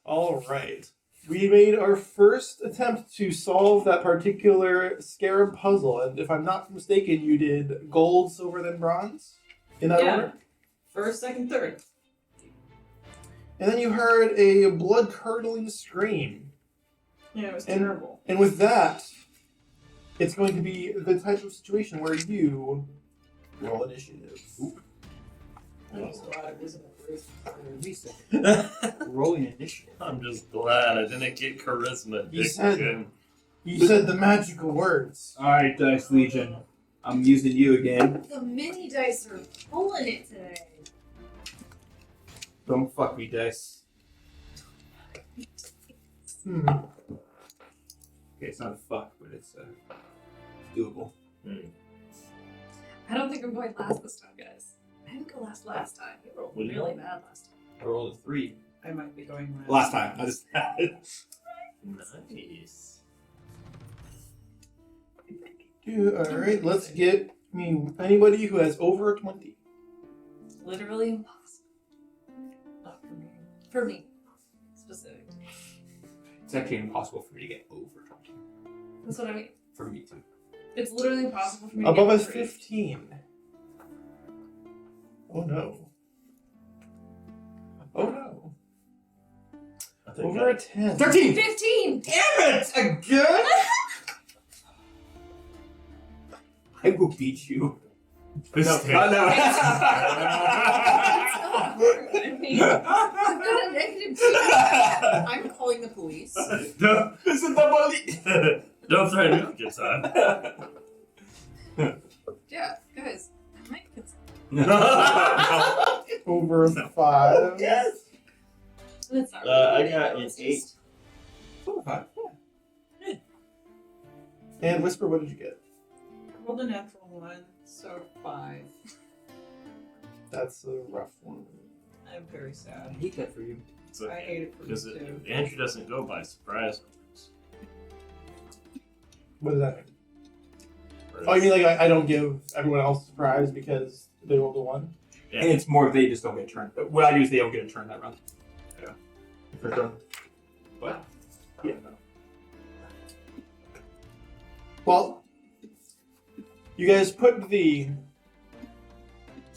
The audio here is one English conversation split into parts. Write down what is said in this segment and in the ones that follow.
All right. We made our first attempt to solve that particular scarab puzzle, and if I'm not mistaken, you did gold, silver, then bronze in that order. First, second, third. And then you heard a blood-curdling scream. Yeah, it was terrible. And with that, it's going to be the type of situation where you roll initiative. Ooh. I'm so glad it wasn't a race. Rolling initiative. I'm just glad I didn't get charisma. You said the magical words. Alright, Dice Legion. I'm using you again. The mini dice are pulling it today. Don't fuck me, Dice. Okay, it's not a fuck, but it's doable. I don't think I'm going last this time, guys. I didn't go last time. You rolled really bad last time. I rolled a 3. I might be going Last time. I just Nice. Alright, let's get anybody who has over 20. Literally impossible. For me. Specific. It's actually impossible for me to get over 20. That's what I mean. For me too. It's literally impossible for me to Above get us over 15. Oh no. Oh no. Over a 10. 13! 15! Damn it! Again? I will beat you. This No. I mean, I've got a -2. I'm calling the police. Don't, This is the bully! don't threaten me, good time. Yeah, guys. I might get Over a 5. Yes. That's not I really got though, an it's 8. just- 5. And Whisper, what did you get? I rolled a natural 1, so 5. That's a rough one. I'm very sad. I hate that for you. It's I okay. hate it for you Because too. Andrew doesn't go by surprise. What does that mean? Oh, you mean like I don't give everyone else a surprise because they rolled a 1? Yeah. And it's more they just don't get a turn. What I do is they don't get a turn that round. Yeah. For sure. But, yeah. Well, you guys put the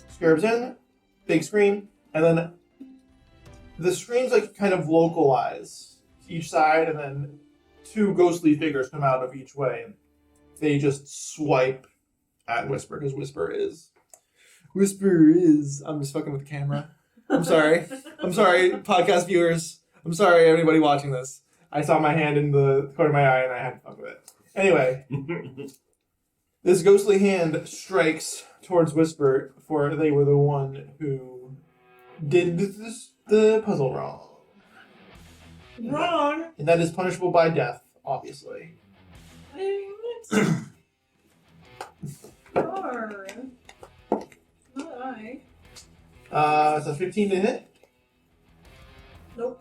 scarabs in, big screen, and then the screens like kind of localize each side, and then 2 ghostly figures come out of each way, and they just swipe at Whisper because Whisper is. I'm just fucking with the camera. I'm sorry. I'm sorry, podcast viewers. I'm sorry, everybody watching this. I saw my hand in the corner of my eye and I had to fuck with it. Anyway, this ghostly hand strikes towards Whisper, for they were the one who did the puzzle wrong. Wrong! And that is punishable by death, obviously. Dang it. Darn. Not I. So 15 to hit. Nope.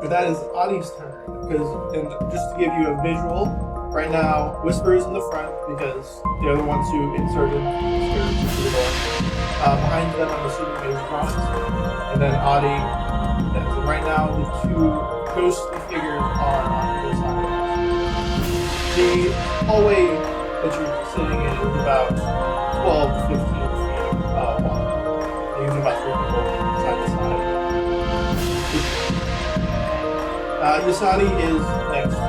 But that is Adi's turn. And just to give you a visual, right now, Whisper is in the front because they're the ones who inserted spirits into the door. Behind them, I'm assuming, is Bronze. And then Adi. So right now, the 2 ghostly figures are on either side. The hallway that you're sitting in is about 12 to 15 feet wide. Usually about 3 people side to side. Yasadi is next to us.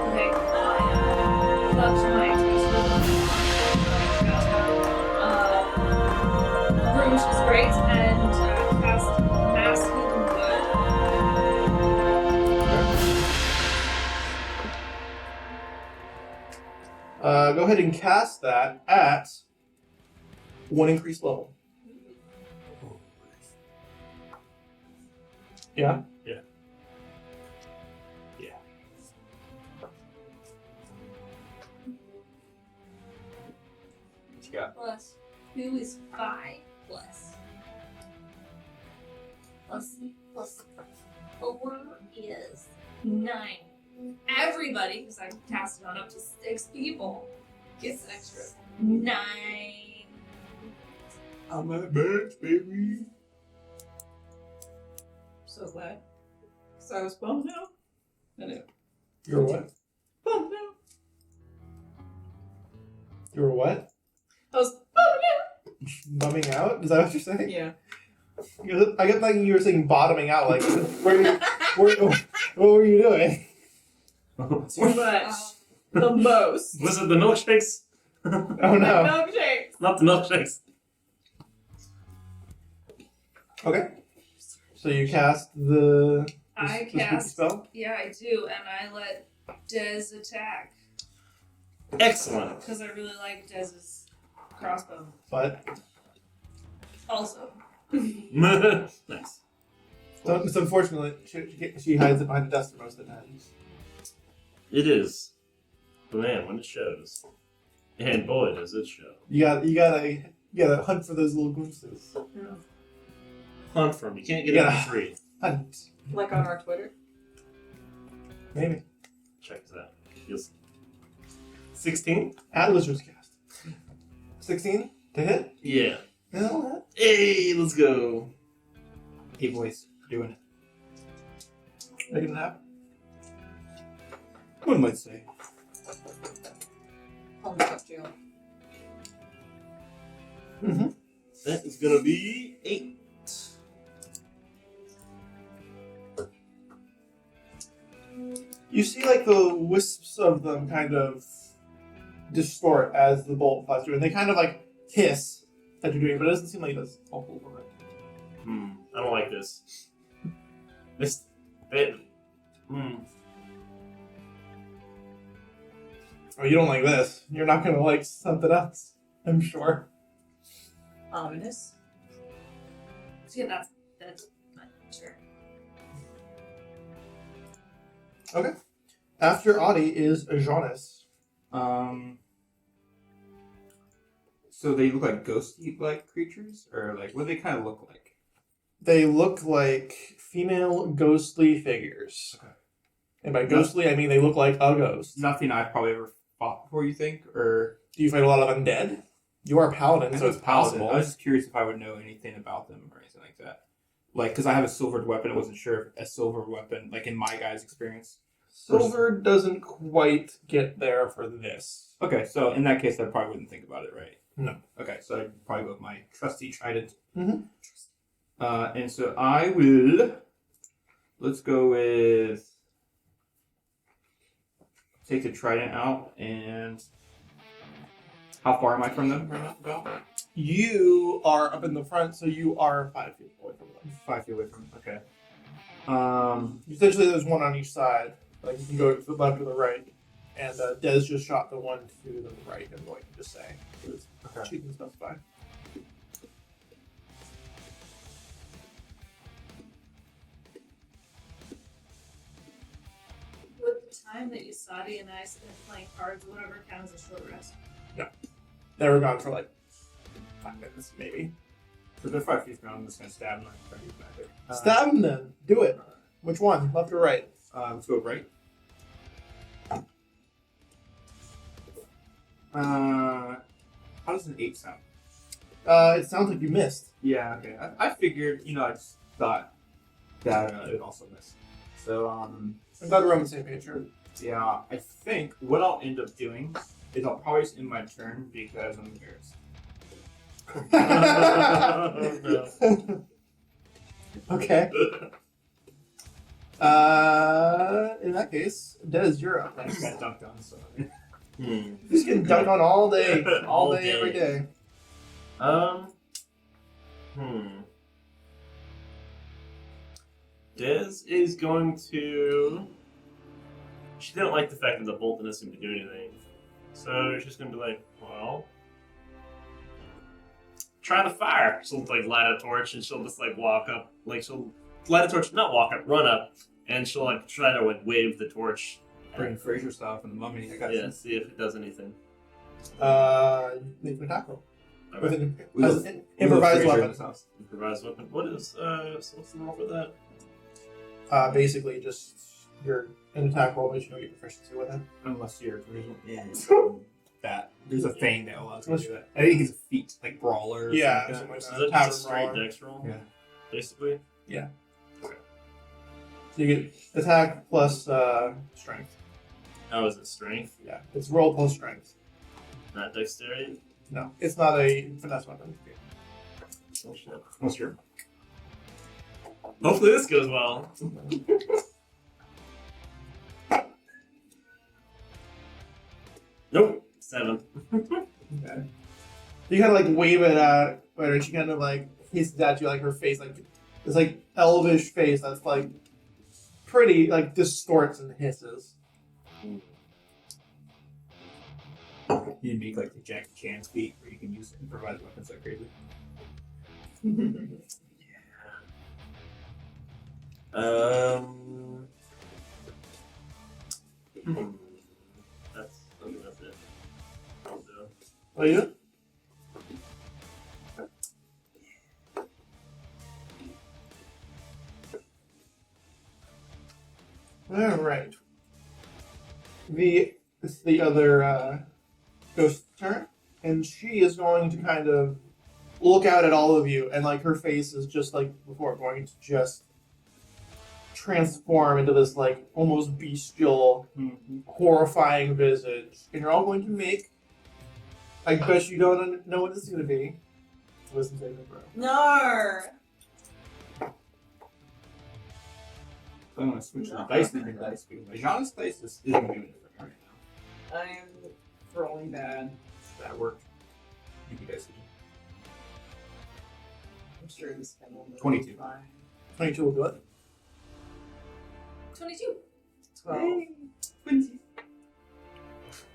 Okay, that's my Rouge is great, and cast Mass Healing Wood. Go ahead and cast that at 1 increased level. Yeah? Yeah. Yeah. What you got? Plus 2 is 5 plus. Plus 4 is 9. Everybody, because I cast it on up to 6 people, gets an extra 9 I'm at Mage, baby. So glad. So I was bummed out. Anyway. You're what? Bummed out. You're what? I was bummed out. Bumming out? Is that what you're saying? Yeah. I kept thinking you were saying bottoming out. Like, what were you doing? Too much. The most. Was it the milkshakes? Oh no. Milkshakes. Not the milkshakes. Okay. So you cast the I spooky cast. spell? Yeah, I do, and I let Dez attack Excellent. because I really like Dez's crossbow. But Also, Nice. it's unfortunate she hides it behind a duster most of the time. It is. But man, when it shows. And boy, does it show. You gotta hunt for those little glimpses. Hunt for 'em. You can't get Yeah. it for free. Hunt. Like on our Twitter. Maybe. Check this out. Yes. 16? Atlas was cast. 16 to hit? Yeah. No, Hey, let's go. Hey, boys, doing it. making it happen. One might say. Home stuff, Jill. Mm-hmm. That is gonna be 8. You see, like, the wisps of them kind of distort as the bolt flies through, and they kind of, like, hiss that you're doing it, but it doesn't seem like it does a whole lot. I don't like this. It. Oh, you don't like this. You're not gonna like something else, I'm sure. Ominous. yeah, that's not sure. Okay. After Audie is Jonas. So they look like ghosty-like creatures? Or, like, what do they kind of look like? They look like female ghostly figures. Okay. And by ghostly, I mean they look like a ghost. Nothing I've probably ever fought before, you think? Or... Do you fight a lot of undead? You are a paladin, I so know it's paladin. possible. I was just curious if I would know anything about them or anything like that. Like, because I have a silvered weapon, I wasn't sure if a silver weapon, like in my guy's experience. Silver doesn't quite get there for this. Okay, so in that case, I probably wouldn't think about it, right? No. Okay, so I'd probably go with my trusty trident. Mhm. And so I will... Let's go with... Take the trident out, and... How far am I from them right now? About? You are up in the front, so you are 5 feet away from them. 5 feet away from them, okay. Essentially, there's one on each side. Like, you can go to the left or the right. And Des just shot the one to the right, I'm going to just say. Okay. She can specify. Would the time that Yasadi and I spent playing cards or whatever count as a short rest? They were gone for like 5 minutes, maybe. So they're 5 feet from them, I'm just going to stab them. Try to get back there. Stab him then. Do it. Which one? Left or right? Let's go right. How does an 8 sound? It sounds like you missed. Yeah, okay. I figured, I just thought that it would also miss. So, I'm glad we're on the same page here. yeah, I think what I'll end up doing is I'll probably just end my turn because I'm embarrassed. Okay. In that case, Des, you're up I next. just got dunked on, so. Just getting dunked on all day, All day, every day. Dez is going to. She didn't like the fact that the bolt didn't seem to do anything. So she's going to be like, well. Try to fire. She'll like light a torch and she'll just like walk up. Like she'll light a torch, not walk up, run up. And she'll like try to like wave the torch. Bring Fraser stuff and the mummy. I got Yeah, see if it does anything. Make an attack roll. Okay. With an, We as love- an we love improvised Fraser in weapon. this house. Improvised weapon. What is so what's the roll for that? Basically, just you're an attack roll, but you don't get proficiency with it. Unless you're provisional. that. There's a thing that allows you to do that. I think it's a feat, like brawler. Or Yeah, something like Is that. that Tavern just a straight brawler. dex roll? Yeah. Basically. So you get attack plus strength. Oh, is it strength? Yeah, it's roll plus strength. Not dexterity? No, it's not a finesse weapon. Oh shit. What's your? Hopefully this goes well. Nope. 7. Okay. You kind of like wave it at her, and she kind of like hisses at you, like her face, like this like elvish face that's like pretty, like distorts and hisses. You make like the Jackie Chan feat where you can use improvised weapons like crazy. That's it. So, Oh yeah. All right. It's the other ghost turn, and she is going to kind of look out at all of you, and like her face is just like before, going to just transform into this like almost bestial, horrifying visage, and you're all going to make. I bet you don't know what this is going to be. Listen to it, bro. No. So I'm gonna switch the dice to different dice because my Jean's dice isn't doing anything right now. I'm rolling bad. That worked. You guys did. I'm sure this pen will move 22. fine. 22 will do it. 22. 12.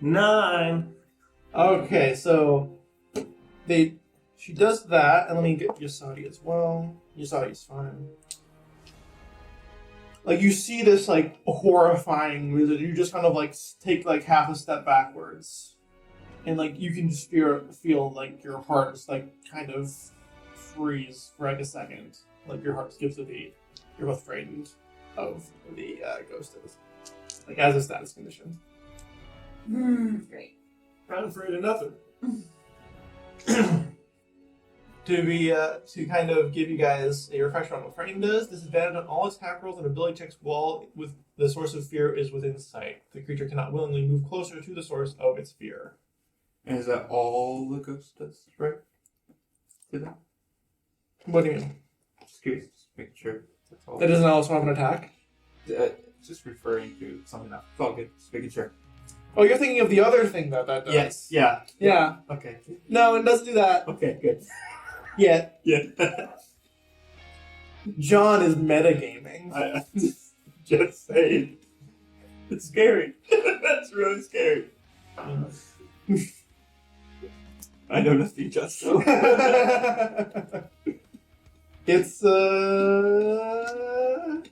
9. Okay, so she does that, and let me get Yasadi as well. Yasadi's fine. Like you see this like horrifying wizard, you just kind of like take like half a step backwards, and like you can just feel like your heart is like kind of freeze for like a second, like your heart skips a beat. You're both frightened of the ghost is, like as a status condition. Great. Not afraid of nothing. To kind of give you guys a refresher on what frightening does, disadvantage on all attack rolls and ability checks while with the source of fear is within sight. The creature cannot willingly move closer to the source of its fear. And is that all the ghost does? Right? Do that? What do you mean? Just curious, just making sure. That's all. That doesn't also have an attack? Just referring to something else. It's all good. Just making sure. Oh, you're thinking of the other thing that does. Yes. Yeah. Yeah. Okay. No, it doesn't do that Okay. Good. yet. Yeah. John is metagaming. I just saying. It's scary. That's really scary. I know nothing just so. It's gonna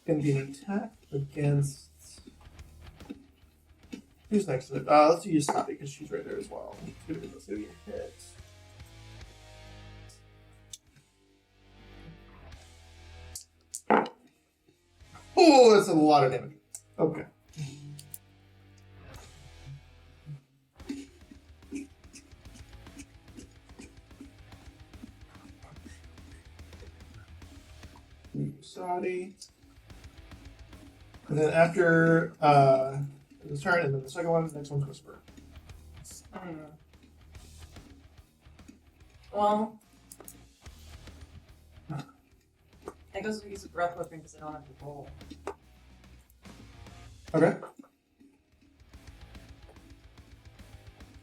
be an attack against. Who's next to it? Let's do Yasadi because she's right there as well. It's gonna be a hit. Oh, that's a lot of damage. Okay. Yasadi. And then after the turn, and then the second one, the next one's Whisper. Well, I guess we use a breath weapon because I don't have to roll. Okay.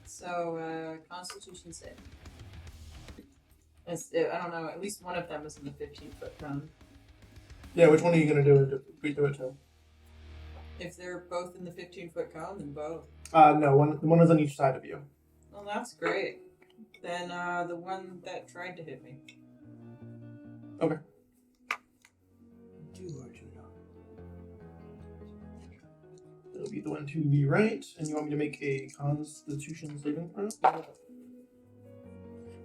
So, Constitution save. I don't know, at least one of them is in the 15-foot cone. Yeah, which one are you gonna do it to? If they're both in the 15-foot cone, then both. No, one is on each side of you. Well, that's great. Then the one that tried to hit me. Okay. It'll be the one to the right, and you want me to make a Constitution saving throw?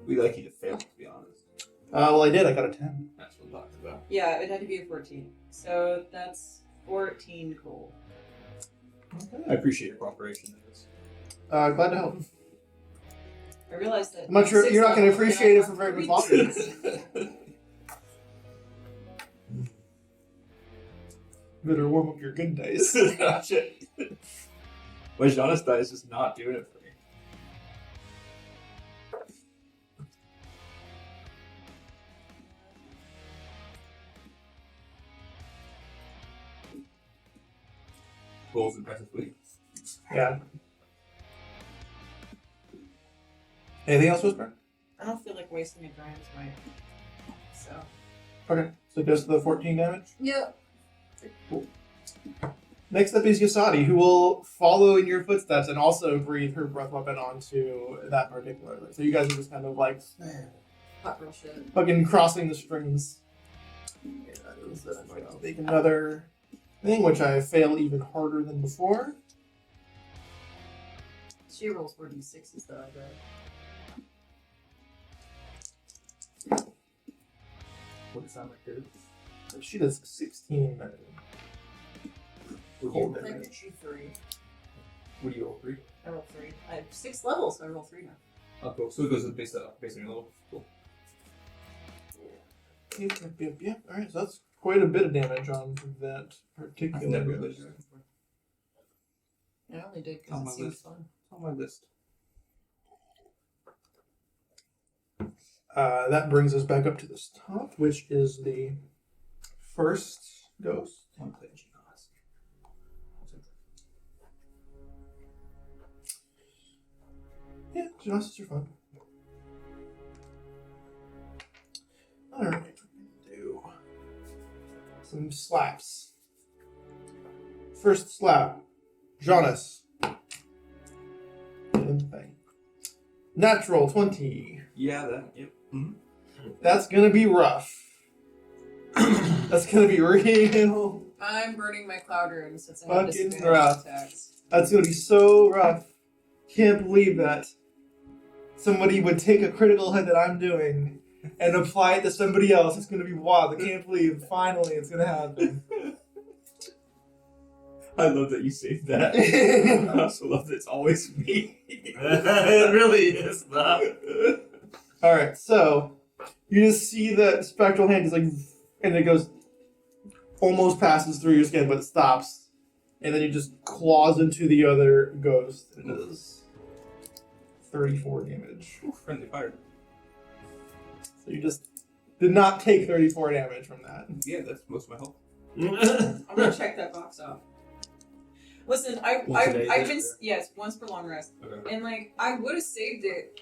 We like you to fail, to be honest. Well, I did. I got a 10. That's what I'm talking about. Yeah, it had to be a 14. So that's 14 cool. Okay. I appreciate your cooperation in this. Glad to help. I realized that. I'm not sure 6 you're not going to levels, appreciate and it I for very much want longer. 3. Better warm up your good days. Shit. My Jonas die is just not doing it for me. Rolls impressively. Yeah. Anything else, Whisper? I don't feel like wasting a giant's might. So. Okay, so just the 14 damage. Yep. Next up is Yasadi, who will follow in your footsteps and also breathe her breath weapon onto that particular. So you guys are just kind of like Hot real shit. fucking crossing the strings. Yeah, that is, I'm going to make another thing, which I fail even harder than before. She rolls 4d6s though, I bet. What does that make her? She does 16 cold I damage. get you 3. What do you roll? 3? I roll 3. I have 6 levels, so I roll 3 now. Oh, cool. So it goes based on your level. Cool. Yep. Alright, so that's quite a bit of damage on that particular. I've never played this before. I only did On because my it seems list. fun. It's on my list. That brings us back up to this top, which is the first ghost. I'm playing Jonas. Yeah, Genesis are fun. Alright, we're gonna do some slaps. First slap, Jonas. Natural 20. Yeah, that. Yep. Mm-hmm. That's gonna be rough. That's gonna be real. I'm burning my cloud rune since I have Fucking disadvantage rough. attacks. That's gonna be so rough. Can't believe that somebody would take a critical hit that I'm doing and apply it to somebody else. It's gonna be wild. I can't believe finally it's gonna happen. I love that you saved that. I also love that it's always me. It really is not. Alright, so you just see the spectral hand is like, and it goes, almost passes through your skin, but it stops. And then you just claws into the other ghost. It does 34 damage. Ooh, friendly fire. So you just did not take 34 damage from that. Yeah, that's most of my health. I'm gonna check that box off. Listen, Once a day, I've been or- yes, once per long rest, Okay. and like I would have saved it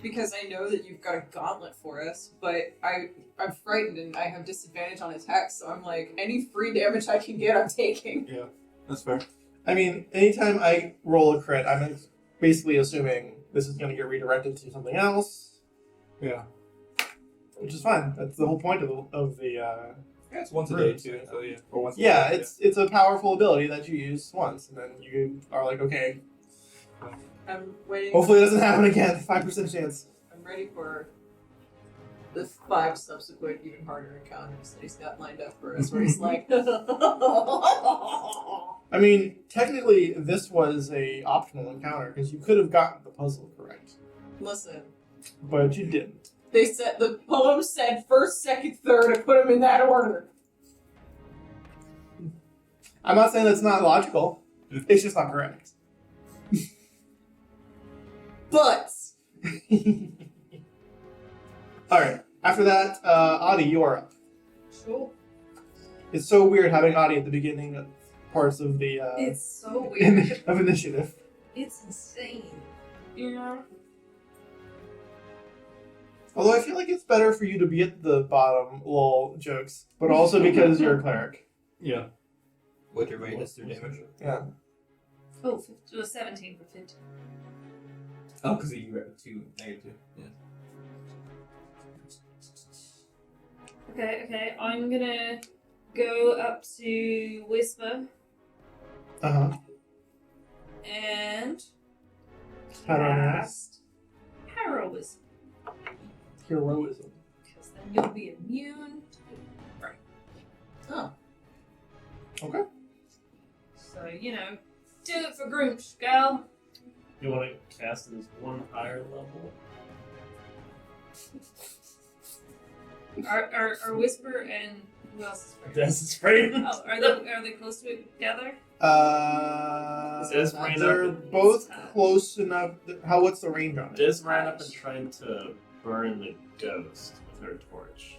because I know that you've got a gauntlet for us, but I'm frightened and I have disadvantage on attacks, so I'm like any free damage I can get, I'm taking. Yeah, that's fair. I mean, anytime I roll a crit, I'm basically assuming this is going to get redirected to something else, Yeah. which is fine. That's the whole point of the. Yeah, it's once a day too. So yeah, or once. Yeah, a day, it's a powerful ability that you use once, and then you are like, okay, I'm waiting. hopefully it doesn't happen again. 5% chance. I'm ready for the 5 subsequent, even harder encounters that he's got lined up for us, where he's like, I mean, technically, this was a optional encounter because you could have gotten the puzzle correct, listen. but you didn't. They said the poem said first, second, third. I put them in that order. I'm not saying that's not logical. It's just not correct. But All right. After that, Adi, you are up. Sure. It's so weird having Adi at the beginning of parts of the It's so weird. of initiative. It's insane. You know? Although I feel like it's better for you to be at the bottom, lol, jokes, but also because you're a cleric. Yeah. With your minus 3 damage. Yeah. Oh, 17 for 15. Oh, because you have 2 negative 2. Yeah. Okay. I'm gonna go up to Whisper Uh huh. and Heroism. cast Heroism. Heroism. Because then you'll be immune to it. oh, Okay. So, you know, do it for Groomch, girl. You want to cast it as one higher level? Are Whisper and who else is frightened? Des is frightened. Oh, are they close to it together? Des ran They're up. both close enough. What's the range on it? Des ran up and tried to burn the ghost with her torch.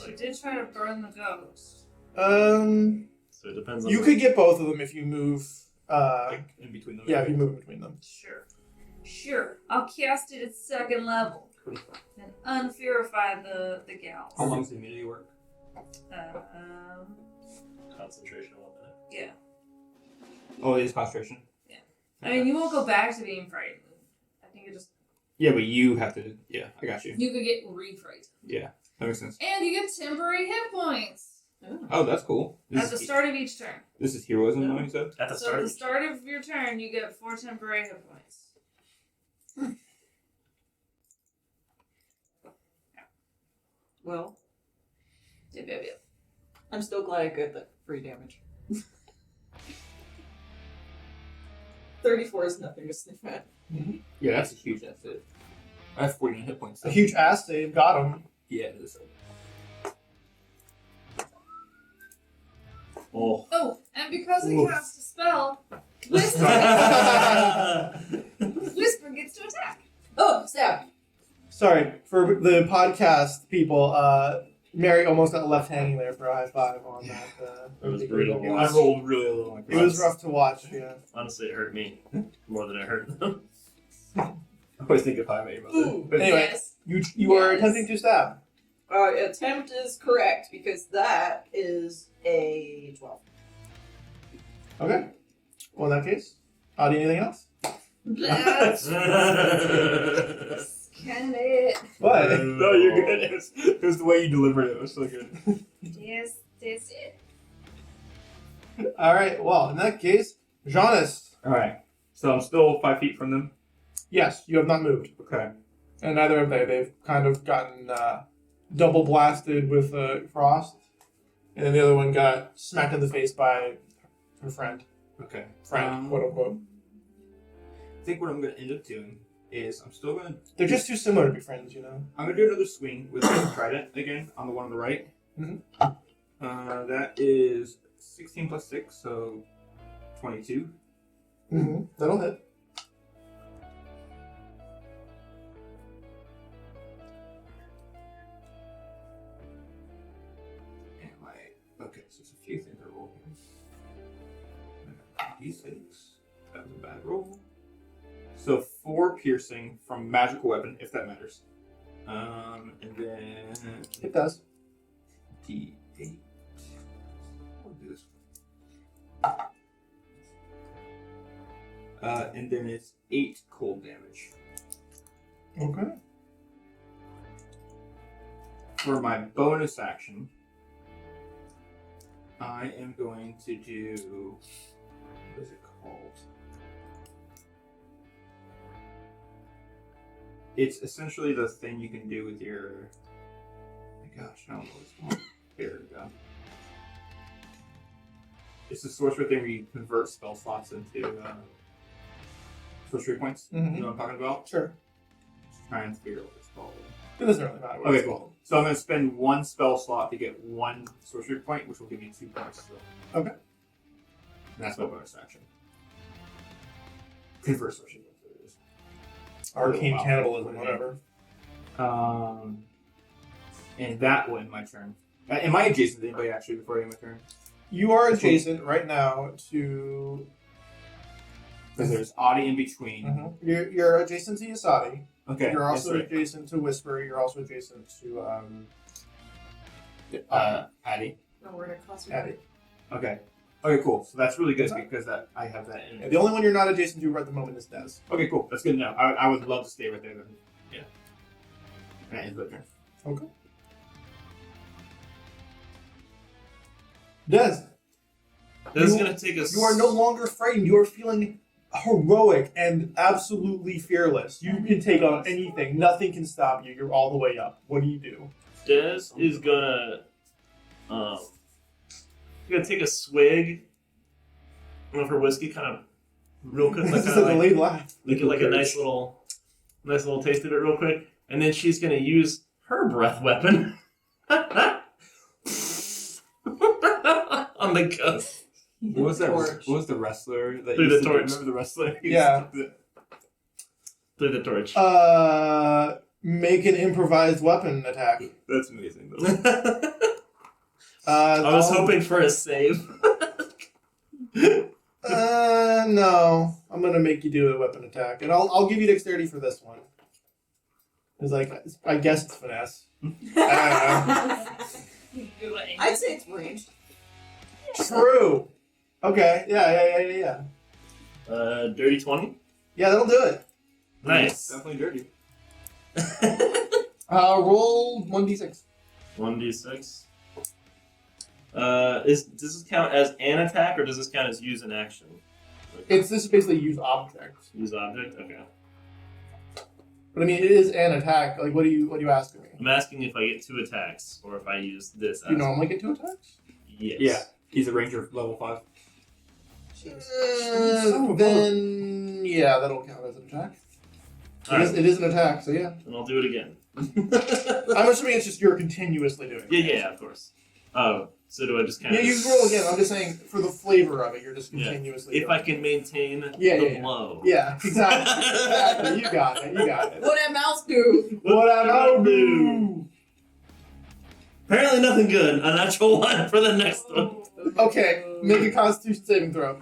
She did try to burn the ghost. So it depends on. You could get both of them if you move. Like in between them. Yeah, if you move in between them. Sure. I'll cast it at second level and unpurify the gals. How long does the immunity work? Concentration 1 minute. Yeah. Oh, it is concentration? Yeah. I mean, you won't go back to being frightened. I think it just... Yeah, but you have to... Yeah, I got you. You could get re-frightened. Yeah, that makes sense. And you get temporary hit points. Oh, that's cool. At the start of each turn. This is heroism, what you said? At the So start. at the start of your turn, you get 4 temporary hit points. Well, Yep. I'm still glad I got the free damage. 34 is nothing to sniff at. Yeah, that's a huge asset. I have 49 hit points. A huge ass save. Got him. Yeah, it is. Oh. Oh, and because I Oof. cast a spell, Whisper gets to attack. Oh, stab! Sorry for the podcast people. Mary almost got left hanging there for a high five on that. It was brutal. It I was, rolled really low. it was rough to watch. Yeah. Honestly, it hurt me more than it hurt them. I always think if I made about it. Ooh. But Anyway, Yes. you are Yes. attempting to stab. Attempt is correct because that is a 12. Okay. Well, in that case, Audie, anything else? That's can it. What? No, you're good. It was the way you delivered it. It was so good. Yes, that's it. All right. Well, in that case, Jonas. All right. So I'm still 5 feet from them. Yes, you have not moved, Okay. and neither have they. They've kind of gotten double blasted with frost, and then the other one got smacked in the face by her friend. Okay. Friend, quote unquote. I think what I'm going to end up doing is I'm still going to... They're just too similar to be friends, you know. I'm going to do another swing with the trident again on the one on the right. Mhm. That is 16 plus 6, so 22. Mm-hmm. That'll hit. Okay, so there's a few things I rolled here. D6. That was a bad roll. So 4 piercing from magical weapon, if that matters. And then It does. D8. I'll do this one. And then it's 8 cold damage. Okay. For my bonus action, I am going to do... What is it called? It's essentially the thing you can do with your... Oh my gosh, I don't know what it's called. Here we go. It's the sorcerer thing where you convert spell slots into sorcery points. Mhm. You know what I'm talking about? Sure. Just trying to figure out what it's called. It doesn't really matter what Okay, it's cool. called. So I'm going to spend 1 spell slot to get 1 sorcery point, which will give me 2 points. So. Okay. And that's my bonus action. Convert sorcery points. What it is. Arcane Wow. cannibalism, whatever. And that will end my turn. Am I adjacent to anybody actually before I end my turn? You are adjacent right now to. Because there's Audie in between. Mm-hmm. You're adjacent to Yasadi. Okay. You're also that's right. adjacent to Whisper. You're also adjacent to Addie. No, we're in a cluster. Addie. Okay. Okay, cool. So that's really good because that I have that in. Yeah, the only one you're not adjacent to right at the moment is Des. Okay, cool. That's good to know. I would love to stay right there then. Yeah. And that ends my turn. Okay. Des, This is You- gonna take us. you are no longer frightened. You are feeling heroic and absolutely fearless. You can take on anything. Nothing can stop you. You're all the way up. What do you do? Des is gonna take a swig of her whiskey, kind of real quick, This like, is a kinda like delayed laugh. make it like a nice little taste of it real quick, and then she's gonna use her breath weapon on the ghost. What was that? Torch. What was the wrestler that Through used the to- torch. Remember the wrestler? Yeah. Through the torch. Make an improvised weapon attack. That's amazing. Though. I was I'll- hoping for a save. No. I'm gonna make you do a weapon attack, and I'll give you dexterity for this one. It's like I guess it's finesse. I I'd say it's ranged. don't know. True. Okay. Yeah. Dirty 20. Yeah, that'll do it. Nice. Definitely dirty. Roll 1d6. 1d6. Does this count as an attack, or does this count as use an action? This is basically use object, Use object. Okay. but I mean it is an attack. Like, what do you asking me? I'm asking if I get 2 attacks, or if I use this. Do you normally get 2 attacks? Yes. Yeah. He's a ranger level 5. Then yeah, that'll count as an attack. Alright. It is an attack, so yeah. And I'll do it again. I'm assuming it's just you're continuously doing it. Yeah, of course. Oh, so do I just kind Yeah, of... you can roll again. I'm just saying for the flavor of it, you're just Yeah. continuously. If doing I can maintain Yeah, the yeah. blow. Yeah, exactly. Exactly. You got it. What that mouse do? What I know do. Apparently nothing good. A natural 1 for the next one. Okay, make a Constitution saving throw.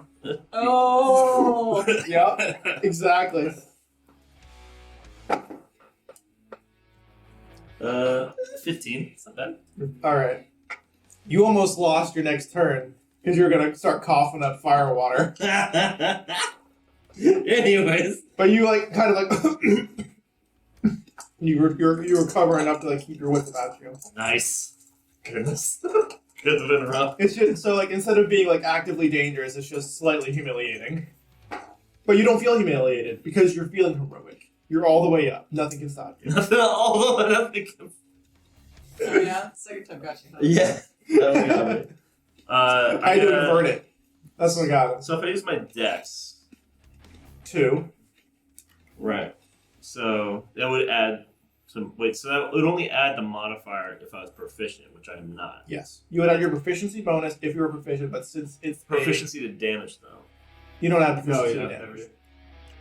Oh. Yep, exactly. 15. It's not bad. All right. You almost lost your next turn because you're gonna start coughing up fire water. Anyways. But you like kind of like you recover enough to like keep your wits about you. Nice. Goodness. It's been rough. It's just so like instead of being like actively dangerous, it's just slightly humiliating. But you don't feel humiliated because you're feeling heroic. You're all the way up. Nothing can stop you. Nothing. Oh yeah, second time got you. Huh? Yeah. That got me. I had to invert it. That's what got it. So if I use my dex, 2. right? So that would add some. Wait, so that would only add the modifier if I was proficient, which I am not. Yes. You would add your proficiency bonus if you were proficient, but since it's Proficiency to damage though. you don't have No, proficiency yeah. to damage.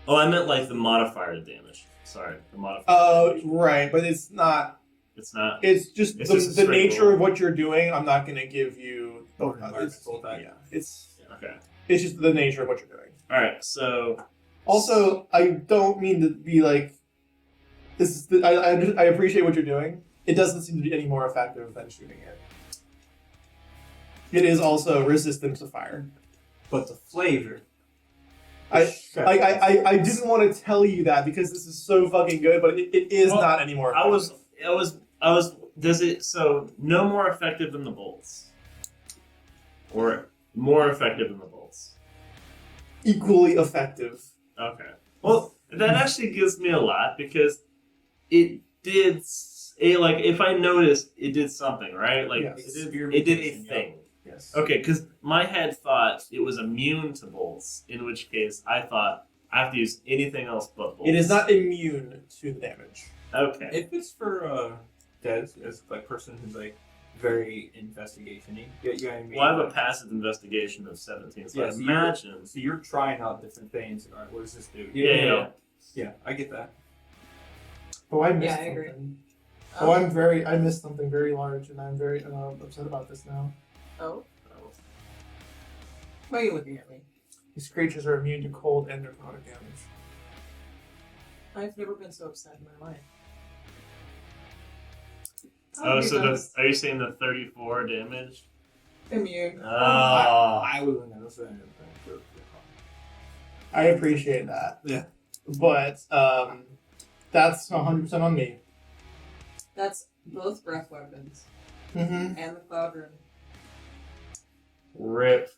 Oh, I meant like the modifier to damage. Sorry, the modifier. Oh, right, but it's not. It's not. It's just It's just a the straight nature roll. of what you're doing. I'm not going to give you. Or it's, environmental attack. yeah, it's Okay. just the nature of what you're doing. All right. So Also, I don't mean to be like. This is. I appreciate what you're doing. It doesn't seem to be any more effective than shooting it. It is also resistant to fire. But the flavor. I didn't want to tell you that because this is so fucking good, but it is Well, not anymore. I was. Does it? So no more effective than the bolts, or more effective than the bolts? equally effective. Okay. Well, that actually gives me a lot because it did. If I noticed, it did something, right? Like Yes. it did a thing. Yes. Okay, because my head thought it was immune to bolts, in which case I thought I have to use anything else but bolts. It is not immune to the damage. Okay. If it's for Des as like person who's like very investigation-y, you know what I mean? Well, I have a passive investigation of 17, so I Yes, imagine. So you're trying out different things. All right, what does this do? Yeah. Yeah, I get that. Oh, I missed Yeah, I agree. something. Oh, I missed something very large, and I'm very upset about this now. Oh. Why are you looking at me? These creatures are immune to cold and necrotic damage. I've never been so upset in my life. Oh, so because are you saying the 34 damage? immune. Oh. I wasn't gonna say anything. I appreciate that. Yeah. But that's 100% on me. That's both breath weapons Mm-hmm. and the cloud rune. Rip.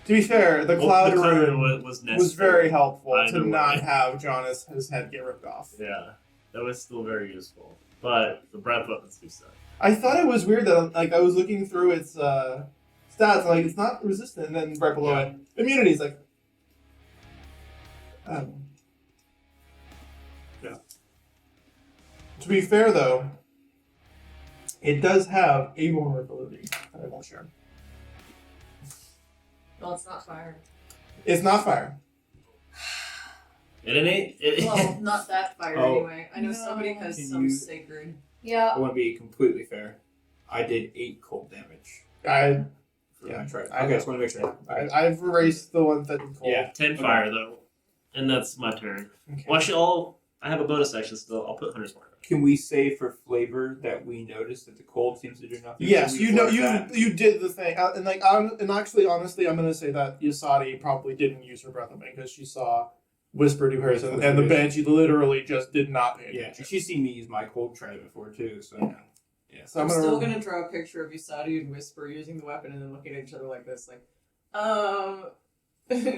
To be fair, the cloud rune was was very helpful Either to not way. have Jonas' head get ripped off. Yeah, that was still very useful. But the breath weapons do suck. I thought it was weird that I was looking through its stats, like it's not resistant, and then right below it, immunity's like, Yeah. To be fair, though, it does have a vulnerability that I won't share. Well, it's not fire. It's not fire. It ain't. Well, not that fire Oh. anyway. I know somebody has Can some you- sacred. Yeah. I want to be completely fair. I did 8 cold damage. I Yeah, I tried. I Okay, know. just want to make sure. I've erased the ones that did cold. Yeah. 10 fire though, and that's my turn. Okay. Well, actually, I have a bonus action still. I'll put Hunter's Mark. Can we say for flavor that we noticed that the cold seems to do nothing? Yes, Can we you know flag that? you did the thing, and like and actually, honestly, I'm gonna say that Yasadi probably didn't use her breath of because she saw Whisper do hers, and the Banshee literally just did not pay Yeah, attention. she's seen me use my cold trident before too. So yeah. So I'm still gonna draw a picture of Usagi and Whisper using the weapon and then looking at each other like this, like,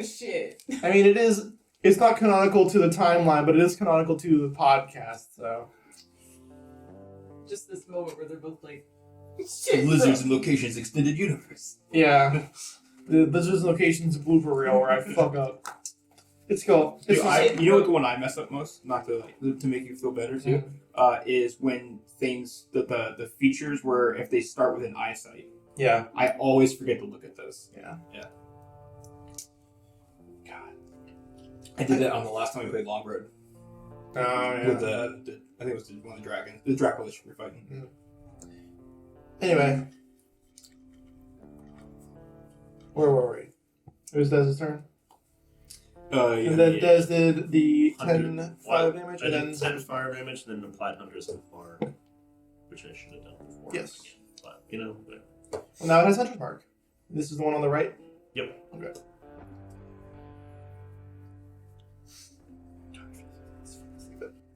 shit. I mean, it's not canonical to the timeline, but it is canonical to the podcast. So Just this moment where they're both like, shit. Lizards and Locations Extended Universe. yeah, this is locations blooper reel where I fuck up. It's cool. It's Dude, you know what the one I mess up most? Not to to make you feel better too. Is when things the features where if they start with an eyesight, yeah. I always forget to look at those. Yeah. God, I did that on the last time we played Long Road Oh yeah. with the I think it was one of the dragons, the Dracolich we were fighting. Anyway, where were we? It was Dez's turn. Yeah, And then Dez did the 10 100. fire damage, I and did then 10 fire damage, and then applied Hunter's Mark, which I should have done before. Yes. But, whatever. well, now it has Hunter's Mark. This is the one on the right? Yep. Okay.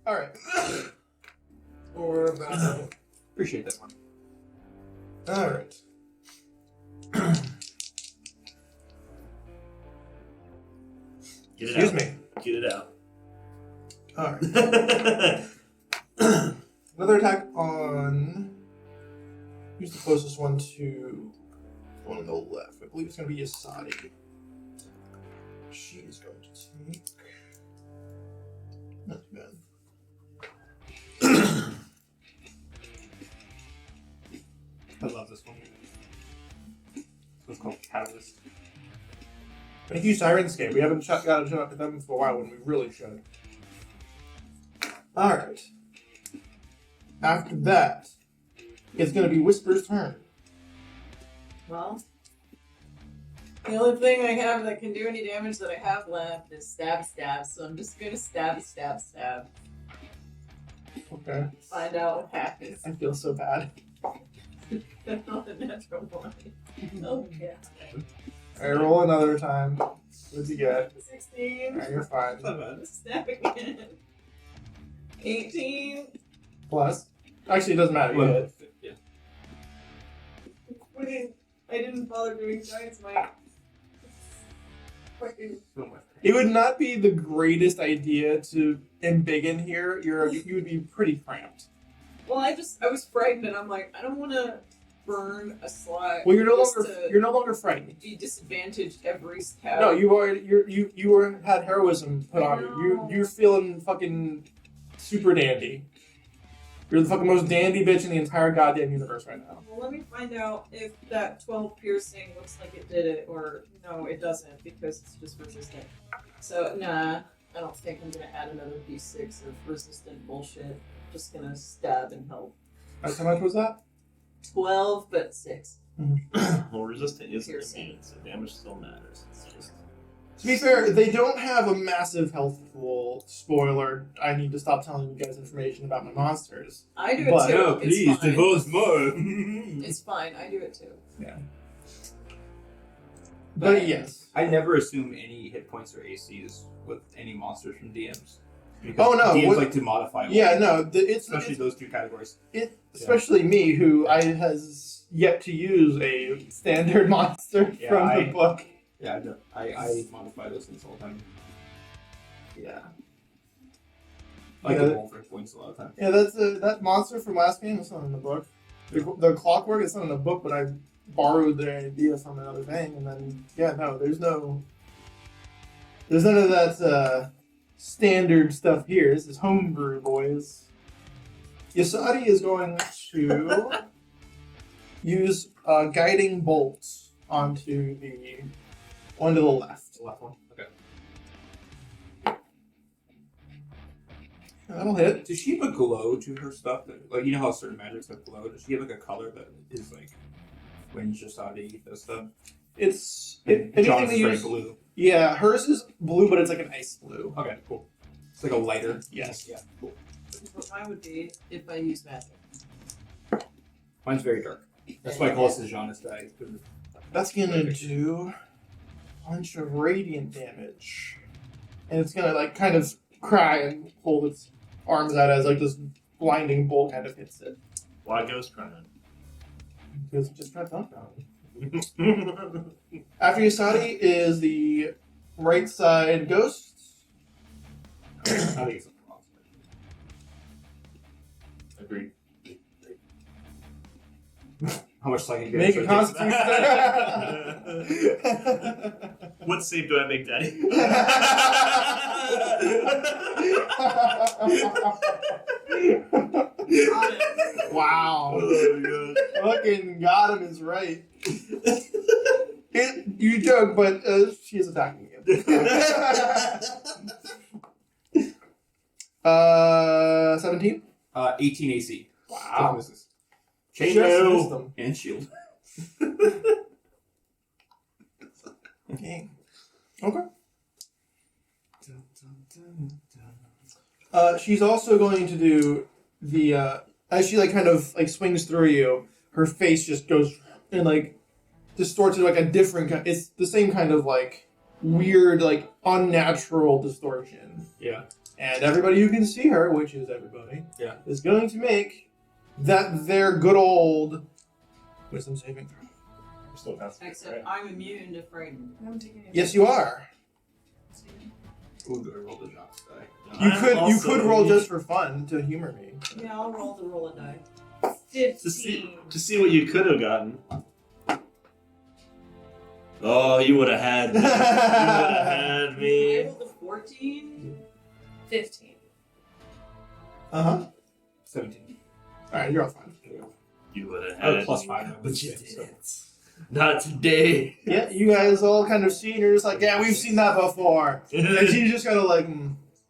Alright. Or about. appreciate that one. Alright. Get it Excuse out. me. Get it out. Alright. Another attack on. Who's the closest one to the one on the left? I believe it's going to be Yasadi. She is going to take. Not too bad. I love this one. It's called Catalyst. Thank you, Sirenscape. We haven't got to shut up to them for a while when we really should. Alright. After that, it's going to be Whisper's turn. Well, the only thing I have that can do any damage that I have left is stab, so I'm just gonna stab. Okay. Find out what happens. I feel so bad. That's not a natural one. Oh, yeah. Alright, roll another time. What'd you get? 16. Alright, you're fine. Stab again. 18. Plus. Actually, it doesn't matter. You hit. Yeah. I didn't bother doing Giant's Might. Fucking. It would not be the greatest idea to embiggen here. You would be pretty cramped. Well, I was frightened and I'm like, I don't want to burn a slot. Well, you're just no longer frightened. be disadvantaged every stab. No, you had heroism put on you. You're feeling fucking super dandy. You're the fucking most dandy bitch in the entire goddamn universe right now. Well, let me find out if that 12 piercing looks like it did it, or no, it doesn't because it's just resistant. So, nah, I don't think I'm gonna add another d6 of resistant bullshit. I'm just gonna stab and help. How much was that? 12, but 6. Well, resistant is Piercing. immune, so damage still matters. It's just To be fair, they don't have a massive health pool. Spoiler, I need to stop telling you guys information about my monsters. I do it But- too. No, It's please fine. divulge more. It's fine. I do it too. But yes. I never assume any hit points or ACs with any monsters from DMs. Oh, no, DMs what- like to modify. all Yeah, of them, no, especially those two categories. especially me, who has yet to use a standard monster Yeah, from I- the book. Yeah, I modify those things all the time. Yeah. I like Yeah. to roll for hit points a lot of times. Yeah, that monster from last game is not in the book. The clockwork is not in the book, but I borrowed the idea from another thing, and then there's none of that standard stuff here. This is homebrew, boys. Yasadi is going to use guiding bolts onto the one to the left. The left one. Okay. That'll hit. Does she have a glow to her stuff? Like, you know how certain magics have glow? Does she have like a color that is like when Jasadi does stuff? It's John's anything is that very use. blue. Yeah, hers is blue, but it's like an ice blue. Okay, cool. It's like a lighter. Yes. Yeah, cool. What mine would be if I use magic. Mine's very dark. That's why I call it the John's die. That's gonna do a bunch of radiant damage, and it's gonna like kind of cry and hold its arms out as like this blinding bolt kind of hits it. Why ghost crying? Because it just got dumped on. After Yasadi is the right side ghost. I think it's a problem. Agreed. How much psychic damage? Make a should I take? constitution. What save do I make, Daddy? Wow. Oh Fucking got him is right. You joke, but she is attacking him. 17? 18 AC. Wow. This is Just Chainmail. missed him. and shield. Dang. Okay. She's also going to do the as she like kind of like swings through you, her face just goes and like distorts into like a different kind. It's the same kind of like weird, like unnatural distortion. Yeah. And everybody who can see her, which is everybody, Yeah. is going to make that their good old wisdom saving throw. Still passing. Except I'm immune to frightened. I'm taking it. Yes, you are. Ooh, do I roll the John's die? You I'm could also roll immune. just for fun to humor me. Yeah, I'll roll a die. 15. to see what you could have gotten. Oh, you would have had me. You would have had I me. rolled a 14. 15. Uh-huh. 17. Alright, you're all fine. You would have Oh, had plus me. 5. But you didn't. Not today. Yeah, you guys all kind of see and you're just like, yeah, we've seen that before. And she's just kind of like,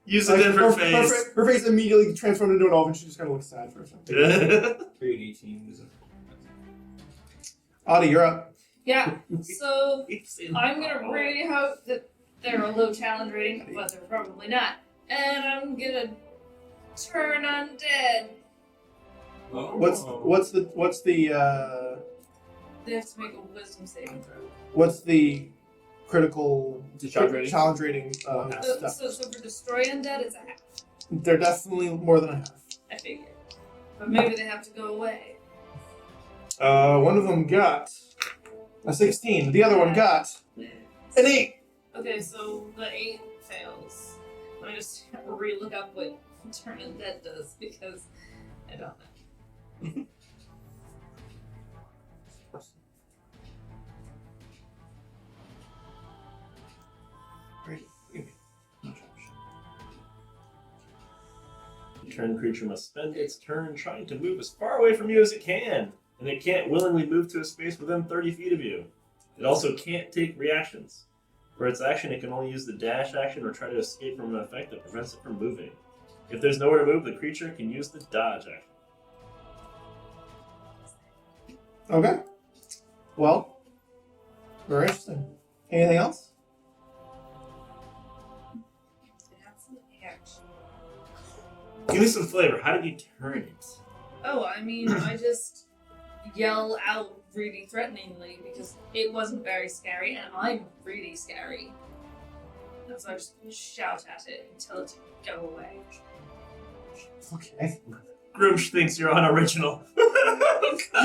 Use a like, different her, face. Her face immediately transformed into an elf and she just kind of looks sad for a second. 3 and 18 is Audie, you're up. Yeah, so I'm gonna really hope that they're a low challenge rating, but they're probably not. And I'm gonna turn undead. What's the They have to make a wisdom saving throw. what's the critical challenge rating? stuff? So for destroy undead, it's a half. They're definitely more than a half. I figured. But maybe they have to go away. One of them got a 16. The other one got an 8. Okay, so the 8 fails. Let me just re-look up what turn undead does because I don't know. The turn creature must spend its turn trying to move as far away from you as it can, and it can't willingly move to a space within 30 feet of you. It also can't take reactions. For its action, it can only use the dash action or try to escape from an effect that prevents it from moving. If there's nowhere to move, the creature can use the dodge action. Okay. Well, very interesting. Anything else? That's an action. Give me some flavor. How did you turn it? Oh, I mean, I just yell out really threateningly because it wasn't very scary and I'm really scary. And so I just shout at it and tell it to go away. Okay. Grimsh thinks you're unoriginal.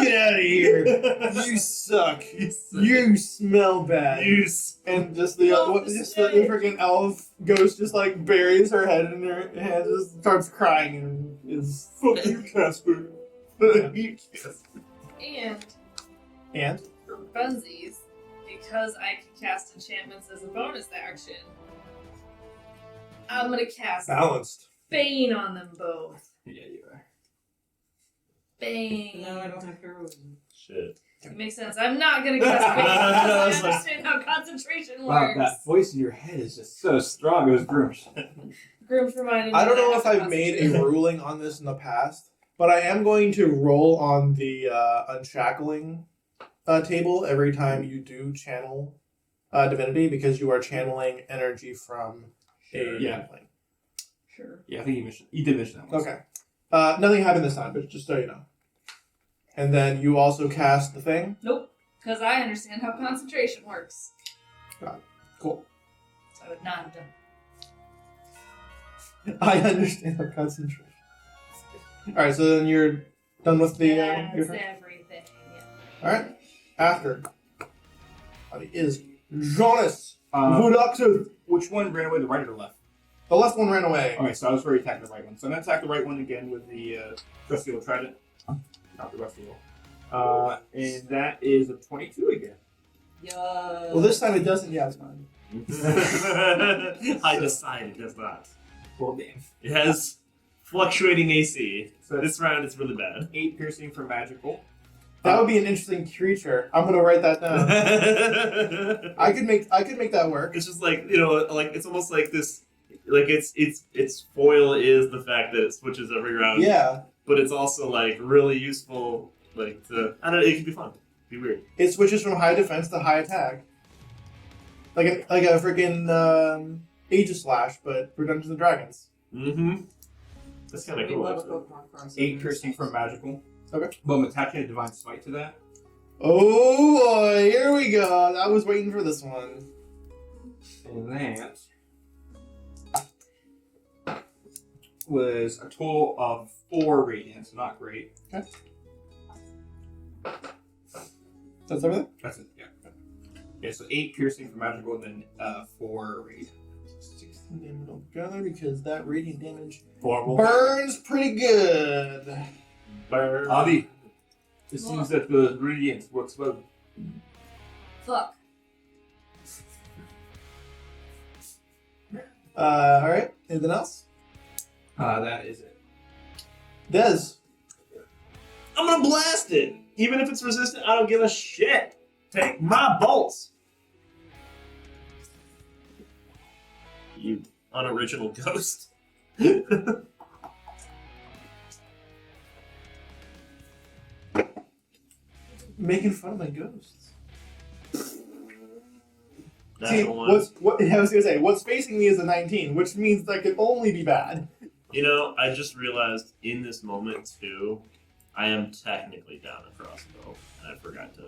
Get out of here! You suck. You smell bad. And just the freaking elf ghost just like buries her head in her hand, just starts crying and is Fuck you, Casper. And And for funsies, because I can cast enchantments as a bonus action, I'm gonna cast Balanced. Bane on them both. Yeah, you are. Bane. No, I don't have heroism. Shit. It makes sense. I'm not gonna cast Bane because I understand how concentration Wow, works. that voice in your head is just so strong. It was Grooms. Groom's reminded me I don't that know if have I've made a concentration. ruling on this in the past, but I am going to roll on the unshackling table every time you do channel divinity because you are channeling energy from a Yeah. plane. Sure. Yeah, I think you did mention that one. Okay. Nothing happened this time, but just so you know. And then you also cast the thing. Nope, because I understand how concentration works. Cool. So I would not have done. I understand the concentration. Alright, so then you're done with the. That's your turn? everything. Yeah. Alright. After. It is Jonas Uh, Vudaxu. which one ran away, the right or the left? The left one ran away. Okay, so I was already attacking the right one. So I'm going to attack the right one again with the Rusty Old Trident. Not the Rusty Old. And that is a 22 again. Yeah. Well, this time it doesn't. Yeah, it's fine. I decide it does not. Well, damn. It has fluctuating AC. So This round it's really bad. 8 piercing for magical. That would be an interesting creature. I'm gonna write that down. I could make that work. It's just like, you know, like it's almost like this, like its foil is the fact that it switches every round. Yeah, But it's also like really useful, like to, I don't know, it could be fun. Be weird. it switches from high defense to high attack, like a freaking Aegislash, but for Dungeons and Dragons. Mm-hmm. That's kind of We cool. love a Actually. Pokemon crossover. 8 piercing for magical. Okay. But I'm attaching a Divine Smite to that. Oh boy, here we go. I was waiting for this one. And that was a total of 4 radiant, so not great. Okay. That's everything. That's it, yeah. Yeah, so 8 piercing for magical, and then 4 radiant. 16 damage altogether because that radiant damage Horrible. burns pretty good. Burn. Adi, it seems that the radiant works well. Fuck. All right. Anything else? That is it. Dez. I'm gonna blast it! Even if it's resistant, I don't give a shit! Take my bolts! You unoriginal ghost. Making fun of my ghosts. See, Natural one. what I was gonna say, what's facing me is a 19, which means that could only be bad. You know, I just realized in this moment too, I am technically down a crossbow, and I forgot to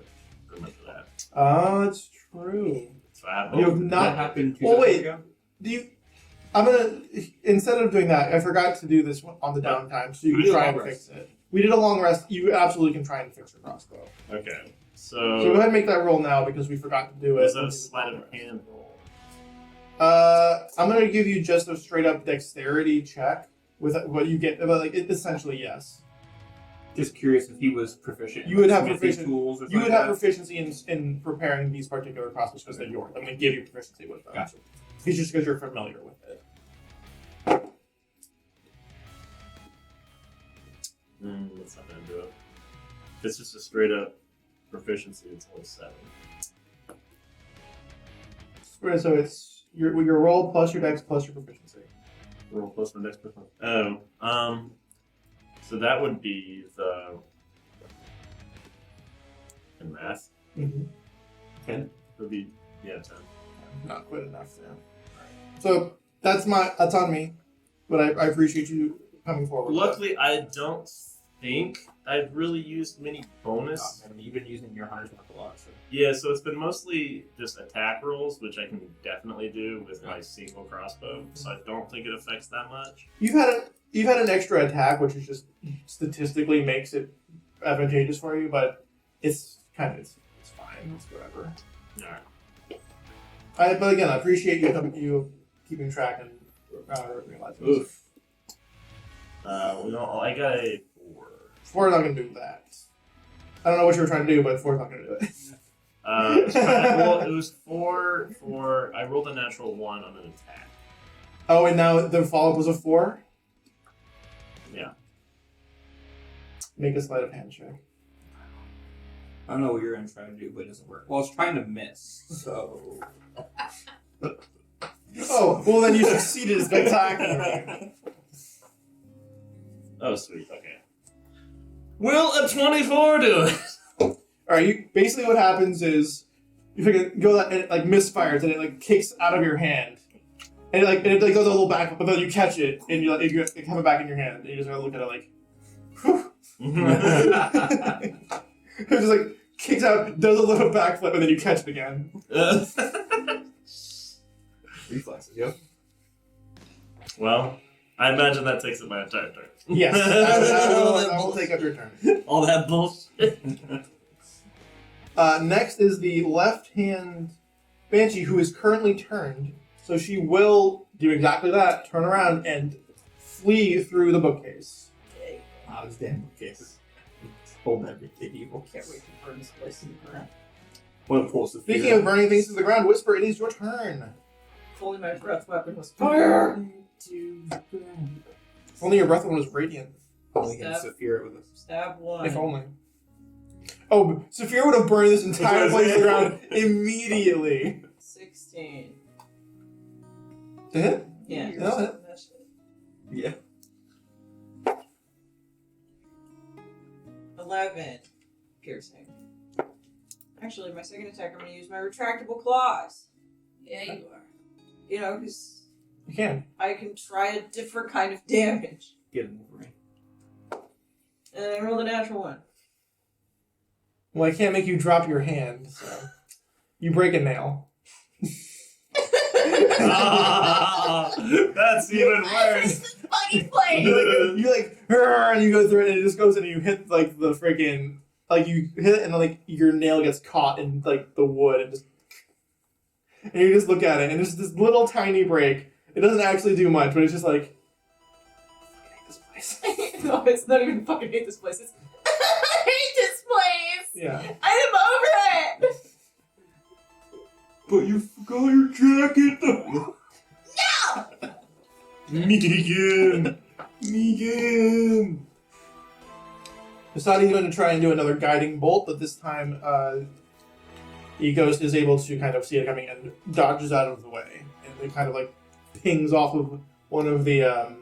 remember that. Oh, it's true. So I have You have That not. happened 2 Well, days wait. ago? Do you? I'm gonna instead of doing that, I forgot to do this one on the downtime, so you We can did a try long and rest. fix it. We did a long rest. You absolutely can try and fix your crossbow. Okay. So go ahead and make that roll now because we forgot to do it. Was that a sleight of hand roll? I'm gonna give you just a straight up dexterity check with what you get. But like, essentially, yes. Just curious if he was proficient. You would have smithing proficient- tools or You would something have like proficiency in preparing these particular crossbows because they're yours. I'm gonna give you proficiency with them. Gotcha. It's just because you're familiar with it. That's not gonna do it. If it's just a straight up proficiency, it's only 7. So it's your roll plus your dex plus your proficiency. Roll plus my next person. Oh, so that would be the in math. Mm-hmm. 10. Would be 10. Not quite enough now. So that's on me, but I appreciate you coming forward. Luckily, I don't think I've really used many bonus. I mean, you've been using your hunter's mark a lot, so. Yeah, so it's been mostly just attack rolls, which I can definitely do with my single crossbow. So I don't think it affects that much. You've had an extra attack, which is just statistically makes it advantageous for you, but it's fine. It's whatever. All right. But again, I appreciate you keeping track and realizing. Oof. No, I got a 4. 4 is not gonna do that. I don't know what you were trying to do, but 4 is not gonna do it. Well, it was 4 for. I rolled a natural 1 on an attack. Oh, and now the follow-up was a 4? Yeah. Make a sleight of hand check. I don't know what you're going to try to do, but it doesn't work. Well, I was trying to miss, so... Oh, well then you succeeded spectacularly. Oh, sweet. Okay. Will a 24 do it? Alright, basically what happens is you fucking go that and it like misfires and it like kicks out of your hand. And it goes a little back, but then you catch it and you have it back in your hand and you just gotta look at it like whew. It just like kicks out, does a little backflip, and then you catch it again. Reflexes, yep. Well, I imagine that takes up my entire turn. Yes, I will take up your turn. All that bullshit. Next is the left-hand Banshee, who is currently turned. So she will do exactly that, turn around, and flee through the bookcase. Wow, this damn bookcase. Hold everything evil. Can't wait to burn this place to the ground. What a pulse of fear. Speaking of burning things to the ground, Whisper, it is your turn. If only my breath weapon was fire! If only your breath weapon was radiant. Only against Saphira with us. Stab one. If only. Oh, Saphira would have burned this entire place to the ground immediately. 16. To hit? Yeah. No, hit. Yeah. 11. Piercing. Actually, my second attack, I'm going to use my retractable claws. Yeah, you are. You know, because You can. I can try a different kind of damage. Get him over me. And I rolled a natural 1. Well, I can't make you drop your hand, so you break a nail. That's even worse. This fucking place. You and you go through it, and it just goes, and you hit like the freaking you hit it, and like your nail gets caught in like the wood, and you just look at it, and there's this little tiny break. It doesn't actually do much, but it's just like, I hate this place. No, it's not even fucking hate this place. It's I hate this place. Yeah. I am over it. But you forgot your jacket! No. Megan! Megan! Masadi's going to try and do another guiding bolt, but this time the ghost is able to kind of see it coming and dodges out of the way, and it kind of like pings off of one of the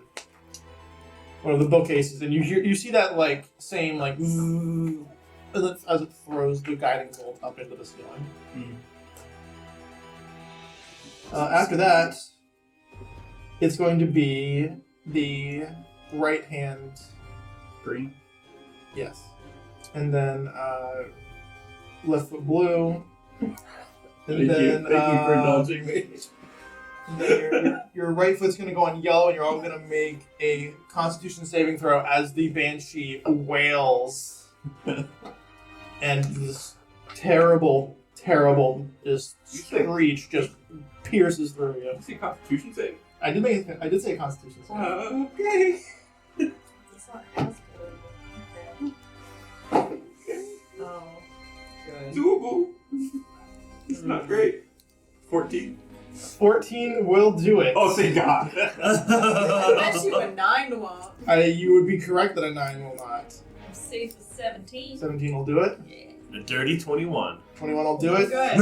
bookcases, and you see that like same like as it throws the guiding bolt up into the ceiling. Mm. After that, it's going to be the right hand. Green. Yes. And then left foot blue. And Thank you for indulging me. and then your right foot's going to go on yellow, and you're all going to make a Constitution saving throw as the Banshee wails. And this terrible just screech just pierces through you. Did you see Constitution save? I did say Constitution save. Okay. It's not as good. Oh, good. Doable. It's not great. 14. 14 will do it. Oh, thank God. I bet you a 9 won't. You would be correct that a 9 will not. I'm safe with 17. 17 will do it. Yeah. A dirty 21. 21 will do it. Good.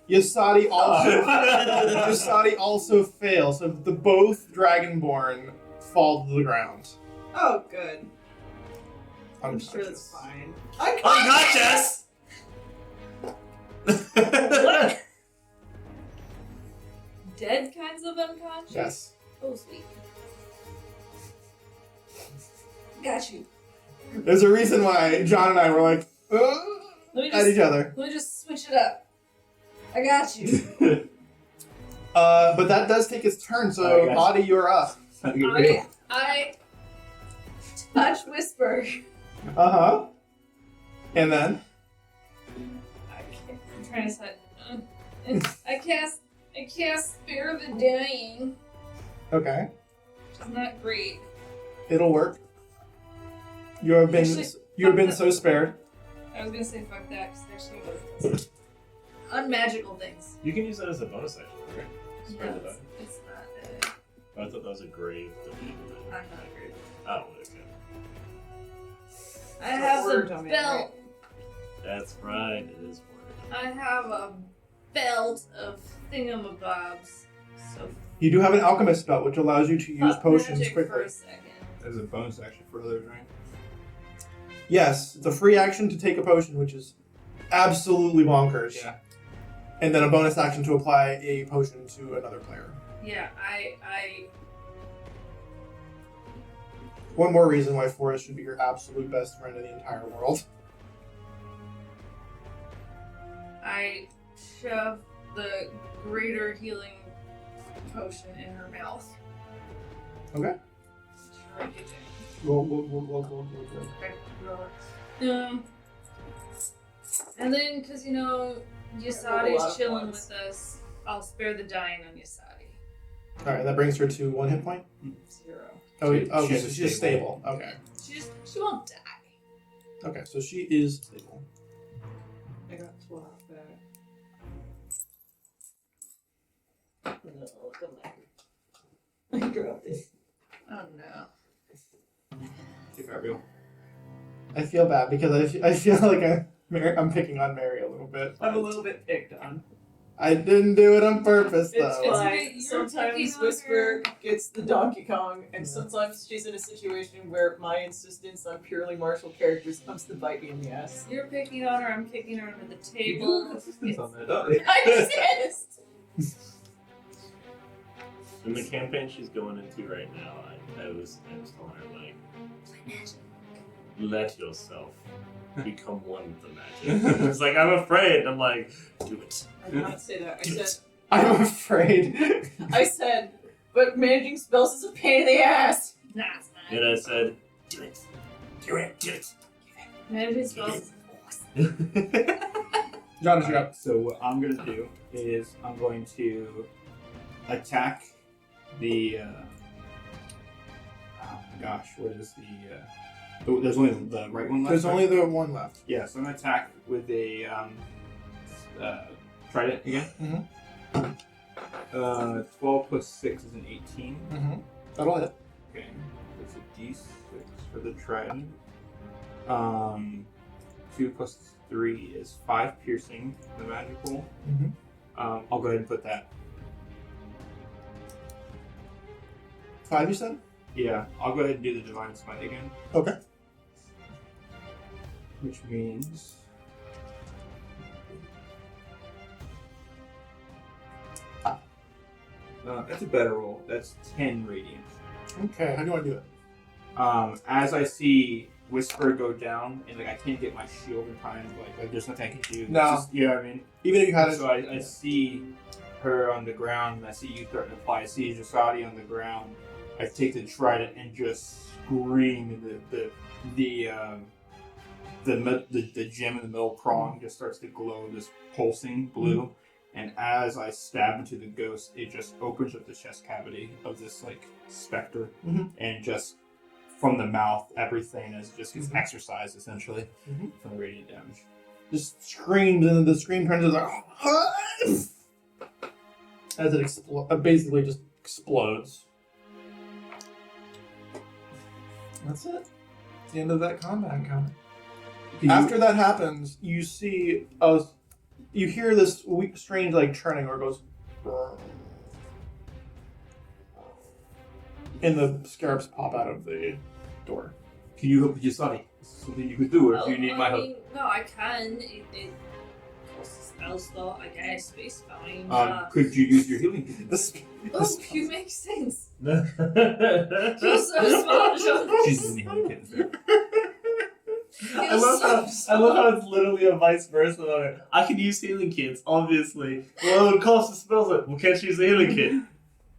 Yasadi also fails, so the both Dragonborn fall to the ground. Oh, good. I'm Unconscious. sure that's fine. Unconscious! What? Dead kinds of unconscious? Yes. Oh, sweet. Got you. There's a reason why John and I were like, Let me at each other. Let me just switch it up. I got you. But that does take its turn, so Alright, guys. Adi, you're up. I touch Whisper. Uh-huh. And then? I'm trying to set. I cast Spare the Dying. Okay. Which is not great. It'll work. You have been so spared. I was gonna say fuck that, because actually was unmagical things. You can use that as a bonus action, right? Spare the No, die. it's not. I thought that was a grave domain. I'm not agree. Oh, okay. I have word a domain, belt. That's right, it is word. I have a belt of thingamabobs. So You do have an alchemist belt, which allows you to use fuck potions magic quickly. for a second. There's a bonus action for others, right? Yes, it's a free action to take a potion, which is absolutely bonkers. Yeah. And then a bonus action to apply a potion to another player. Yeah, One more reason why Forrest should be your absolute best friend in the entire world. I shove the greater healing potion in her mouth. Okay. Try to Go. And then, because Yasadi's chilling with us, I'll spare the dying on Yasadi. Alright, that brings her to 1 hit point. 0. Oh, okay, so She's she's stable. Okay. She won't die. Okay, so she is stable. I got 12 back. No, come on. I dropped it. Oh no. Take that real. I feel bad because I feel like I'm picking on Mary a little bit. I'm a little bit picked on. I didn't do it on purpose, It's though. fine. You're Sometimes picking on Whisper gets the Donkey Kong, and sometimes she's in a situation where my insistence on purely martial characters comes to bite me in the ass. You're picking on her, I'm kicking her under the You do table. have assistance on that. I insist! In the campaign she's going into right now, I was telling her, like, let yourself become one with the magic. It's like, I'm afraid. And I'm like, do it. I did not say that. I'm afraid. I said, but managing spells is a pain in the ass! Nah, it's not. And I said, do it. Do it. Do it. Managing spells. Jonas, you're up. So what I'm gonna do is I'm going to attack the. Oh my gosh, what is the? There's only the right one left. There's right? only the one left. Yeah, so I'm gonna attack with a trident again. 12 plus 6 is an 18. Mm-hmm. That'll hit. Okay, that's a d6 for the trident. 2 plus 3 is 5 piercing, the magical. Mm-hmm. I'll go ahead and put that. 5, you said? Yeah, I'll go ahead and do the divine smite again, Okay. which means that's a better roll. That's 10 radiant. Okay, how do you want to do it? As I see Whisper go down, and like I can't get my shield in time, like there's nothing I can do. No. It's just, you know what I mean? Even if you had it. So I see her on the ground, and I see you starting to fly. I see Jasadi on the ground. I take the trident and just scream, and the gem in the middle prong just starts to glow this pulsing blue. And as I stab into the ghost, it just opens up the chest cavity of this like specter, and just from the mouth, everything just gets exercised essentially from the radiant damage. Just screams, and then the scream turns into like as it basically just explodes. That's it. It's the end of that combat encounter. After that happens, you see you hear this strange like churning where it goes, and the scarabs pop out of the door. Can you help Jasadi? This is something you could do, or if you need my help. No, I can. It costs a spell slot, I guess, but it's fine. Could you use your healing kit? Oh, you make sense. She's You're so smart, John. She's using the healing kit instead. I love how it's literally a vice versa on it. I can use healing kits, obviously. Well, it would cost a spell slot. Well, can't you use a healing kit?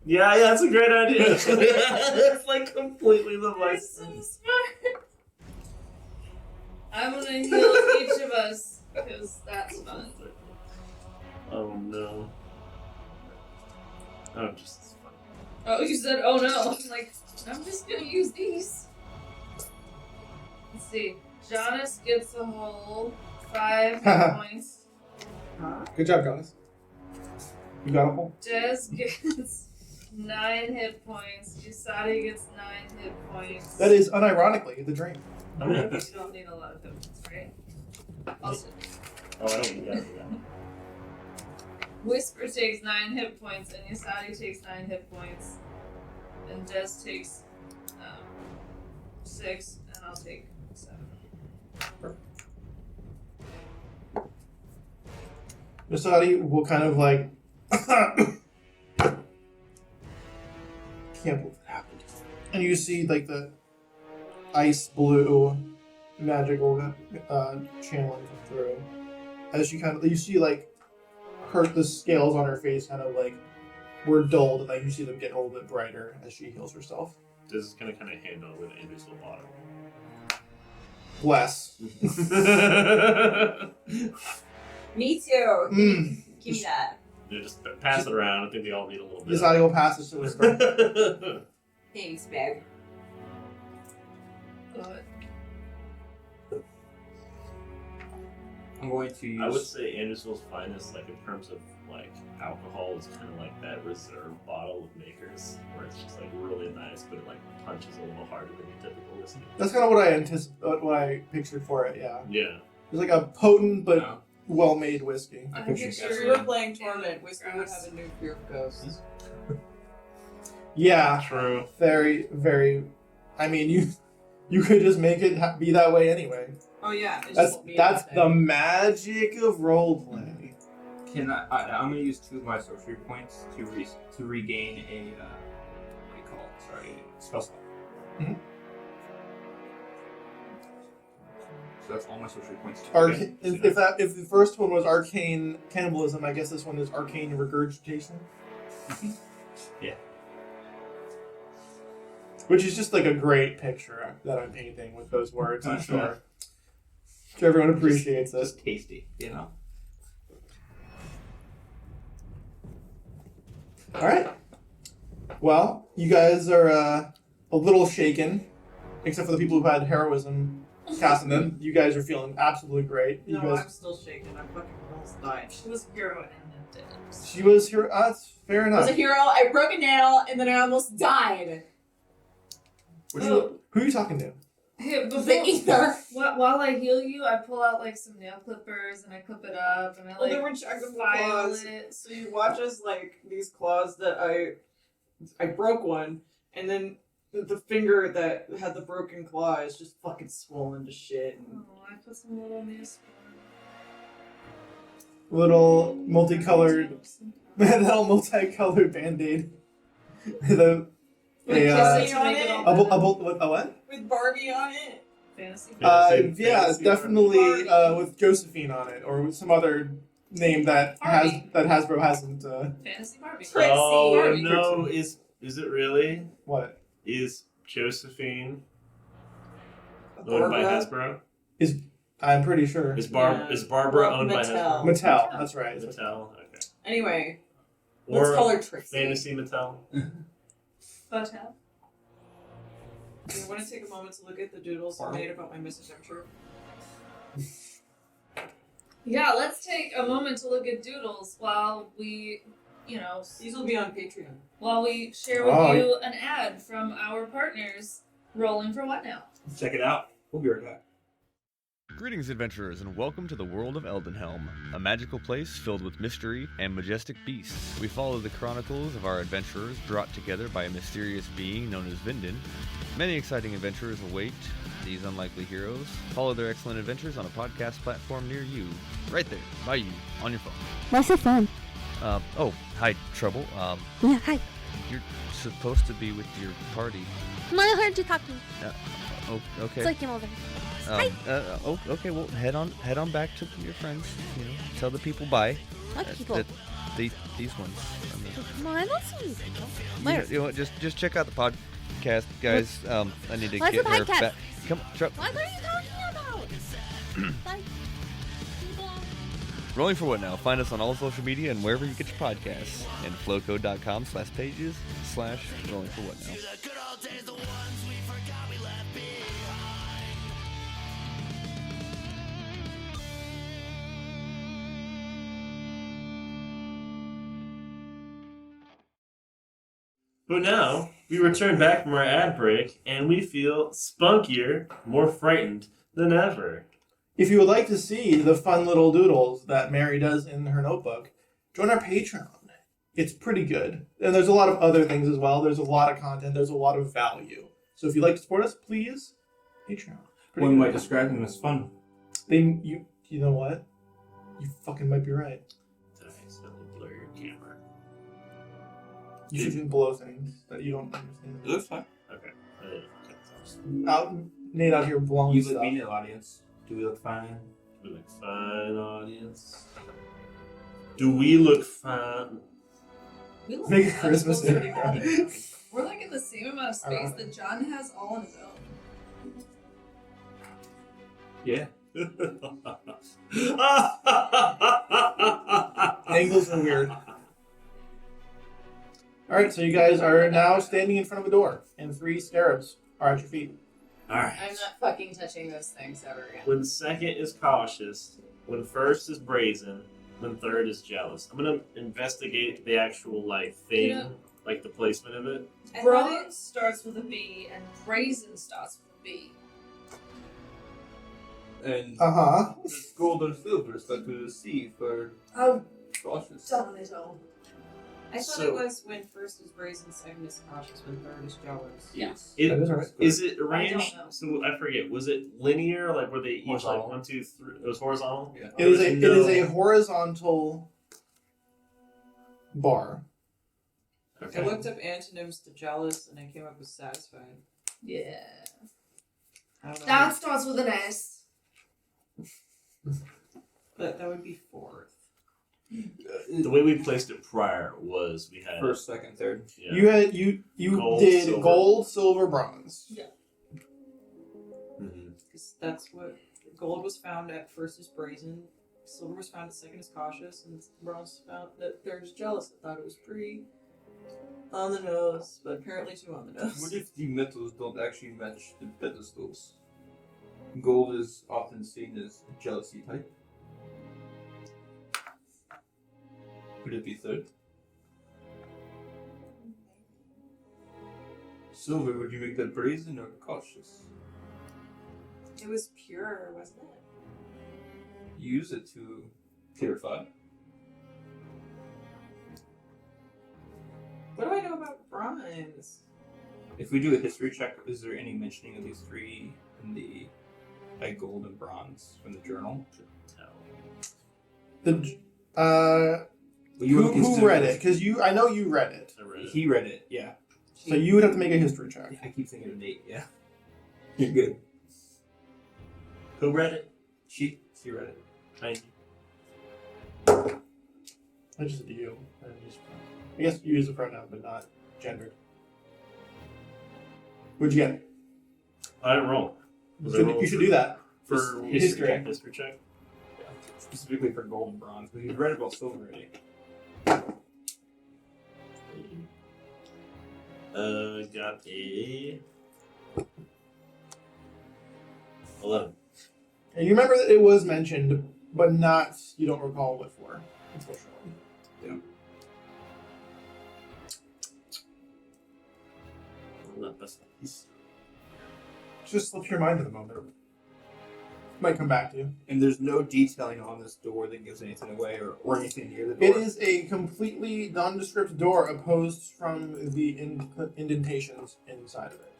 Yeah, that's a great idea. It's like completely the vice So versa. smart. I'm gonna heal each of us, because that's fun. Oh no. Oh, just fun. Oh, you said, oh no. I'm like, I'm just gonna use these. Let's see. Jonas gets a whole 5 hit points. Good job, Jonas. You got a hole. Des gets 9 hit points. Usagi gets 9 hit points. That is unironically the dream. How many? You don't need a lot of hit points, right? Also, Oh, I don't need that. Whisper takes 9 hit points, and Usagi takes 9 hit points, and Des takes 6, and I'll take 7. Misadi will kind of like can't believe it happened. And you see like the ice blue magical channeling through. As she kind of you see like the scales on her face kind of like were dulled, and like you see them get a little bit brighter as she heals herself. This is kind of hand over the Andersville bottle. Bless. Me too. Mm. Give me that. Yeah, just pass it around. I think they all need a little bit. Misadi will pass it to Whisper. Thanks, babe. I'm going to use. I would say Andersville's finest, like in terms of like alcohol, is kind of like that reserve bottle of Makers, where it's just like really nice, but it like punches a little harder than your typical whiskey. That's kind of what what I pictured for it. Yeah, Yeah. it's like a potent but No. well-made whiskey. I I'm picture sure guys- we were playing Torment. Yeah, Whisper would have a new fear of ghosts. Yeah, True. very, very. I mean, you could just make it be that way anyway. Oh yeah, it just That's won't be that's anything. the magic of roleplay. Can I'm going to use 2 of my sorcery points to regain a what do you call it? Sorry, spell slot. Mhm. So that's all my sorcery points. If the first one was arcane cannibalism, I guess this one is arcane regurgitation. Yeah. Which is just like a great picture that I'm painting with those words, I'm sure. Sure everyone appreciates it. Just tasty, you know. Alright. Well, you guys are a little shaken, except for the people who had heroism cast on them. You guys are feeling absolutely great. You No, guys, I'm still shaking. I'm fucking almost dying. She was a hero and then dead. she was here. That's fair I enough. was a hero. I broke a nail, and then I almost died. Who are you talking to? Hey, The ether. While I heal you, I pull out like some nail clippers and I clip it up and I Well, like they were chugging file claws. it. So you watch as like these claws that I broke one, and then the finger that had the broken claw is just fucking swollen to shit. And Oh, I put some little nails. Little multicolored, little multicolored band-aid. with a kissing on it, a what? with Barbie on it. Fantasy. Yeah, Fantasy definitely Barbie. with Josephine on it, or with some other name that Barbie. Hasbro hasn't. Fantasy Barbie. Trixie. Oh Barbie. no! Is it really? What Is Josephine owned by Barbara? Hasbro? I'm pretty sure. Is Yeah. Barbara Well, owned by Mattel. Hasbro? Mattel. That's right. Mattel. Okay. Anyway, Or let's call her Trixie. Fantasy Mattel. But hell. Do you want to take a moment to look at the doodles I made about my misadventure? Yeah, let's take a moment to look at doodles while we, These will be on Patreon. while we share with Oh. you an ad from our partners, Rolling for What Now? Check it out. We'll be right back. Greetings, adventurers, and welcome to the world of Eldenhelm, a magical place filled with mystery and majestic beasts. We follow the chronicles of our adventurers brought together by a mysterious being known as Vindon. Many exciting adventures await these unlikely heroes. Follow their excellent adventures on a podcast platform near you, right there, by you, on your phone. What's your phone? Hi, Trouble. Yeah, hi. You're supposed to be with your party. I heard you talking. Okay. So I came over. Okay. Well, head on back to your friends. Tell the people bye. What people? These ones. I mean, No, I don't see any people. you Where? know what, just check out the podcast, guys. I need to What's get the her podcast? back. Come, Trouble. What are you talking about? Like, people. Rolling for What Now? Find us on all social media and wherever you get your podcasts. And flowcode.com/pages/rolling for what now. But now, we return back from our ad break, and we feel spunkier, more frightened than ever. If you would like to see the fun little doodles that Mary does in her notebook, join our Patreon. It's pretty good. And there's a lot of other things as well. There's a lot of content. There's a lot of value. So if you'd like to support us, please, Patreon. Pretty One good. might describe them as fun. You know what? You fucking might be right. Did I accidentally blur your camera? You shouldn't blow things that you don't understand. It looks fine. Okay. I didn't cut Out, Nate out here blowing You stuff. look mean to the audience. Do we look fine? we look fine, audience? Do we look fine? We look Make a much Christmas closer dinner. together. We're like in the same amount of space that John has all on his own. Yeah. Angles are weird. Alright, so you guys are now standing in front of a door, and 3 scarabs are at your feet. Alright. I'm not fucking touching those things ever again. When second is cautious, when first is brazen, when third is jealous. I'm gonna investigate the actual thing, You know- like the placement of it. Bronze starts with a B and brazen starts with a B. And Uh-huh. gold and silver start to C for Oh, cautious. darn it all. I thought So- it was when first is brazen, second is cautious, when third is jealous. Yes. It- That is right. Is it arranged? I don't know. So I forget. Was it linear? Like were they each like Horizontal. 1, 2, 3? It was horizontal. Yeah. It is There a was it is a horizontal bar. Okay. I looked up antonyms to jealous and I came up with satisfied. Yeah. I don't know. That starts with an S. But that would be fourth. The way we placed it prior was we had First, second, third. Yeah. You Gold, did silver. gold, silver, bronze. Mhm. Because that's what gold was found at first is brazen, silver was found at second is cautious, and bronze was found at third is jealous. I thought it was pretty on the nose, but apparently too on the What nose. if the metals don't actually match the pedestals? Gold is often seen as a jealousy type. Would it be third? Silver, would you make that brazen or cautious? It was pure, wasn't it? Use it to purify. What do I know about bronze? If we do a history check, is there any mentioning of these 3 in the gold and bronze from the journal? The Well, you wouldn't who consider read this- it? Because I know you read it. I read it. He read it, yeah. So you would have to make a history check. I keep thinking of Nate, yeah. You're good. Who read it? She read it. Thank you. I just did you. I guess you use a pronoun, but not gendered. What'd you get? I didn't roll. Was I roll You should do that. for history. History check. Yeah. Specifically for gold and bronze, but he's read about silver already. Got a 11. And you remember that it was mentioned, but not, you don't recall what for, unfortunately. Not best. Just slips your mind at the moment. Might come back to you. And there's no detailing on this door that gives anything away or anything near the door. It is a completely nondescript door opposed from the indentations inside of it.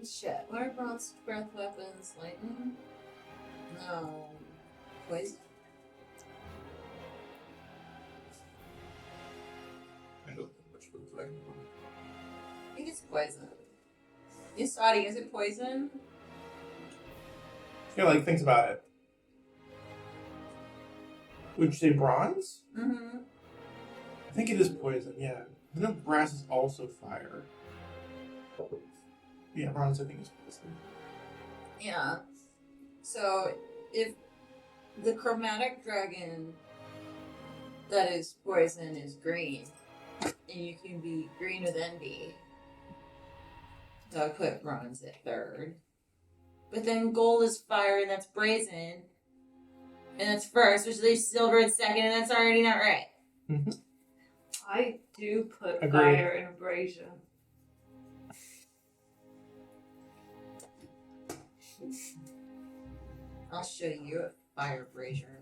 Shit. What are bronze breath weapons? Lightning? No. Poison? I don't know which looks like. I think it's poison. Yasadi, is it poison? Yeah, like, thinks about it. Would you say bronze? Mm-hmm. I think it is poison, yeah. I know brass is also fire. Yeah, bronze I think is poison. Yeah. So, if the chromatic dragon that is poison is green, and you can be green with envy, so I put bronze at third. But then gold is fire, and that's brazen, and that's first, which leaves silver at second, and that's already not right. Mm-hmm. I do put Agreed. fire in abrasion. I'll show you a fire brazier.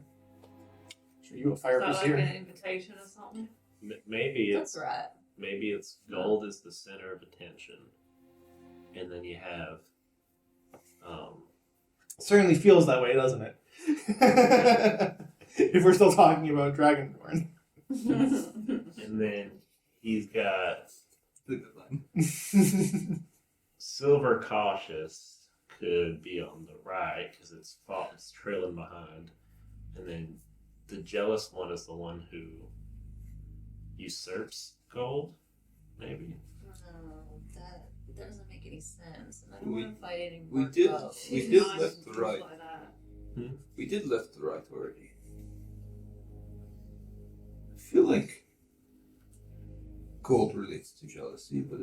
Show you a fire Is that like brazier. an invitation or something? Maybe That's it's right. maybe it's gold is the center of attention, and then you have Certainly feels that way, doesn't it? If we're still talking about Dragonborn. and then he's got The good line. silver cautious could be on the right because it's trailing behind, and then the jealous one is the one who usurps gold, maybe. No, that doesn't make any sense. And I don't We- want to fight anymore. we did- foes. we She's did nice left and to things right. like that. We did left to right already. I feel like gold relates to jealousy, but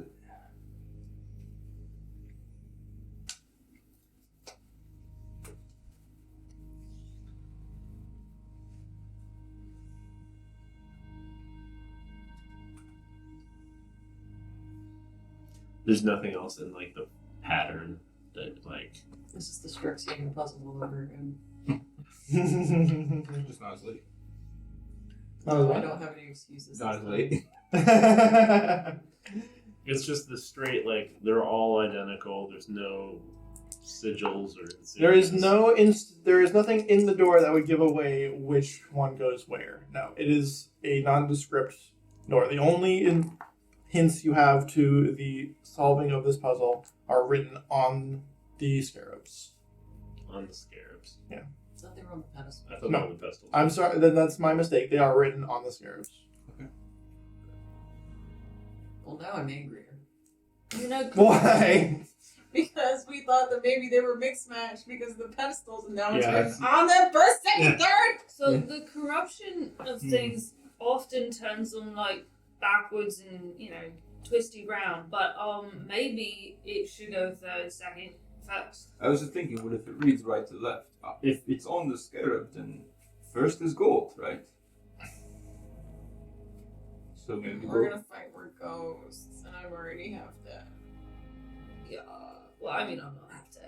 There's nothing else in like the pattern that like This is the Strixhaven puzzle all over again. Just not as late. Oh, I don't have any excuses. Not as this late. it's just the straight like they're all identical. There's no sigils or There is incisions. there is nothing in the door that would give away which one goes where. No, it is a nondescript door. The only hints you have to the solving of this puzzle are written on the scarabs. on the scarabs. There's nothing wrong with pedestal. I thought No. they were the pestles. I'm sorry, that's my mistake. They are written on the scarabs. Well, now I'm angrier. You know, Why? Because we thought that maybe they were mixed matched because of the pedestals, and now it's Yeah, written on the first, second, third. so the corruption of things often turns them like backwards and twisty round. But maybe it should go third, second, first. I was just thinking, what if it reads right to left? If it's on the scarab, then first is gold, right? So maybe We're gold. gonna fight more ghosts, and I already have that. Yeah. Well, I mean, I'm not have to.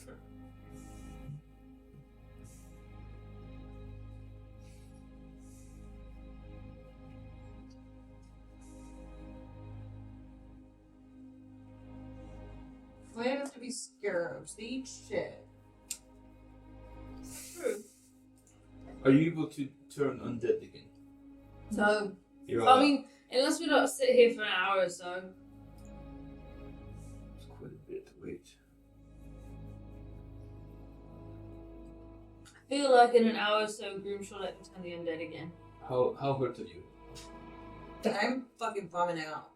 But... Why do they have to be scarabs? They eat shit. True. Are you able to turn undead again? No. You're I mean, unless we don't sit here for an hour or so. it's quite a bit to wait. I feel like in an hour or so, Groom shall let me turn the undead again. How hurt are you? I'm fucking bumming out.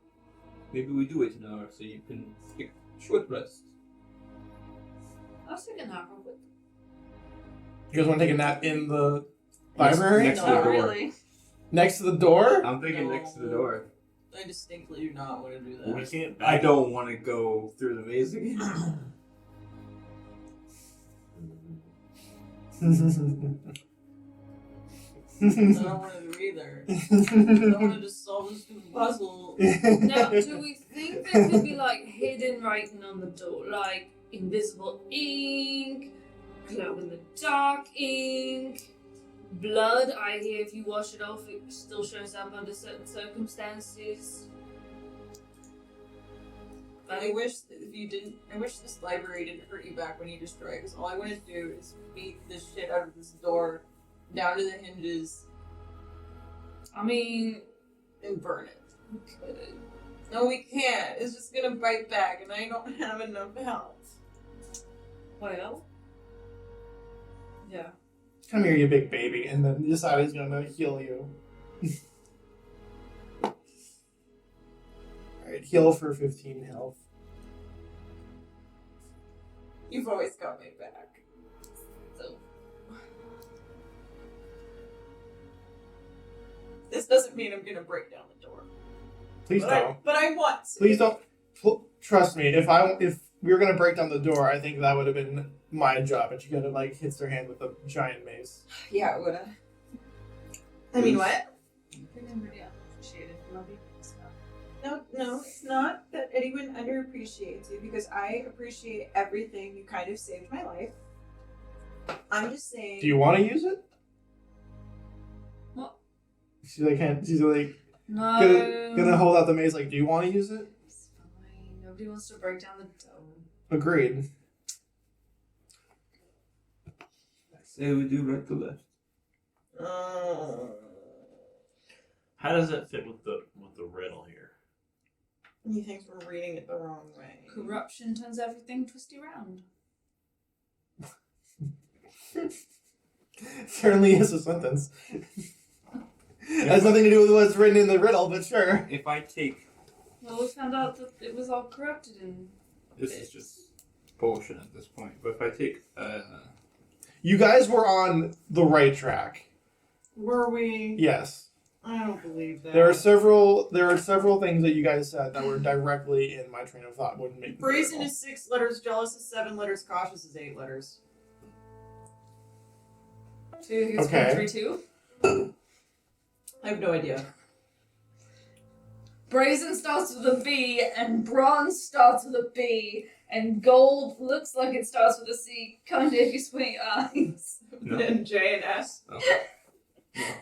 Maybe we do it in an hour so you can take a short rest. I'll take a nap real quick. You guys want to take a nap in the library? Next to the Not door. really. Next to the door? I'm thinking next to the door. I distinctly do not want to do Well, we that. can't. I don't want to go through the maze again. I don't want to do either. I don't want to just solve this stupid puzzle. Now, do we think there could be like hidden writing on the door, like invisible ink, glow in the dark ink, blood? I hear if you wash it off, it still shows up under certain circumstances. I wish that if you didn't. I wish this library didn't hurt you back when you destroy it, because all I want to do is beat the shit out of this door down to the hinges I mean, and burn it. we could. No, we can't. It's just gonna bite back, and I don't have enough health. Well, yeah. Come here, you big baby, and then decide he's gonna heal you. Alright, heal for 15 health. You've always got my back. So this doesn't mean I'm gonna break down the door. Please but don't. But I want to. Please don't. Trust me, if we were gonna break down the door, I think that would have been my job, and she could have hits her hand with a giant mace. Yeah, it would have. I mean, what? Feeling really unappreciated for loving stuff. No, it's not that anyone underappreciates you because I appreciate everything. You kind of saved my life. I'm just saying. Do you want to use it? What? She's like, No. gonna hold out the maze. Like, do you want to use it? It's fine. Nobody wants to break down the dome. Agreed. I say we do right to left. How does that fit with the riddle here? He thinks we're reading it the wrong way. Corruption turns everything twisty round. Certainly is a sentence. Has nothing to do with what's written in the riddle, but sure. If I take Well, we found out that it was all corrupted and this is just bullshit at this point. But if I take You guys were on the right track. Were we? Yes. I don't believe that. There are several things that you guys said that were directly in my train of thought. Wouldn't make the Brazen riddle. is 6 letters, jealous is 7 letters, cautious is 8 letters. 2 against Okay. 1, 3, 2. I have no idea. Brazen starts with a B, and bronze starts with a B, and gold looks like it starts with a C, kind of if you squint your eyes. No. And J and S.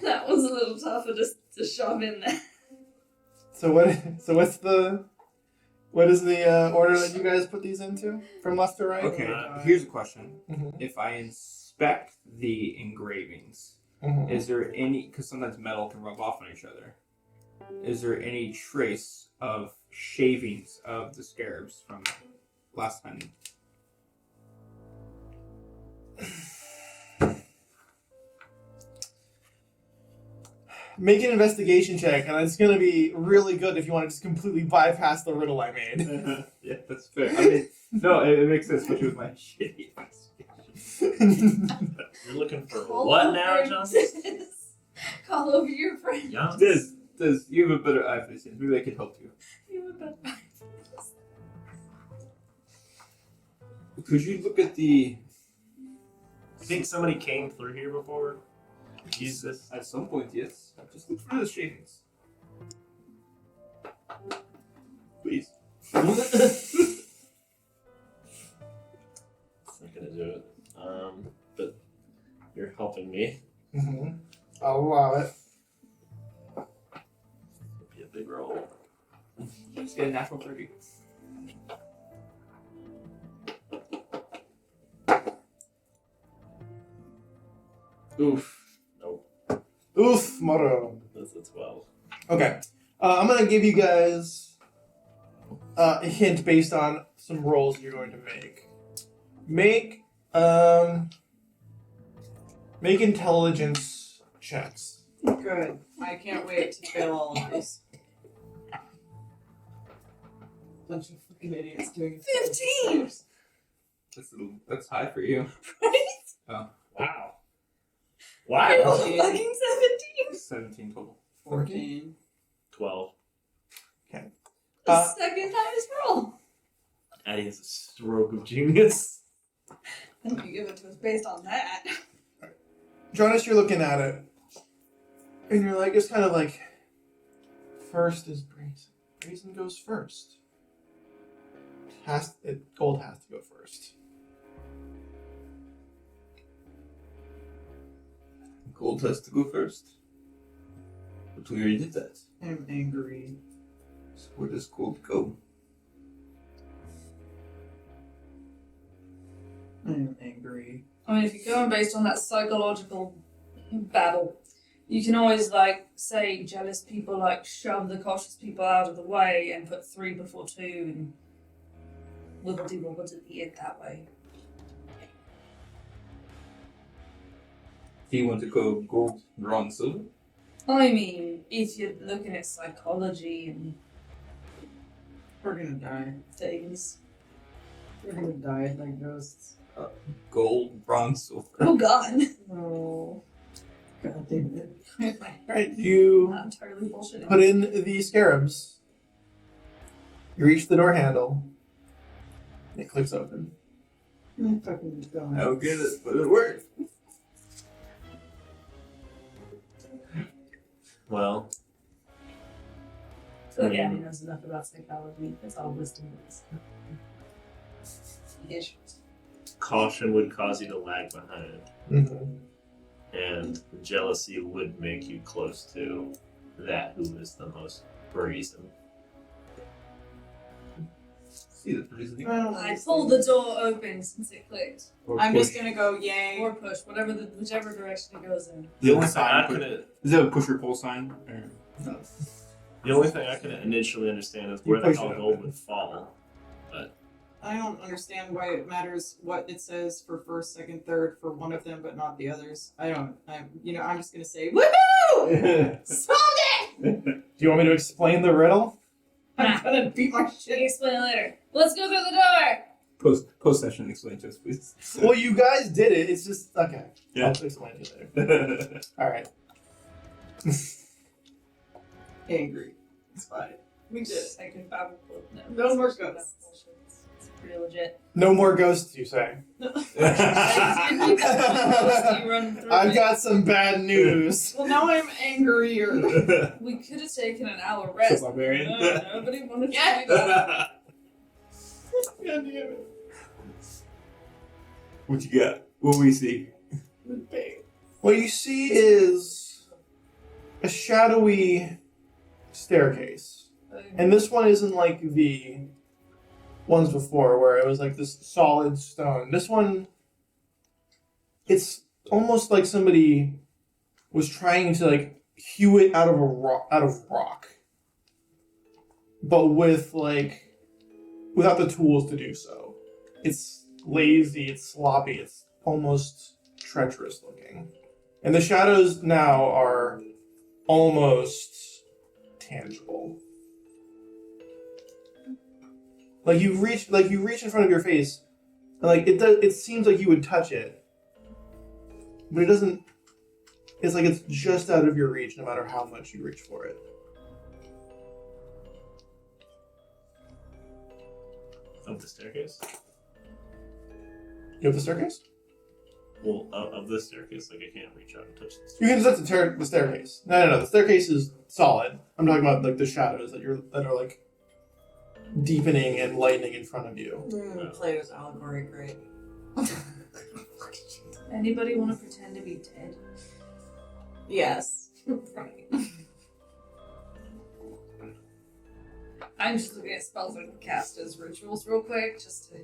That was a little tougher to shove in there. So what is the order that you guys put these into from left to right? okay, here's a question: Mhm. if I inspect the engravings, Mhm. is there any? Because sometimes metal can rub off on each other. Is there any trace of shavings of the scarabs from last time? Make an investigation check, and it's gonna be really good if you want to just completely bypass the riddle I made. Yeah, that's fair. I mean, no, it makes sense, especially with my shitty investigation. You're looking for Call what over now, your- Johnson? Call over your friend. Yeah. Does you have a better eye for this? Maybe I can help you. You have a better eye. Could you look at the? You think somebody came through here before? Used this? At some point, yes. Just look for the shavings. Please. It's not gonna do it. But you're helping me. Mhm. I'll allow it. It'll be a big roll. Just get a natural 30. Oof. Nope. Oof, motto. That's a 12. Okay. I'm gonna give you guys a hint based on some rolls you're going to make. Make intelligence checks. Good. I can't wait to fail all of these. Bunch of fucking idiots doing 15! That's high for you. Right? Wow. I Wow. rolled a fucking 17! 17 total. 14. 12. The second highest roll. Addie has a stroke of genius. Then you give it to us based on that. Jonas, you're looking at it, and you're like, it's kind of like, first is Brazen. Brazen goes first. Gold has to go first. Gold has to go first. But we already did that. I'm angry. So where does gold go? I am angry. I mean, if you're going based on that psychological battle, you can always, say jealous people, shove the cautious people out of the way and put 3 before 2 and wiggle-de-wiggle at the end that way. Do you want to go gold, bronze, silver? I mean, if you're looking at psychology and We're gonna die. things. We're gonna die like ghosts. Gold, bronze, silver. Oh god. No. God damn it. Alright, you I'm totally bullshitting. put in the scarabs. You reach the door handle. It clicks open. I'm fucking dying. I don't get it, but it worked. Well, So yeah, he knows enough about psychology. It's all wisdom. Ish. caution would cause you to lag behind, Mm-hmm. and jealousy would make you close to that who is the most worrisome. See the reasoning. I pulled the door open since it clicked. I'm just gonna go yay. Or push, whichever direction it goes in. The only thing sign I could Is that a push or pull sign? Or... No. the only thing I could initially understand is where the push hell it gold open. would fall. I don't understand why it matters what it says for first, second, third for one of them, but not the others. I'm just gonna say woohoo! Solved it! Do you want me to explain the riddle? I'm gonna beat my You can shit. explain it later. Let's go through the door! Post session, explain to us, please. Well, you guys did it. It's just okay. Yeah. I'll explain it later. All right. Angry. It's fine. We did it. I can babble. No more ghosts. It's pretty legit. No more ghosts, you say? I've got some bad news. Well, now I'm angrier. We could have taken an hour rest. Barbarian. Nobody wanted to Yeah. do that. God damn it. What you got? What we see? What you see is a shadowy staircase. And this one isn't like the ones before where it was like this solid stone. This one, it's almost like somebody was trying to like hew it out of rock. But with like without the tools to do so. It's lazy, it's sloppy, it's almost treacherous looking. And the shadows now are almost tangible. Like you reach in front of your face, and like it seems like you would touch it. But it doesn't. It's like it's just out of your reach no matter how much you reach for it. Of the staircase? You have the staircase? Well, of the staircase, like I can't reach out and touch the You can just touch the staircase. No. The staircase is solid. I'm talking about like the shadows that are like deepening and lightening in front of you. Plato's allegory, great. Anybody want to pretend to be dead? Yes. Right. I'm just looking at spells I can cast as rituals real quick, just to.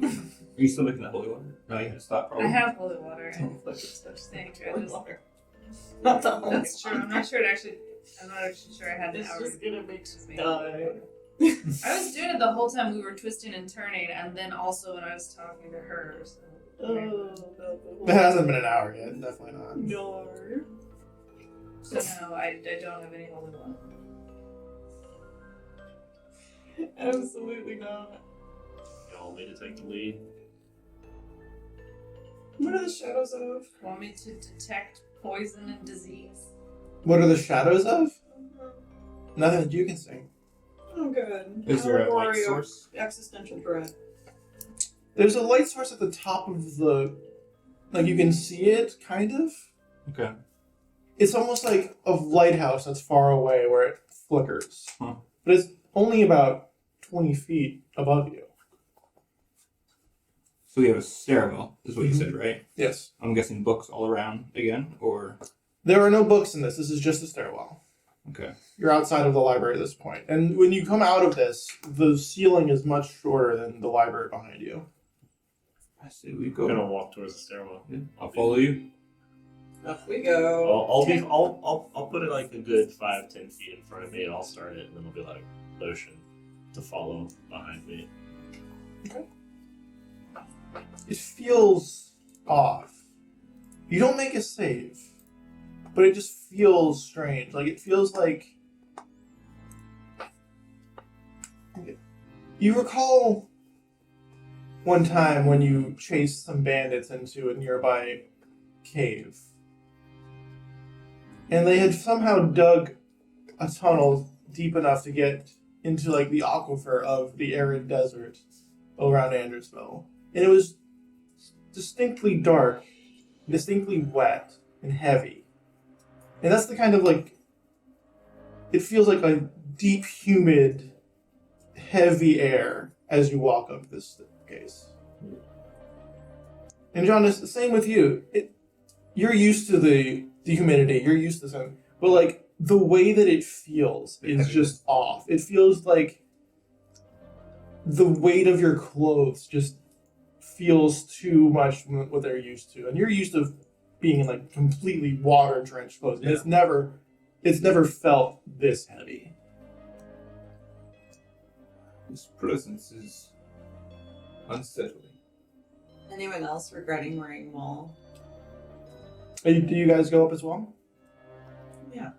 Are you still looking at holy water? No, you had to stop. Probably. I have holy water and Don't such thing. Not the whole That's true. I'm not sure it actually. I'm not actually sure I had an It's hour. just gonna make Just you made die. I was doing it the whole time we were twisting and turning, and then also when I was talking to her. So. It hasn't been an hour yet. Definitely not. No. So no, I don't have any holy water. Absolutely not. Y'all need to take the lead. What are the shadows of? Want me to detect poison and disease? What are the shadows of? Nothing that you can see. Oh, good. Is there a light Allegory of source? Existential dread. There's a light source at the top of the. Like you can see it, kind of. Okay. It's almost like a lighthouse that's far away where it flickers. Huh. But it's only about 20 feet above you. So we have a stairwell, is what you said, right? Yes. I'm guessing books all around again, or There are no books in this. This is just a stairwell. okay. You're outside of the library at this point. And when you come out of this, the ceiling is much shorter than the library behind you. I say we I'm go. gonna walk towards the stairwell. Yeah, I'll follow you. Up we go. I'll put it like a good 5-10 feet in front of me, and I'll start it, and then it'll be like motion to follow behind me. It feels off. You don't make a save, but it just feels strange. Like, it feels like... You recall one time when you chased some bandits into a nearby cave. And they had somehow dug a tunnel deep enough to get into, like, the aquifer of the arid desert around Andersville. And it was distinctly dark, distinctly wet, and heavy. And that's the kind of, like, it feels like a deep, humid, heavy air as you walk up this staircase. And John, it's the same with you. You're used to the humidity. You're used to something, but like the way that it feels is just off. It feels like the weight of your clothes just feels too much from what they're used to, and you're used to being in like completely water drenched clothes. And it's never felt this heavy. This presence is unsettling. Anyone else regretting wearing wool? Do you guys go up as well? Yeah.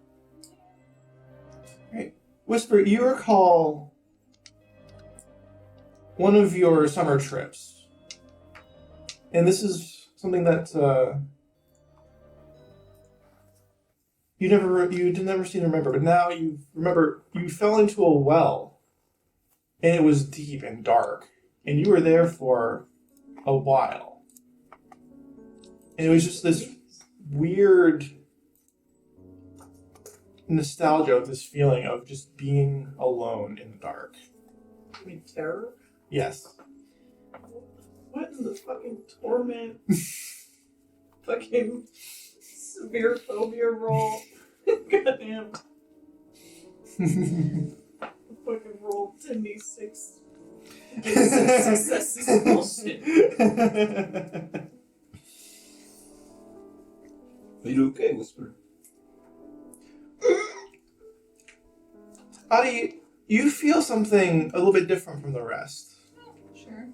Right. Whisper, you recall one of your summer trips, and this is something that you never seem to remember, but now you remember you fell into a well, and it was deep and dark, and you were there for a while, and it was just this weird nostalgia of this feeling of just being alone in the dark. I mean, terror? Yes. What in the fucking torment? Fucking severe phobia roll. Goddamn. Fucking roll 10d6. Success is bullshit. Are you okay, Whisper? Adi, you feel something a little bit different from the rest. Sure.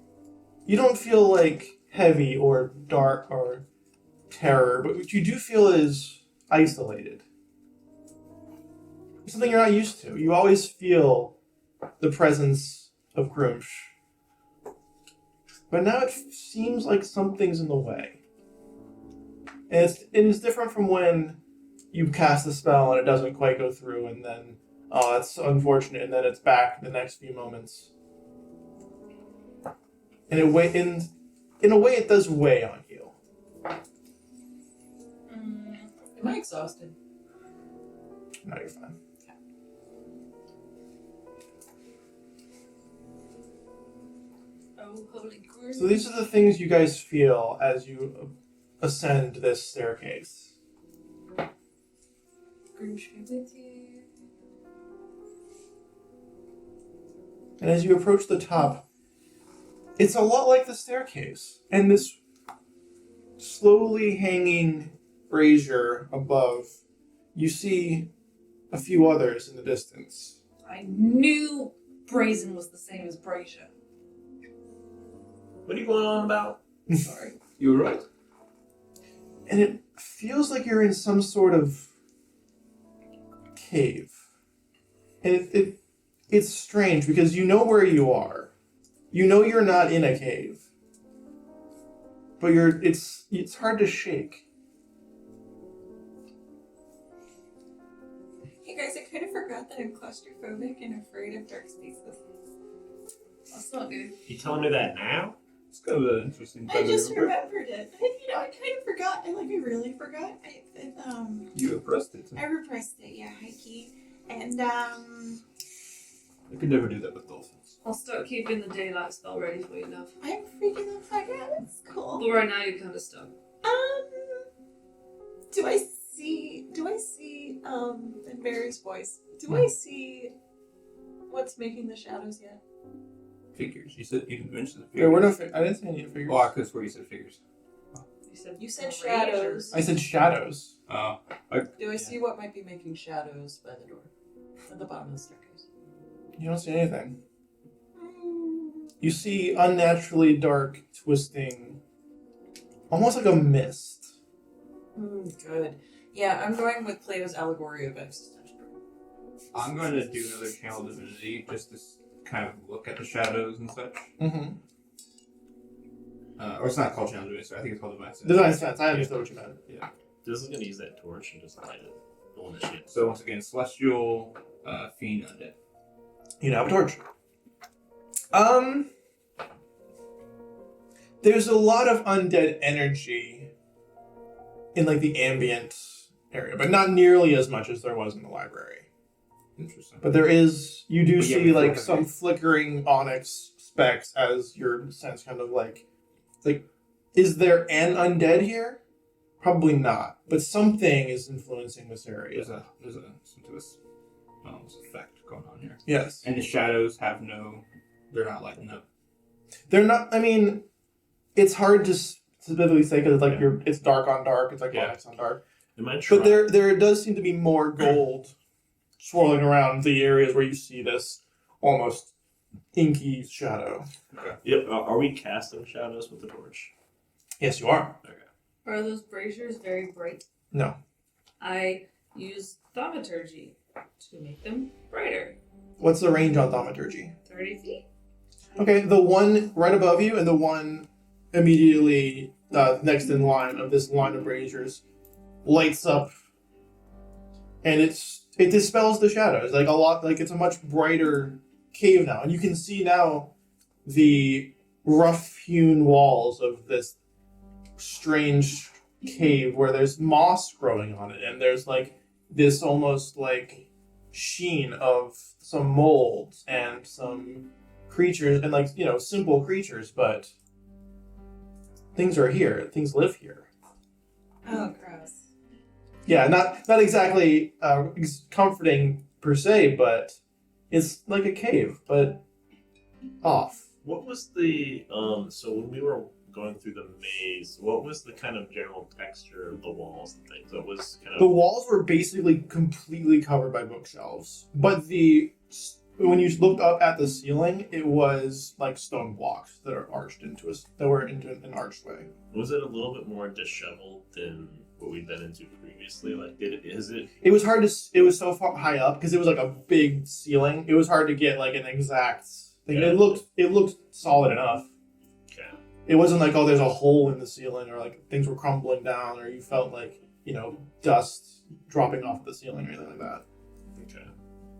You don't feel like heavy or dark or terror, but what you do feel is isolated. It's something you're not used to. You always feel the presence of Grumsh. But now it seems like something's in the way. And it's different from when you cast a spell and it doesn't quite go through, and then, oh, that's unfortunate, and then it's back the next few moments. And in a way, it does weigh on you. Am I exhausted? No, you're fine. Oh, holy grail. So these are the things you guys feel as you ascend this staircase. Groosh be with you. And as you approach the top, it's a lot like the staircase. And this slowly hanging brazier above, you see a few others in the distance. I knew brazen was the same as brazier. What are you going on about? Sorry. You were right. And it feels like you're in some sort of cave. And it's strange because you know where you are. You know you're not in a cave. But it's hard to shake. Hey guys, I kind of forgot that I'm claustrophobic and afraid of dark spaces. That's not good. You telling me that now? It's kind of an interesting I time just to remember. remembered it. I kind of forgot. I really forgot. You repressed it. I repressed it. Yeah, high key. And I could never do that with dolphins. I'll start keeping the daylight spell ready for you, love. I'm freaking the fuck out. That's cool. But right now you're kind of stuck. Do I see in Barry's voice, do I see what's making the shadows yet? Figures. You said you mentioned the There figures. were no I didn't say any figures. Oh, I could swear you said figures. You said shadows. I said shadows. Oh. Do I see what might be making shadows by the door? At the bottom of the staircase. You don't see anything. You see unnaturally dark, twisting, almost like a mist. Good. Yeah, I'm going with Plato's allegory of existential dread. I'm going to do another channel divinity just to kind of look at the shadows and such. Mm-hmm. Or it's not called channel divinity, I think it's called divine sense. Divine sense. I understood what you meant. Yeah. This is gonna use that torch and just light it. Roll this shit. So once again, celestial, fiend, undead. You now have a torch. There's a lot of undead energy in like the ambient area, but not nearly as much as there was in the library. Interesting. But you do But yeah, see we like feel some heavy. flickering onyx specks as your sense kind of like, is there an undead here? Probably not. But something is influencing this area. There's some to this effect going on here. Yes. And the shadows they're not lighting up. They're not. I mean, it's hard to specifically say because it's like it's dark on dark. It's like onyx on dark. Am I trying? But there does seem to be more gold swirling around the areas where you see this almost inky shadow. Okay. Yep. Are we casting shadows with the torch? Yes, you are. Okay. Are those braziers very bright? No. I use thaumaturgy to make them brighter. What's the range on thaumaturgy? 30 feet. Okay, the one right above you and the one immediately next in line of this line of braziers lights up, and it dispels the shadows like a lot. Like it's a much brighter cave now, and you can see now the rough-hewn walls of this strange cave where there's moss growing on it, and there's like this almost like sheen of some molds and some creatures, and like simple creatures, but things are here. Things live here. Oh, gross. Yeah, not exactly comforting per se, but it's like a cave, but off. What was the so when we were going through the maze, what was the kind of general texture of the walls and things? What was kind of The walls were basically completely covered by bookshelves, but when you looked up at the ceiling, it was like stone blocks that are arched into an archway. Was it a little bit more disheveled than what we'd been into previously? Like, It was hard to. It was so far high up because it was like a big ceiling. It was hard to get like an exact thing. Yeah. It looked solid enough. Okay. It wasn't like, oh, there's a hole in the ceiling, or like things were crumbling down, or you felt like dust dropping off the ceiling or anything like that. Okay.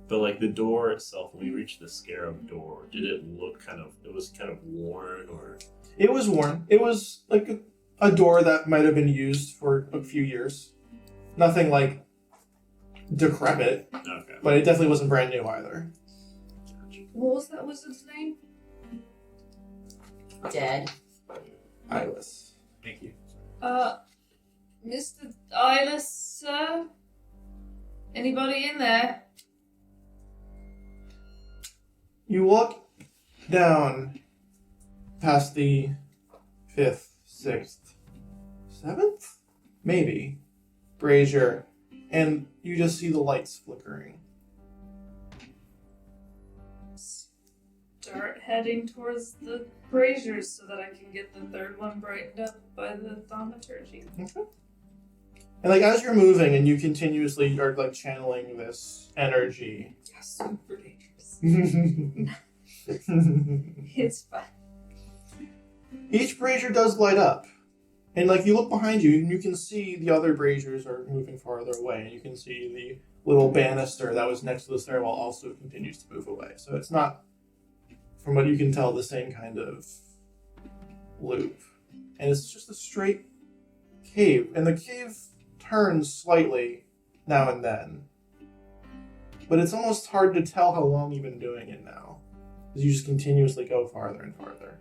But like the door itself, when we reached the scarab door, did it look it was kind of worn, or? It was worn. It was like a door that might have been used for a few years. Nothing like decrepit, Okay. but it definitely wasn't brand new either. What was that wizard's name? Dead. Eyeless. Thank you. Mr. Eyeless, sir? Anybody in there? You walk down past the 5th, 6th, 7th? Maybe. brazier, and you just see the lights flickering. Start heading towards the braziers so that I can get the third one brightened up by the thaumaturgy. Okay. And like as you're moving and you continuously are like channeling this energy. Super dangerous. It's fine. Each brazier does light up. And like you look behind you and you can see the other braziers are moving farther away. And you can see the little banister that was next to the stairwell also continues to move away. So it's not, from what you can tell, the same kind of loop. And it's just a straight cave. And the cave turns slightly now and then. But it's almost hard to tell how long you've been doing it now. Because you just continuously go farther and farther.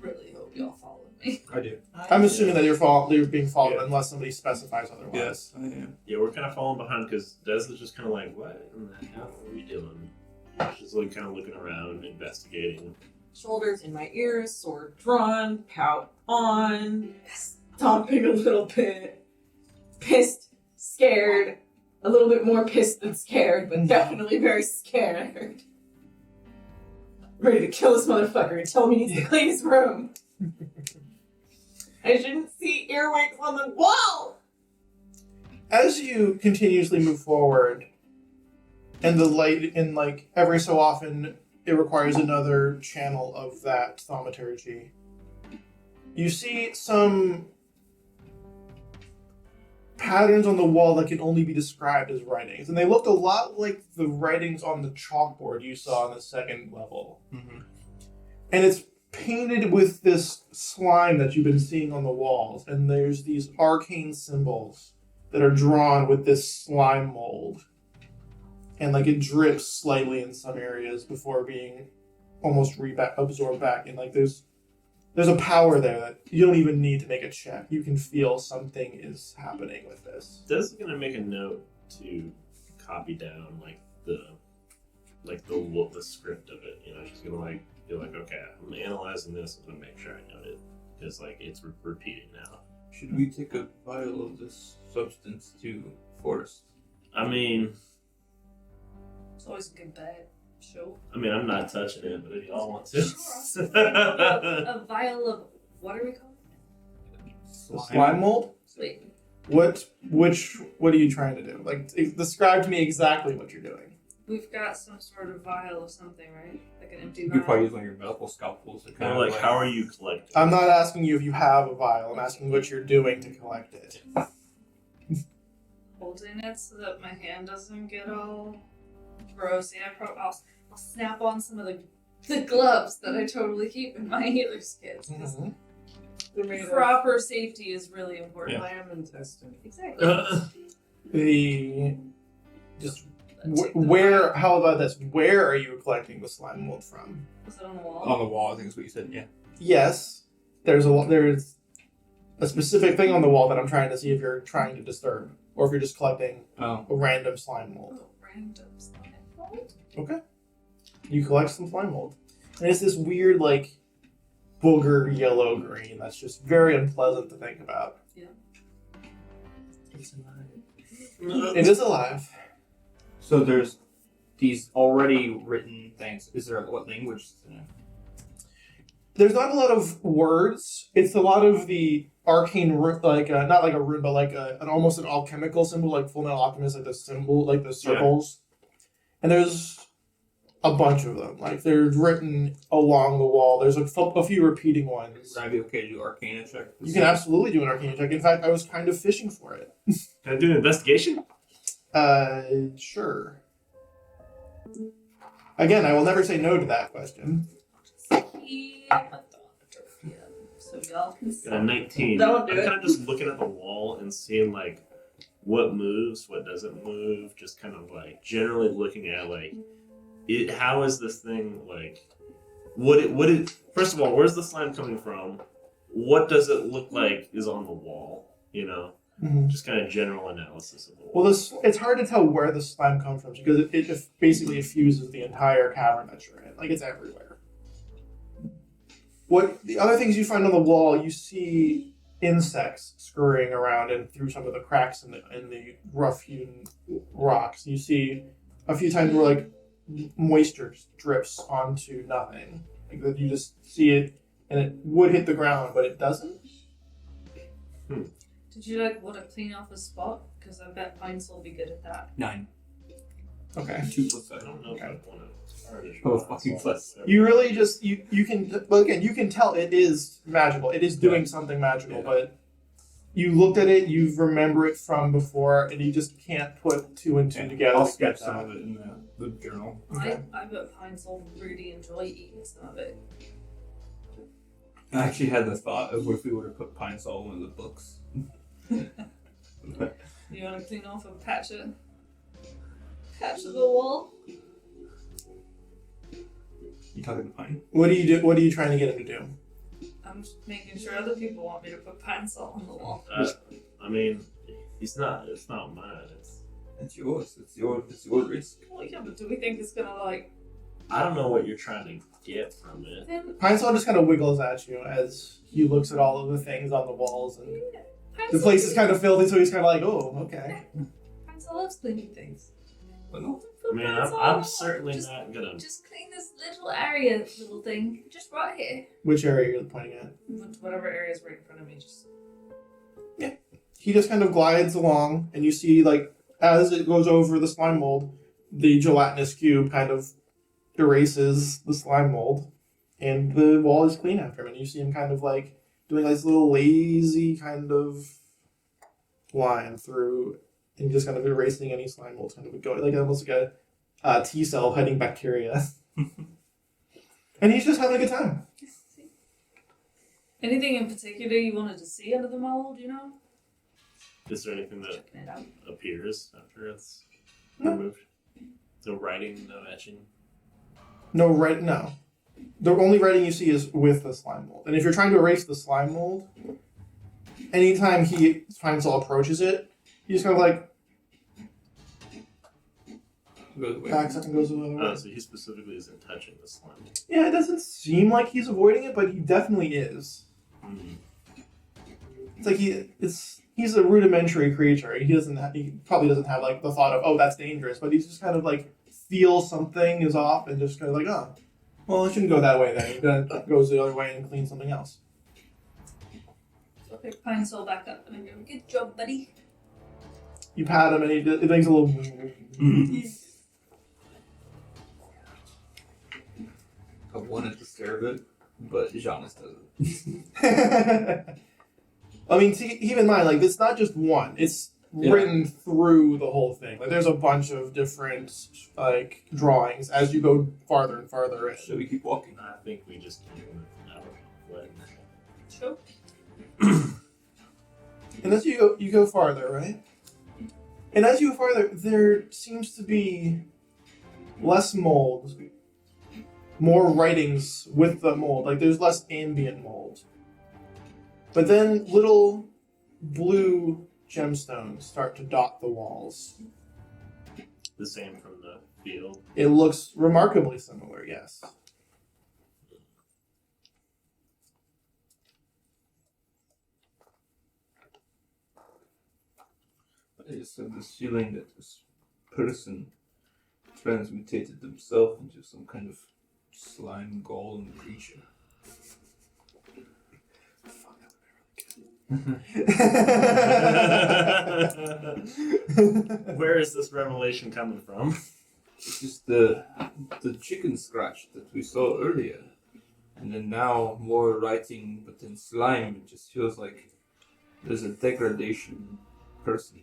Really hope y'all follow me. I do. I'm assuming that you're being followed unless somebody specifies otherwise. Yes, I am. Yeah, we're kind of falling behind because Des is just kind of like, what in the hell are we doing? She's like kind of looking around, investigating. Shoulders in my ears, sword drawn, pout on, stomping a little bit, pissed, scared, a little bit more pissed than scared, but definitely very scared. Ready to kill this motherfucker and tell him he needs to clean his room. I shouldn't see earwigs on the wall! As you continuously move forward, and the light, and like every so often, it requires another channel of that thaumaturgy. You see some patterns on the wall that can only be described as writings, and they look a lot like the writings on the chalkboard you saw on the second level. Mm-hmm. And it's painted with this slime that you've been seeing on the walls, and there's these arcane symbols that are drawn with this slime mold. and like it drips slightly in some areas before being almost absorbed back. And like there's a power there that you don't even need to make a check. You can feel something is happening with this. Des is gonna make a note to copy down the script of it. You know, she's gonna be like, okay, I'm analyzing this. I'm gonna make sure I note it because like it's repeating now. Should we take a vial of this substance to Forest? I mean, It's always a good bet. Sure. I mean, I'm not touching it, but if y'all want to. Sure. A vial of what are we calling it? Slime mold? Wait. What are you trying to do? Like, describe to me exactly what you're doing. We've got some sort of vial of something, right? Like an empty You vial. could probably use one of your medical scalpels to Kind of like, how are you collecting? I'm not asking you if you have a vial. I'm asking what you're doing to collect it. Holding it so that my hand doesn't get all gross. Yeah, I'll snap on some of the gloves that I totally keep in my healer's kits. 'Cause Mhm. They're made of proper safety is really important. lamb intestine. Exactly. Where? How about this? Where are you collecting the slime mold from? Was it on the wall? on the wall. I think is what you said. Yeah. Yes, there's a specific thing on the wall that I'm trying to see if you're trying to disturb, or if you're just collecting Oh. a random slime mold. Oh, random slime mold. Okay. You collect some slime mold, and it's this weird like booger yellow green that's just very unpleasant to think about. Yeah. It's alive. It is alive. So there's these already written things. Is there what language? Is in it? There's not a lot of words. It's a lot of the arcane, not like a rune, but like an almost an alchemical symbol, like Full Metal Alchemist, like the symbol, like the circles. And there's a bunch of them. Like they're written along the wall. There's a few repeating ones. Would I be okay to do Arcana check? You can absolutely do an arcane check. In fact, I was kind of fishing for it. Can I do an investigation? Sure. Again, I will never say no to that question. So y'all can see. Got a 19. That'll do I'm it. kind of just looking at the wall and seeing like what moves, what doesn't move. Just kind of like generally looking at like it. How is this thing like? First of all, where's the slime coming from? What does it look like is on the wall? You know, Mm-hmm. just kind of general analysis of the wall. Well, it's hard to tell where the slime comes from because it just basically infuses the entire cavern that you're in. Like, it's everywhere. What the other things you find on the wall, you see insects scurrying around and through some of the cracks in the rough-hewn rocks. You see a few times where, like, moisture drips onto nothing. Like, that you just see it, and it would hit the ground, but it doesn't. Did you want to clean off a spot? Because I bet Pines will be good at that. 9. Okay. 2 plus I 7. don't know if I want to. Oh, fucking plus. You really just you can, well, again, you can tell it is magical. It is doing something magical, Yeah. but you looked at it, you remember it from before, and you just can't put two and two together. I'll to sketch get some that. of it in the journal. Okay. I bet Pines will really enjoy eating some of it. I actually had the thought of what if we were to put pine sol in the books. You want to clean off a patch of the wall? You talking to pine? What do you do? What are you trying to get him to do? I'm just making sure other people want me to put pine salt on the wall. I mean, it's not mine. It's yours. It's your risk. Well, yeah, but do we think it's gonna I don't know what you're trying to get from it. then Pine Sol just kind of wiggles at you as he looks at all of the things on the walls, and Pine the Sol- place is kind of filthy, so he's kind of like, oh, okay. Pine Sol loves cleaning things. But no. Put I mean, Pine Sol I'm on. certainly Just- not gonna. Just clean this little area, little thing, just right here. Which area are you pointing at? Whatever area is right in front of me, just. He just kind of glides along, and you see, like, as it goes over the slime mold, the gelatinous cube kind of erases the slime mold, and the wall is clean after him. And you see him kind of like doing this little lazy kind of line through, and just kind of erasing any slime mold, kind of going like almost like a T cell fighting bacteria. And he's just having a good time. Anything in particular you wanted to see under the mold, you know? Is there anything that Checking it out. appears after it's No. removed? No writing, no etching. No. The only writing you see is with the slime mold. And if you're trying to erase the slime mold, anytime he finds or approaches it, he just kind of like Goes away. backs up and goes the other way. Oh, so he specifically isn't touching the slime. Yeah, it doesn't seem like he's avoiding it, but he definitely is. Mm. It's like he's a rudimentary creature. He probably doesn't have like the thought of, oh, that's dangerous, but he's just kind of like feels something is off and just kind of like, oh, well, it shouldn't go that way then. He then goes the other way and cleans something else. So I pick Pine Sol back up and I go, good job, buddy. You pat him and it makes a little. I wanted to stare at it, but Giannis doesn't. I mean, keep in mind, like, it's not just one. It's written through the whole thing. Like, there's a bunch of different, like, drawings as you go farther and farther in. Should we keep walking? I think we just keep moving out. Sure. And as you go farther, right? And as you go farther, there seems to be less mold, more writings with the mold. Like, there's less ambient mold. But then little blue gemstones start to dot the walls. The same from the field. It looks remarkably similar, yes. I just have this feeling that this person transmutated themselves into some kind of slime golem creature. Where is this revelation coming from? It's just the chicken scratch that we saw earlier. And then now more writing, but then slime. It just feels like there's a degradation person.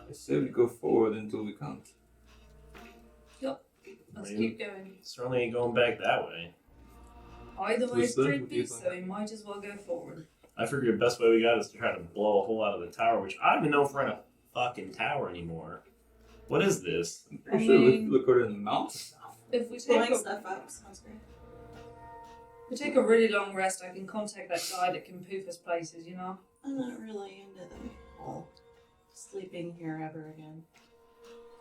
I say we go forward until we can't. Let's Maybe. keep going. Certainly ain't going back that way. Either way is What's that? creepy, What do you so think? we might as well go forward. I figure the best way we got is to try to blow a hole out of the tower, which I don't even know if we're in a fucking tower anymore. What is this? I'm pretty sure we look over in the mountains now. If we Blowing take stuff up sounds great. we take a really long rest, I can contact that guy that can poof us places, you know? I'm not really into the whole sleeping here ever again.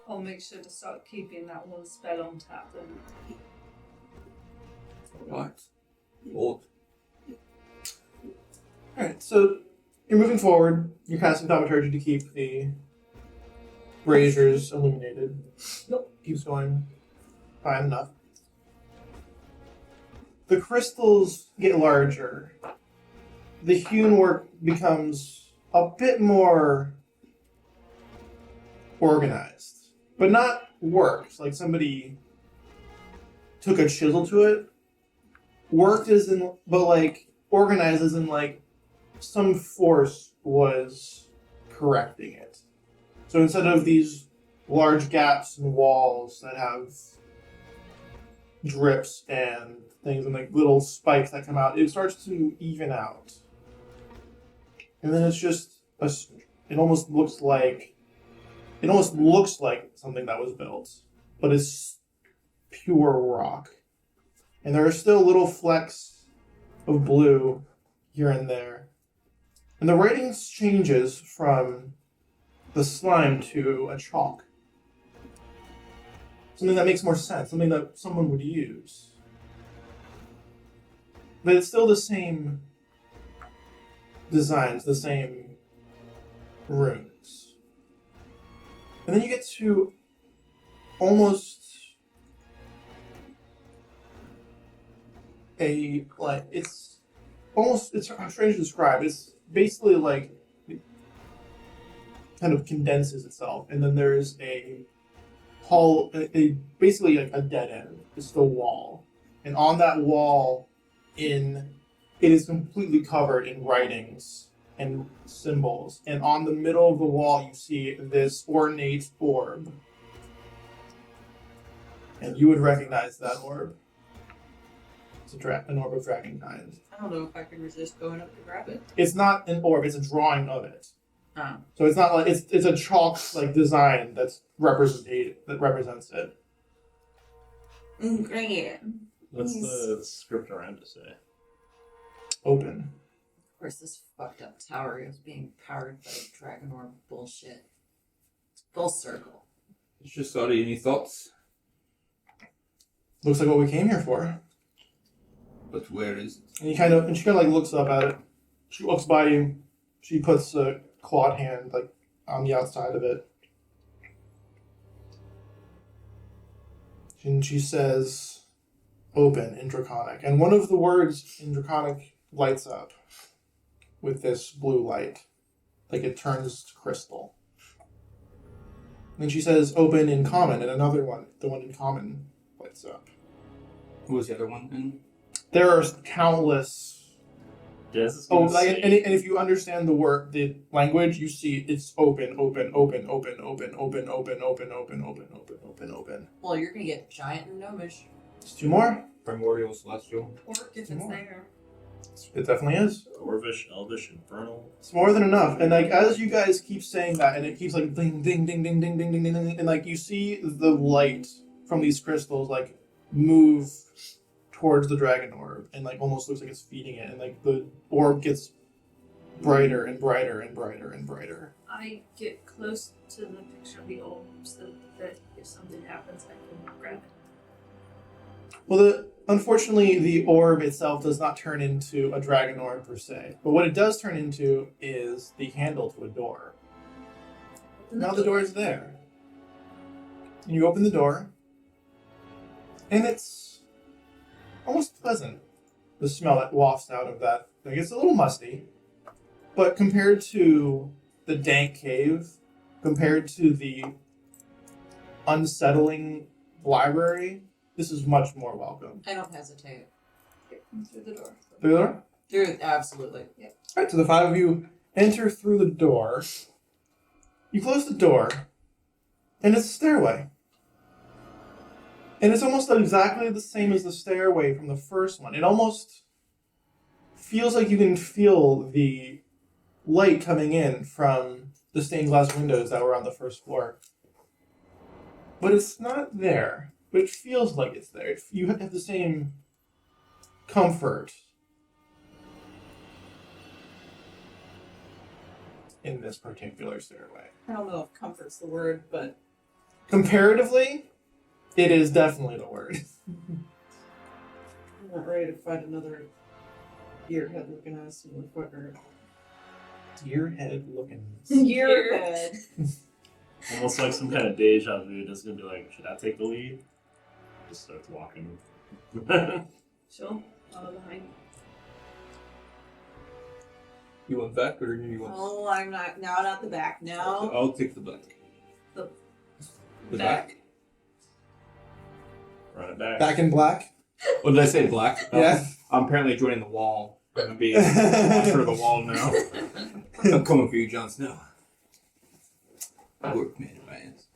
I'll make sure to start keeping that one spell on tap then. Alright. Old. Alright, so you're moving forward. You're casting thaumaturgy to keep the braziers illuminated. Nope. Keeps going fine enough. The crystals get larger. The hewn work becomes a bit more organized. But not worked, like somebody took a chisel to it. Worked as in, but like organized as in like some force was correcting it. So instead of these large gaps in walls that have drips and things and like little spikes that come out, it starts to even out. And then it's just, it almost looks like something that was built, but it's pure rock. And there are still little flecks of blue here and there. And the writing changes from the slime to a chalk. Something that makes more sense, something that someone would use. But it's still the same designs, the same runes. And then you get to almost it's strange to describe. It's basically like it kind of condenses itself, and then there's a hall, basically like a dead end. It's the wall, and on that wall, it is completely covered in writings and symbols, and on the middle of the wall you see this ornate orb, and you would recognize that orb. It's an orb of dragon kind. I don't know if I could resist going up to grab it. It's not an orb, it's a drawing of it. Oh. So it's not like it's a chalk like design that represents it. Great. What's the script around to say? Open. Of course, this fucked up tower is being powered by Dragon Orb bullshit. It's full circle. It's just sorry, any thoughts? Looks like what we came here for. But where is it? And she kind of like looks up at it. She walks by you. She puts a clawed hand like on the outside of it. And she says, "Open" in Draconic. And one of the words in Draconic lights up with this blue light. Like it turns to crystal. And then she says, "Open" in Common, and another one, the one in Common, lights up. Who was the other one then? There are countless... Jazz is Oh, gonna like, say- and if you understand the language, you see it's open. Well, you're gonna get giant and gnomish. It's two more. Primordial, Celestial. Orc if Some it's more. there. It definitely is. Dwarvish, Elvish, Infernal. It's more than enough. And like as you guys keep saying that, and it keeps like ding ding ding ding ding ding ding ding ding, and like you see the light from these crystals like move towards the dragon orb, and like almost looks like it's feeding it, and like the orb gets brighter and brighter and brighter and brighter. I get close to the picture of the orb so that if something happens, I can grab it. Well, unfortunately, the orb itself does not turn into a dragon orb per se, but what it does turn into is the handle to a door. Now the door is there. And you open the door, and it's almost pleasant. The smell that wafts out of that. Like, it's a little musty, but compared to the dank cave, compared to the unsettling library, this is much more welcome. I don't hesitate. Through the door. Through the door? Through, absolutely. Yep. Alright, so the five of you enter through the door. You close the door, and it's a stairway. And it's almost exactly the same as the stairway from the first one. It almost feels like you can feel the light coming in from the stained glass windows that were on the first floor. But it's not there. But it feels like it's there. You have the same comfort in this particular stairway. I don't know if comfort's the word, but Comparatively, it is definitely the word. I'm not ready to fight another gearhead looking ass motherfucker. Deer-head looking. Gearhead. Almost like some kind of deja vu. It's gonna be like, should I take the lead? Just starts walking. Sure. Follow behind. You want back or you want? Oh, I'm not the back. No. I'll take the back. The back. Run it back. Back in black? What did I say? Black. Yeah. I'm apparently joining the wall. I'm gonna be for the wall now. I'm coming for you, Jon Snow. Work, man, advance.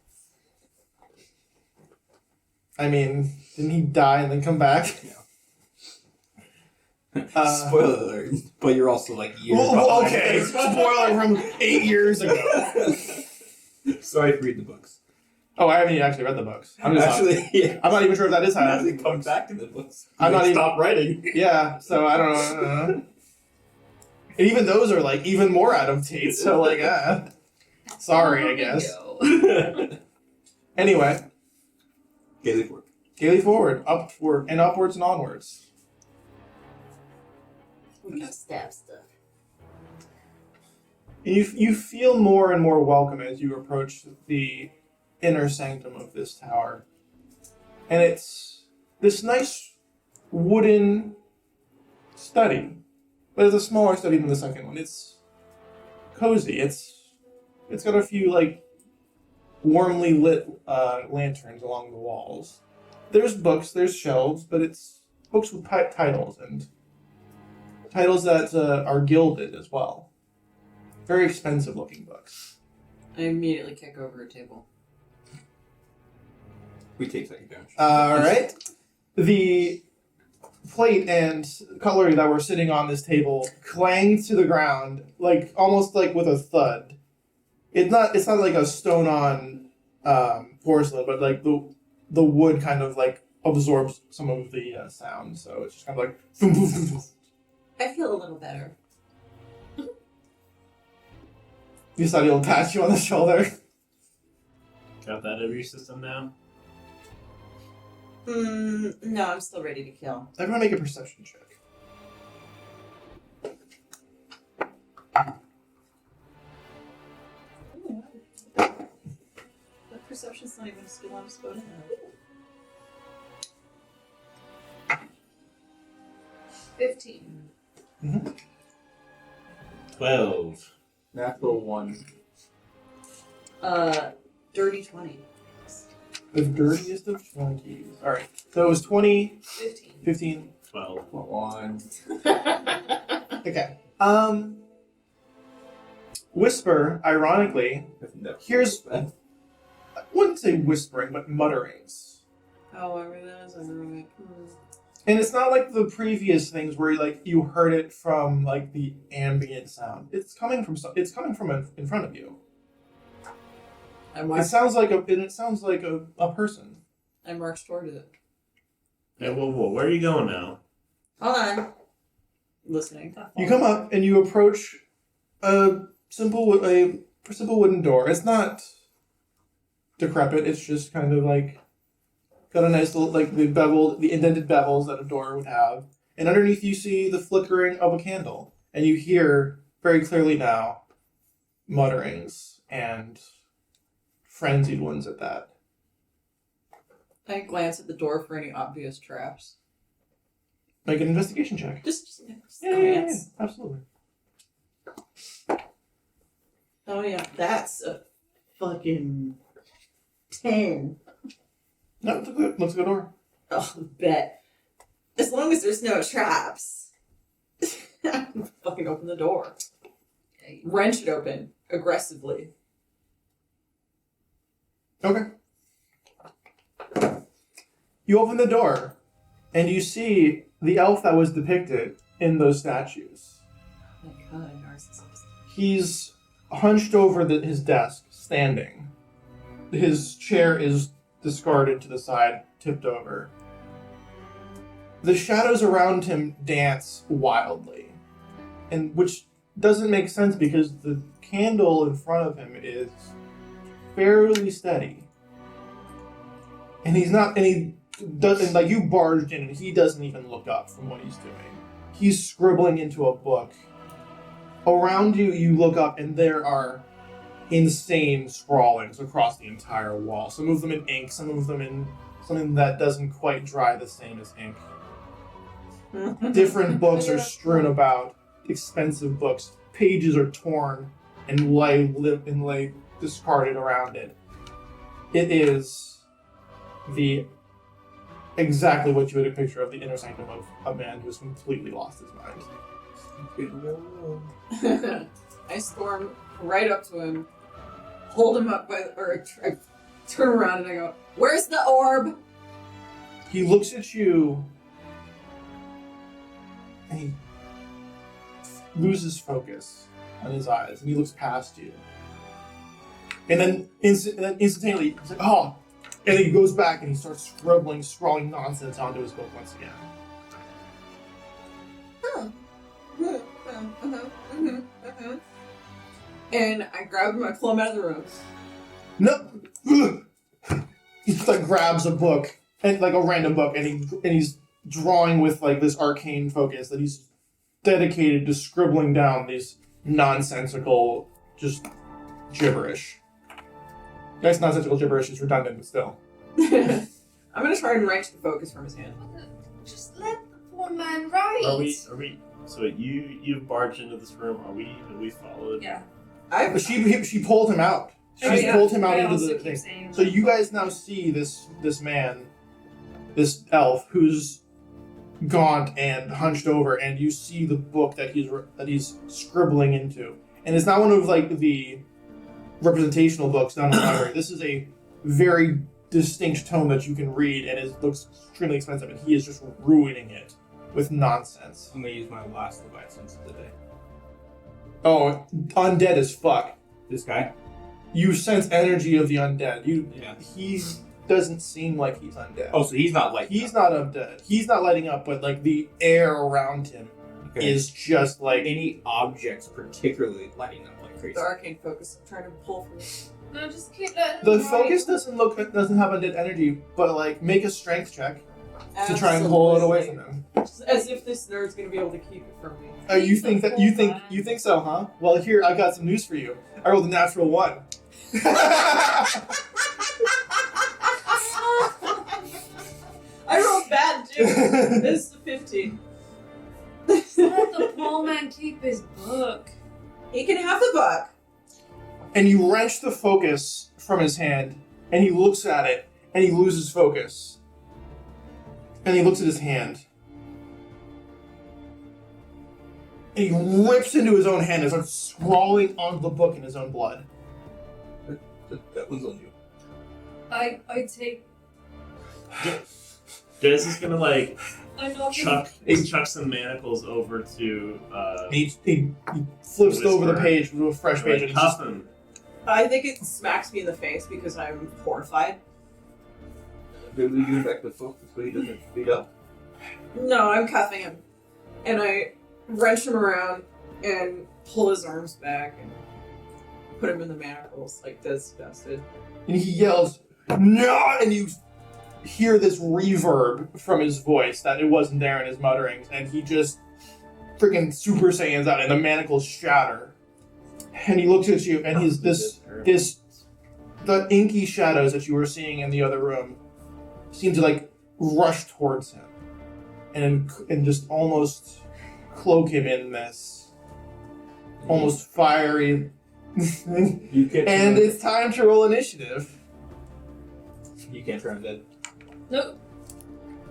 I mean, didn't he die and then come back? Spoiler alert. But you're also like years Well, behind. okay, spoiler from 8 years ago. Sorry for reading the books. Oh, I haven't even actually read the books. I'm just Actually, yeah. I'm not even sure if that is how He it hasn't come back to the books. I'm not even. Stop writing. Yeah, so I don't know. And even those are like even more out of date. So like, sorry, I guess. Anyway, Gaelic word. gaily forward, upward, and upwards and onwards. We got stab stuff. And you feel more and more welcome as you approach the inner sanctum of this tower. And it's this nice wooden study. But it's a smaller study than the second one. It's cozy. It's got a few like warmly lit lanterns along the walls. There's books, there's shelves, but it's books with titles and titles that are gilded as well. Very expensive looking books. I immediately kick over a table. We take second damage. All right. The plate and cutlery that were sitting on this table clanged to the ground, like almost like with a thud, It's not like a stone on porcelain, but like the wood kind of like absorbs some of the sound, so it's just kind of like. Boom, boom, boom, boom. I feel a little better. You thought he'll pat you on the shoulder. Got that out of your system now? No, I'm still ready to kill. Everyone make a perception check. That perception's not even a skill I'm supposed to have. 15. 12. Natural 1. Dirty 20. The dirtiest of 20s. Alright, so it was 20, 15. 15. 12. 1. Okay. Whisper, ironically, here's, I wouldn't say whispering, but mutterings. Oh, I realize. And it's not like the previous things where like you heard it from like the ambient sound. It's coming from in front of you. It sounds like a person. I marched toward it. Hey, whoa, where are you going now? Hold on. Listening. You come up and you approach a simple wooden door. It's not decrepit. It's just kind of like got a nice little like the indented bevels that a door would have. And underneath you see the flickering of a candle, and you hear very clearly now mutterings and frenzied ones at that. I glance at the door for any obvious traps. Make an investigation check. Just Yeah, absolutely. Oh yeah, that's a fucking 10. No, looks a good door. Oh, bet. As long as there's no traps. I can fucking open the door. Wrench it open aggressively. Okay. You open the door, and you see the elf that was depicted in those statues. Oh my god, narcissist. He's hunched over his desk, standing. His chair is discarded to the side, tipped over. The shadows around him dance wildly, and which doesn't make sense because the candle in front of him is fairly steady. And he's not, and he doesn't, like, you barged in and he doesn't even look up from what he's doing. He's scribbling into a book. Around you, you look up and there are insane scrawlings across the entire wall. Some of them in ink, some of them in something that doesn't quite dry the same as ink. Different books are strewn about, expensive books. Pages are torn and lay discarded around it. It is exactly what you would have picture of the inner sanctum of a man who has completely lost his mind. I storm right up to him, hold him up I turn around and I go, "Where's the orb?" He looks at you and he loses focus on his eyes and he looks past you. And then instantaneously, he's like, "Oh!" And then he goes back and he starts scrawling nonsense onto his book once again. And I grab him, I pull him out of the room. No! He just like grabs a book, and like a random book, and he's drawing with like this arcane focus that he's dedicated to scribbling down these nonsensical, just gibberish. That's nonsensical gibberish, it's redundant, but still. I'm gonna try and wrench the focus from his hand. Just let the poor man write. Are we? So you've barged into this room. Are we followed? Yeah. But she pulled him out. She pulled him out into the thing. So you guys now see this man, this elf, who's gaunt and hunched over, and you see the book that he's scribbling into. And it's not one of like the representational books down in the library. This is a very distinct tome that you can read, and it looks extremely expensive, and he is just ruining it with nonsense. I'm gonna use my last Leviathan sense of the day. Oh, undead as fuck. This guy? You sense energy of the undead. Yeah. He doesn't seem like he's undead. Oh, so he's not like He's not undead. He's not lighting up, but like the air around him is just like any objects particularly lighting up like crazy. The arcane focus. I'm trying to pull from it. No, just keep letting the them focus doesn't have undead energy, but like make a strength check to try and pull it away from him. Just as if this nerd's gonna be able to keep it from me. You think so, huh? Well, here I got some news for you. I rolled a natural 1. I rolled bad too. This is a 15. Let the poor man keep his book. He can have the book. And you wrench the focus from his hand, and he looks at it, and he loses focus. And he looks at his hand. And he rips into his own hand and starts scrawling onto the book in his own blood. That one's on you. I take. Des is gonna like I'm not chuck some manacles over to He flips Whisper. over the page to a fresh page and like, just, cuff him. I think it smacks me in the face because I'm horrified. Maybe we give him back the focus so he doesn't beat up. No, I'm cuffing him. And I wrench him around and pull his arms back and put him in the manacles like disgusted. and he yells, "No!" And you hear this reverb from his voice that it wasn't there in his mutterings, and he just freaking Super Saiyans out, and the manacles shatter. And he looks at you, and he's the inky shadows that you were seeing in the other room seem to like rush towards him, and just almost cloak him in this almost fiery. You can't. And it's time to roll initiative. You can't turn him dead. Nope.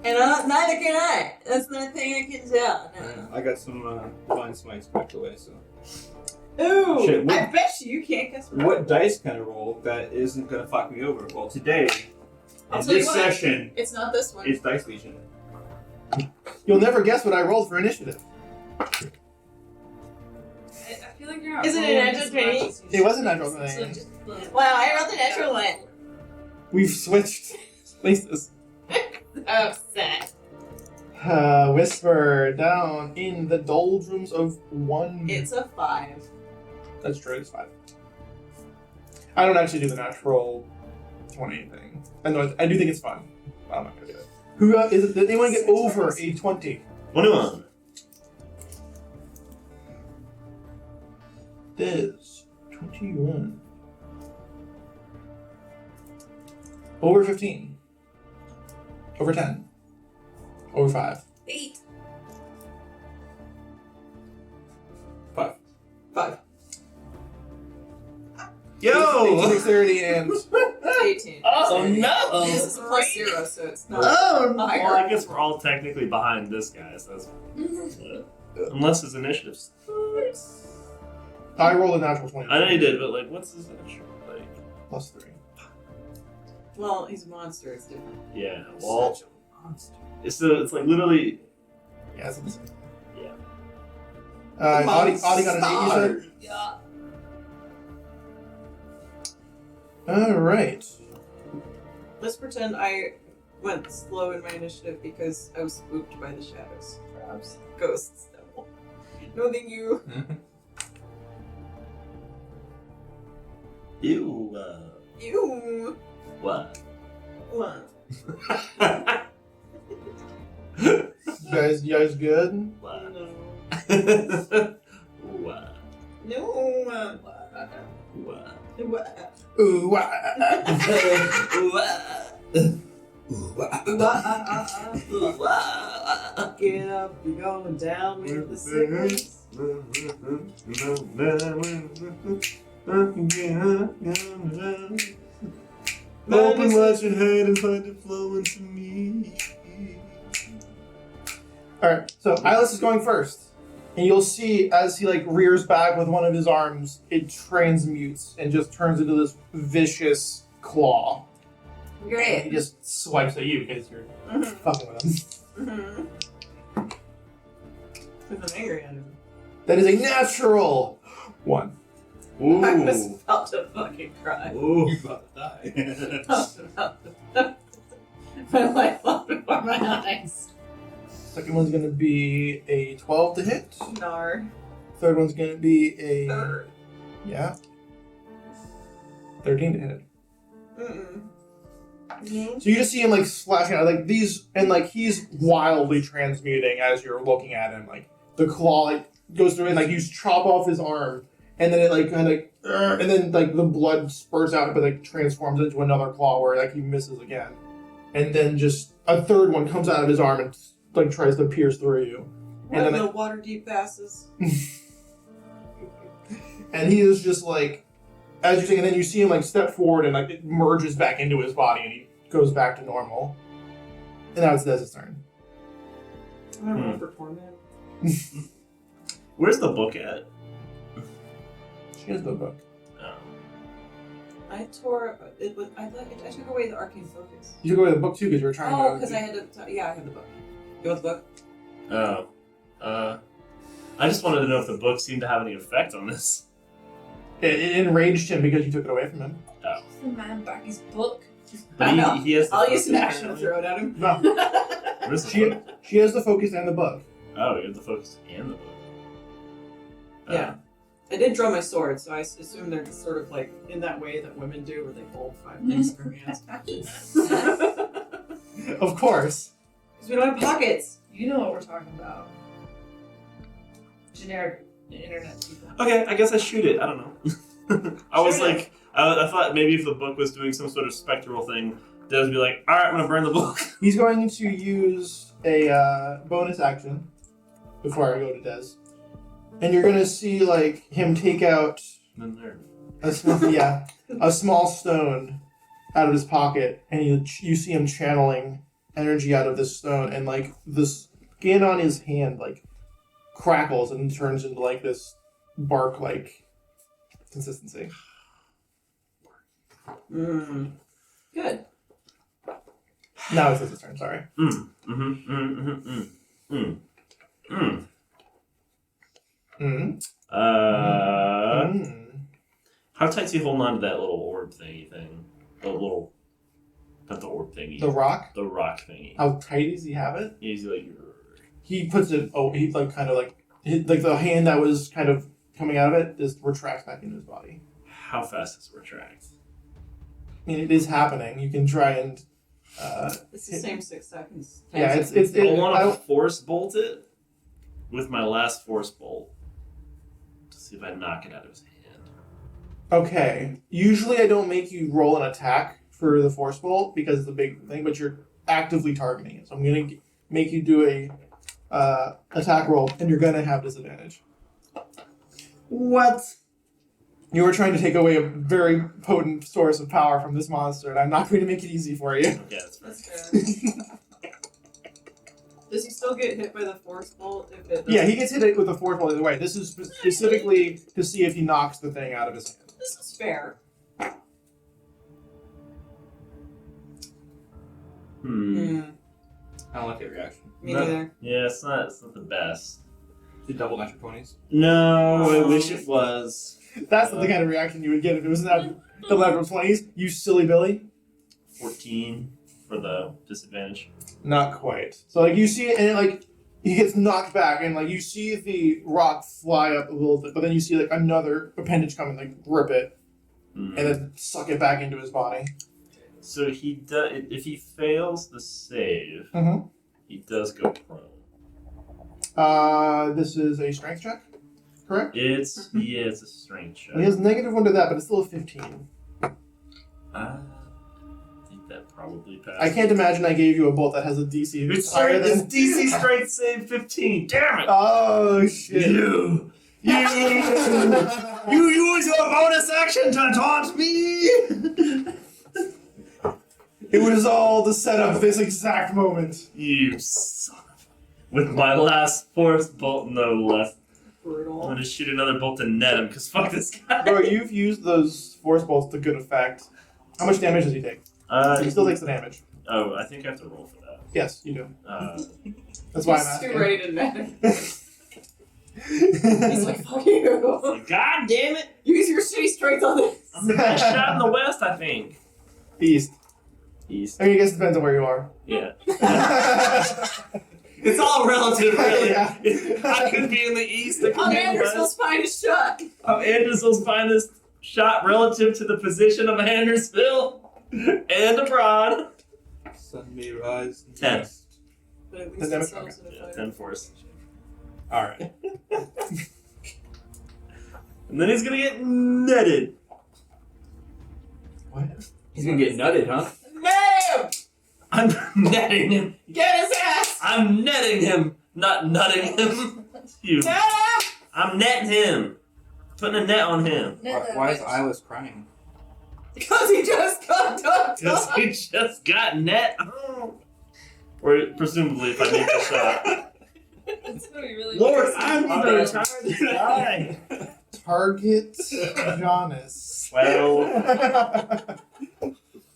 And neither can I. That's not thing I can tell. No. I got some divine smites back away, so. Ooh, Shit, what- I bet you can't guess What dice can I roll that isn't gonna fuck me over? Well, today, I'll in tell you this what. session, It's not this one. it's Dice Legion. You'll never guess what I rolled for initiative. I feel like you're not. Is it rolling a natural as much 20? as you It was a should. natural So 20. just- Wow, I rolled a natural one. We've switched places. Upset. Whisper down in the doldrums of one. It's a 5. That's true, it's 5. I don't actually do the natural 20 thing. I know I do think it's fun, but I'm not gonna do it. Who is it? Did anyone get over a 20? 21. Diz 21. Over 15. Over 10. Over 5. 8. 5. 5. Yo! 30 and 18. Oh no! This is a plus 0, so it's not Oh, higher. well, I guess we're all technically behind this guy, so that's unless his initiative starts. I rolled a natural 20. I know you did, but like, what's his initiative? Like, Plus 3. Well, he's a monster, it's different. yeah, well, Such a monster. it's like literally, Yeah, that's insane. yeah. Audie got an 8, you said? Yeah. Alright. Let's pretend I went slow in my initiative because I was spooked by the shadows. Perhaps ghosts, devil. No, than you. Ew. Ew. What? What? You guys good? What? No. What? No. What? What? Ooh, wah. Get up, you're going down with the sickness. Open wide your head and find it flowing to me. Alright, so Eyeless is going first. And you'll see as he like rears back with one of his arms, it transmutes and just turns into this vicious claw. And he Great. just swipes at you because you're fucking with him. Mm-hmm. Because I'm angry at him. That is a natural 1. Ooh. I was about to fucking cry. Ooh. You're about to die. I was about to my life fell before my eyes. Second one's gonna be a 12 to hit. Nar. Third one's gonna be a Third. yeah, 13 to hit. Mm-mm. So you just see him like splashing out like these, and like he's wildly transmuting as you're looking at him. Like the claw like goes through and like you chop off his arm, and then it like kind of and then like the blood spurts out, but like transforms into another claw where like he misses again, and then just a third one comes out of his arm and like tries to pierce through you, One and of then the water deep passes. and he is just like as you're saying, and then you see him like step forward and like it merges back into his body and he goes back to normal, and now it's Dez's turn. I don't know for torment. Where's the book at? She has the book. Oh. I tore it with. I took away the arcane focus. You took away the book too because you were trying Oh, to. because I had to. Yeah, I had the book. You want the book? Oh. I just wanted to know if the book seemed to have any effect on this. It enraged him because you took it away from him. Oh. The man back his book. But he has the I'll use an focus, action to apparently. throw it at him. No, Where's the book? she has the focus and the book. Oh, you have the focus and the book. Oh. Yeah. I did draw my sword, so I assume they're just sort of like in that way that women do, where they hold 5 things in their hands. Of course. Because we don't have pockets. You know what we're talking about. Generic internet people. Okay, I guess I shoot it. I don't know. I was Shoot it. like, I thought maybe if the book was doing some sort of spectral thing, Des would be like, all right, I'm gonna burn the book. He's going to use a bonus action before I go to Des, and you're gonna see like him take out And then there. a small stone out of his pocket, and you see him channeling energy out of this stone, and like the skin on his hand like crackles and turns into like this bark like consistency. Good. Now it's his turn. Sorry. How tight's he holding on to that little orb thingy thing? The little, not the orb thingy. The rock. The rock thingy. How tight does he have it? He's like, He puts it. Oh, he like kind of like the hand that was kind of coming out of it just retracts back into his body. how fast does it retract? I mean, it is happening. You can try and. It's the same 6 seconds. Yeah, it's. I want I to don't- force bolt it with my last force bolt to see if I knock it out of his hand. Okay. Usually, I don't make you roll an attack for the force bolt because it's a big thing, but you're actively targeting it. So I'm gonna make you do a attack roll, and you're gonna have disadvantage. What? You were trying to take away a very potent source of power from this monster, and I'm not going to make it easy for you. Okay, that's fair. That's fair. Does he still get hit by the force bolt if it? Yeah, he gets hit with the force bolt either way. This is specifically to see if he knocks the thing out of his hand. This is fair. I don't like that reaction. Me No. neither. Yeah, it's not the best. Did double natural 20s? No, I wish it was. That's the kind of reaction you would get if it was not the level 20s. You silly Billy. 14 for the disadvantage. Not quite. So like you see it, and it, like he gets knocked back, and like you see the rock fly up a little bit, but then you see like another appendage come and like grip it, Mm. and then suck it back into his body. So he does. If he fails the save, Mhm. he does go prone. This is a strength check, correct? It's it's a strength check. He has -1 to that, but it's still a 15. I think that probably passed. I can't imagine I gave you a bolt that has a DC It's higher strength. It's than. DC strength save 15. Damn it! Oh shit! You use your bonus action to taunt me! It was all to set up this exact moment. You son of. With my last force bolt, no less. I'm Brutal. gonna shoot another bolt to net him, because fuck this guy. Bro, you've used those force bolts to good effect. How much damage does he take? He still takes the damage. Oh, I think I have to roll for that. Yes, you do. Uh, That's why I'm He's too asking. ready to net. He's like, fuck you. Like, God damn it! Use your shitty strength on this. I'm the best shot in the West, I think. East. East. I mean, I guess it depends on where you are. Yeah. It's all relative, really. Yeah. I could be in the East. I could I'm be in the Andersville's West. finest shot. I'm Andersville's finest shot relative to the position of Andersville and abroad. Sun may rise. 10. But at least Does that it's make- also the Yeah, fighter. 10 force. Alright. And then he's gonna get netted. What? He's gonna get nutted, huh? Net him! I'm netting him. Get his ass! I'm netting him, not nutting him. You. Net him! I'm netting him. Putting a net on him. Why is Iris crying? Because he just got done Because talking. he just got net. Oh. Or presumably if I make the shot. It's gonna be really Lord, weird. I'm gonna retire this guy. Target Jonas. Well,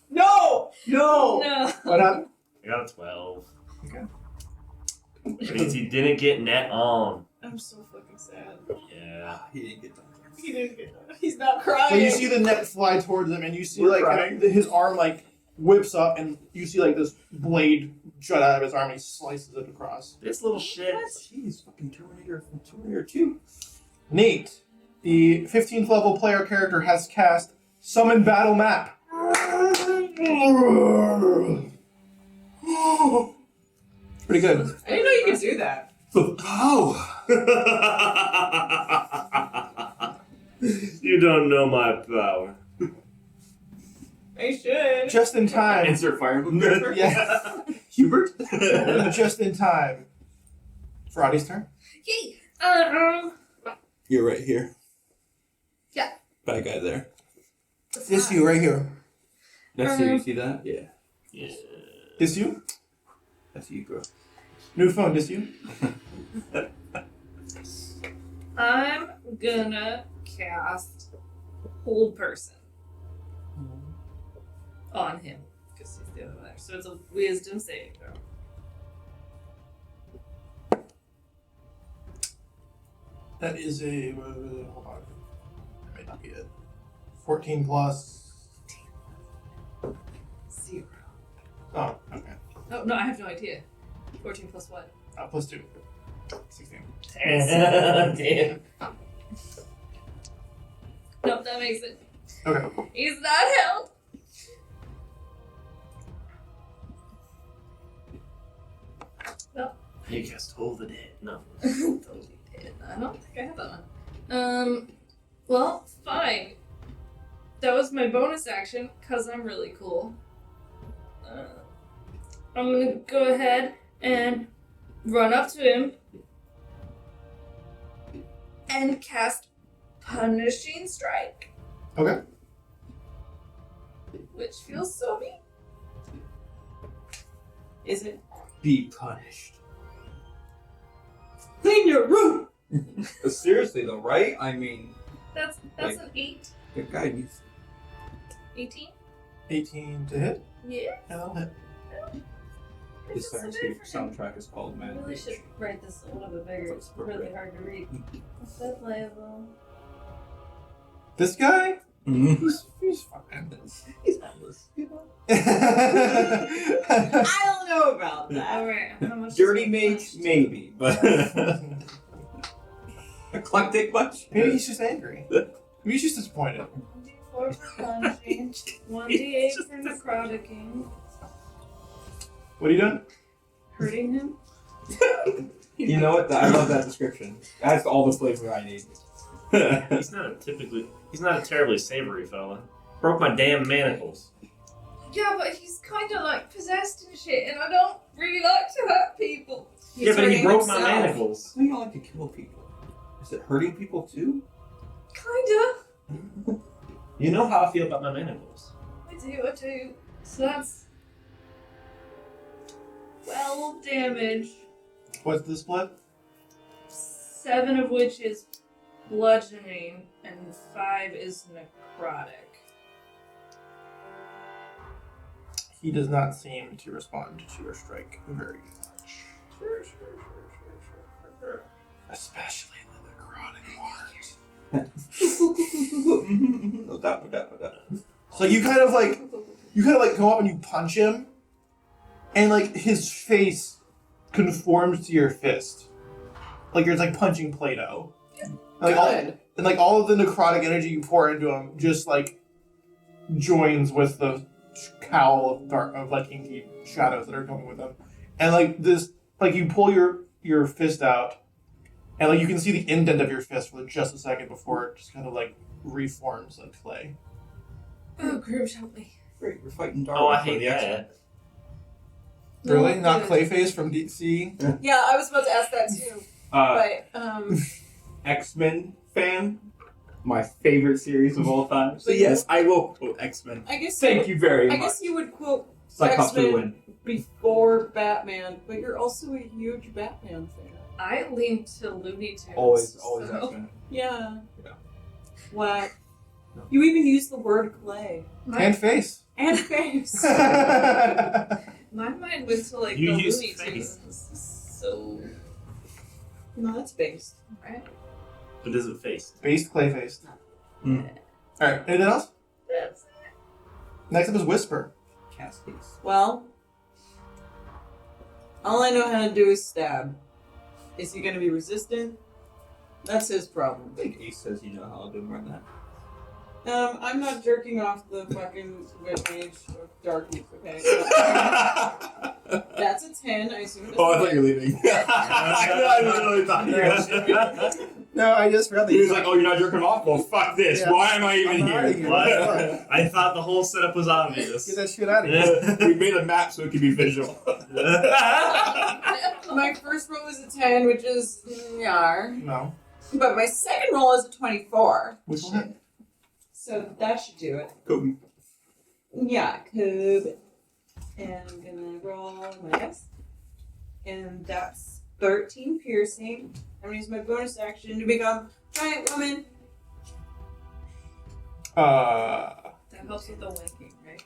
No! No. What happened? I got a 12. Okay. Which means he didn't get net on. I'm so fucking sad. Yeah. He didn't get done. He didn't get He's not crying. So you see the net fly towards him, and you see We're like crying. his arm like whips up, and you see like this blade jut out of his arm, and he slices it across. This little shit. Jeez, fucking Terminator from Terminator 2. Nate, the 15th level player character, has cast Summon Battle Map. Pretty good. I didn't know you could do that. Oh! You don't know my power. I should. Just in time. Insert fire emblem. Yeah. Hubert? Just in time. For Audie's turn. Yay. You're right here. Yeah. Bad guy there. This you right here. That's you. You see that? Yeah. Yeah. This you. That's you, bro. New phone. This you. I'm gonna cast Hold Person on him because he's the other one there. So it's a Wisdom saving throw. That is a hold on. That may not be it. 14 plus. 0. Oh, okay. Oh no, I have no idea. 14 plus what? Plus 2. 16. Damn. Nope, that makes it. Okay. He's not held. You cast Hold the Dead. No. Totally did. I don't think I have that one. Well, fine. That was my bonus action, because I'm really cool. I'm gonna go ahead and run up to him and cast Punishing Strike, Okay. which feels so mean. Is it? Be punished. Clean your room! Seriously though, right? I mean, That's Like- an 8. the guy needs 18? 18 to hit. Yeah. Yeah, that'll hit. his soundtrack is called I Man. really should write this a little bit bigger. It's really hard to read. What's that playable? This guy? Mm-hmm. He's fine. He's harmless, you know. I don't know about that. Alright, how much Dirty does Mage, that maybe, but eclectic much. Maybe he's just angry. Maybe he's just disappointed. 1d4 for punishing, 1d8 for necroticing, What are you doing? hurting him. You know what? I love that description. That's all the flavor I need. He's not a terribly savory fella. Broke my damn manacles. Yeah, but he's kind of like possessed and shit, and I don't really like to hurt people. Yeah, but he hurting broke my himself. manacles. So you don't like to kill people? Is it hurting people too? Kinda. You know how I feel about my manacles. I do. So that's 12 damage, What's the split? 7 of which is bludgeoning, and 5 is necrotic. He does not seem to respond to your strike very much. Especially So you kind of like go up and you punch him, and like his face conforms to your fist, like you're like punching Play-Doh. And like all of the necrotic energy you pour into him just like joins with the cowl of dark of like inky shadows that are coming with him, and like this like you pull your fist out, and like you can see the indent of your fist for just a second before it just kind of like reforms like clay. Oh, Groove, help me. Great, we're fighting Darwin. Oh, I for hate the X-Men. that. Really? No, Not good. Clayface from DC? Yeah, I was about to ask that too. But X-Men fan, my favorite series of all time. So yes, I will quote X-Men. I guess Thank you very I much. guess you would quote Cyclops would X-Men win. before Batman, but you're also a huge Batman fan. I lean to Looney Tunes. Always so- X-Men. Yeah. Yeah. What? You even use the word clay And face. and face. My mind went to like You the use Looney face. Tunes. So, No, that's based. right? But is it faced? Based Clayface. Hmm. Alright, anything else? Yes. Next up is Whisper. Cascades. Well, all I know how to do is stab. Is he gonna be resistant? That's his problem. I think Ace says you know how to do them right now. I'm not jerking off the fucking Mage of Darkness, okay? That's a 10, I assume. Oh, I thought you were leaving. I really thought you were. No, I just forgot that He was like, "Oh, you're not jerking off? Well, fuck this. Yeah. Why am I even I'm outta here?" here. What? I thought the whole setup was obvious. Get that shit out of here. We made a map so it could be visual. My first roll is a 10, which is yar. No. But my second roll is a 24. Which one? So that should do it. Cool. Yeah, cube. And I'm gonna roll my dice. And that's 13 piercing. I'm gonna use my bonus action to become giant woman. That helps with the winking, right?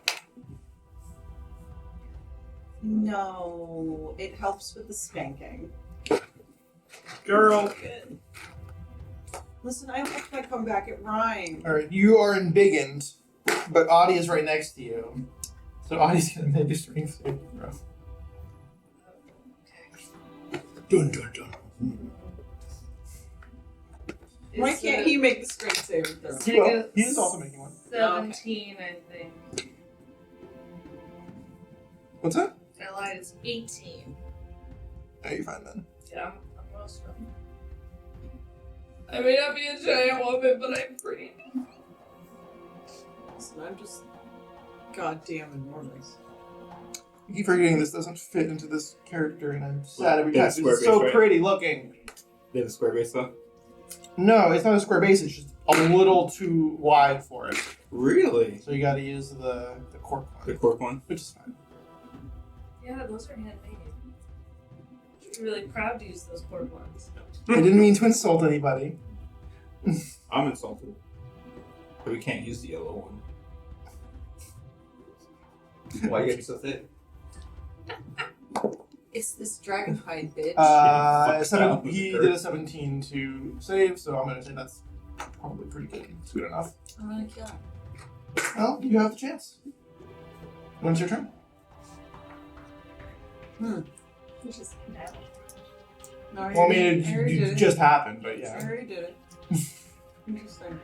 No, it helps with the spanking. Girl. Good. Listen, I hope I come back, it rhymes. Alright, you are embiggened, but Audie is right next to you. So Audie's gonna make a strength saving throw. Dun dun dun. Why can't he make the strength saving throw? Take Well, a he's also making one. 17, I think. What's that? I lied, it's 18. Oh, you're fine then. Yeah, I'm well strong. I may not be a giant woman, but I'm pretty. Listen, I'm just goddamn enormous. I keep forgetting this doesn't fit into this character, and I'm sad every Yeah, time. it's square It's so base, right? pretty looking. They have a square base though. No, it's not a square base. It's just a little too wide for it. Really? So you got to use the cork The one, cork one. which is fine. Yeah, those are handmade. I'm really proud to use those cord ones. I didn't mean to insult anybody. I'm insulted. But we can't use the yellow one. Why you gotta be so thick? It's this dragon hide bitch. He did a 17 to save, so I'm gonna say that's probably pretty good. It's good enough. I'm gonna kill him. Well, you have the chance. When's your turn? Which is now. No, I Well, I mean, already did it just happened, but I yeah. already did it. Interesting.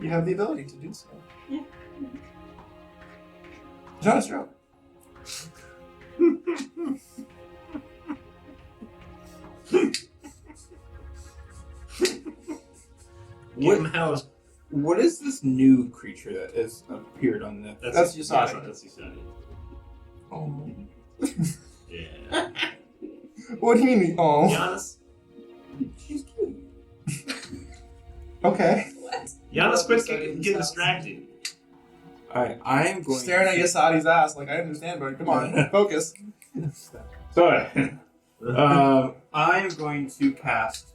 You have the ability to do so. Yeah. It's not a stroke. Give him house. What is this new creature that has appeared on the? That's Yasani. That's Yasani. Oh. Yeah. What do you mean? Oh. Giannis. She's cute. Okay. What? Giannis, quit getting distracted. Alright, I am going Staring at Yasadi's ass, like I understand, but come on, focus. Sorry. I am going to cast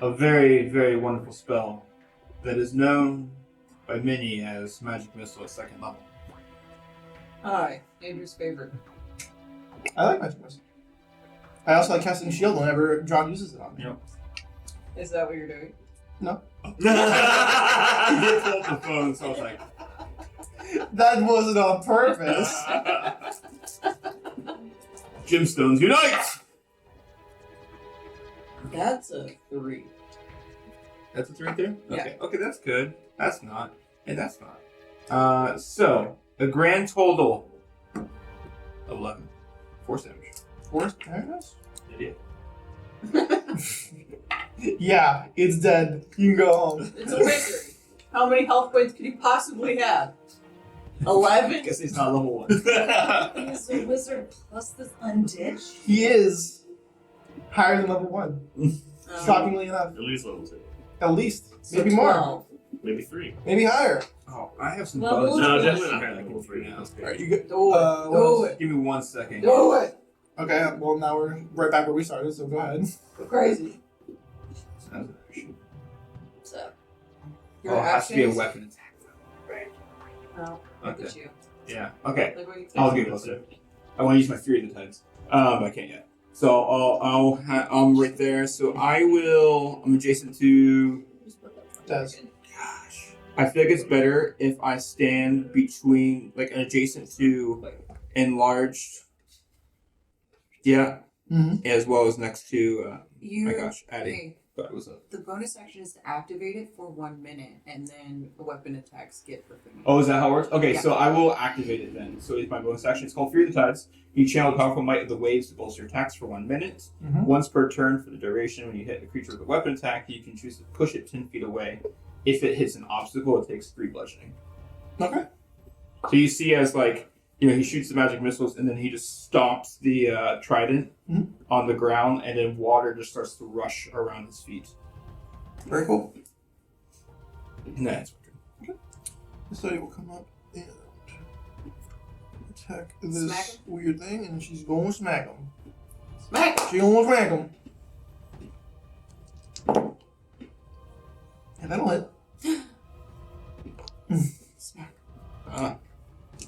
a very, very wonderful spell that is known by many as Magic Missile at 2nd level. Hi, Andrew's favorite. I like Magic Missile. I also like casting Shield whenever John uses it on me. Yep. Is that what you're doing? No. Oh. phone. He did pull up the phone, so I was like, That wasn't on purpose. Gemstones unite! That's a 3. That's what's right there? Yeah. Okay. Okay, that's good. That's not. And that's not. So, a grand total of 11. Force damage. Force damage? Idiot. Yeah, it's dead. You can go home. It's a wizard. How many health points could he possibly have? 11? Guess he's not level 1. He's a wizard plus this undead. He is higher than level 1. Shockingly enough. At least level 2. At least. So Maybe more. 12. Maybe 3. Maybe higher. Oh, I have some Level bugs. No, two. definitely not higher than level 3 now. Alright, you get. Do it. Do it. Give me 1 second. Do it. Okay, well, now we're right back where we started, so go ahead. Go crazy. Sounds an action. So, Oh, it has to be a weapon attack. Oh, look Okay. at you. Yeah. Okay. Look what you I'll think. get closer. I want to use my Fury of the Tides. But I can't yet. So I'm right there. So I'm adjacent to. Does. Gosh. I feel like it's better if I stand between, like, adjacent to enlarged. Yeah. Mm-hmm. As well as next to. Oh You, my gosh, Addie. okay, But what's up? the bonus action is to activate it for 1 minute, and then the weapon attacks get for 3 minutes. Oh, is that how it works? Okay, Yeah. so I will activate it then. So it's my bonus action. It's called Fury of the Tides. You channel the powerful might of the waves to bolster attacks for 1 minute. Mhm. Once per turn for the duration. When you hit a creature with a weapon attack, you can choose to push it 10 feet away. If it hits an obstacle, it takes 3 bludgeoning. Okay. So you see as, like, he shoots the magic missiles and then he just stomps the trident Mhm. on the ground, and then water just starts to rush around his feet. Very cool. And that's working. So it will come up and attack this Smack him? weird thing, and she's going to smack him. Smack! She's going to smack him. And that'll hit. Smack.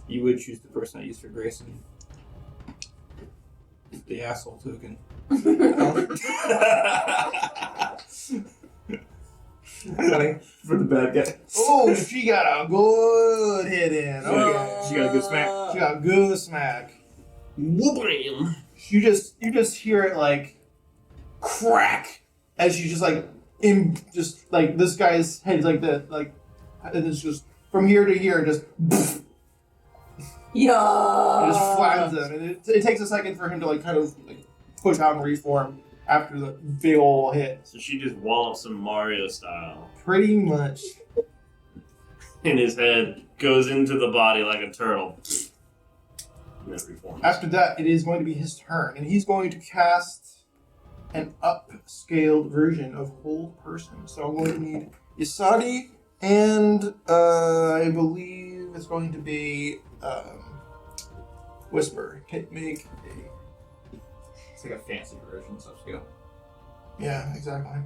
You would choose the person I used for Grayson. The asshole token. Funny. For the bad guy. Oh, she got a good hit in. Okay. She got a good smack. She got a good smack. Whooping! You just hear it like crack as you just like this guy's head is like that, like, and it's just from here to here just Yeah. it just flattens him, and it takes a second for him to like kind of like push out and reform after the big ol' hit. So she just wallops him Mario style. Pretty much. And his head goes into the body like a turtle. And then reforms. After that, it is going to be his turn, and he's going to cast an upscaled version of Hold Person. So I'm going to need Isadi, and I believe it's going to be Whisper. Make a... It's like a fancy version, subscale. Yeah, exactly.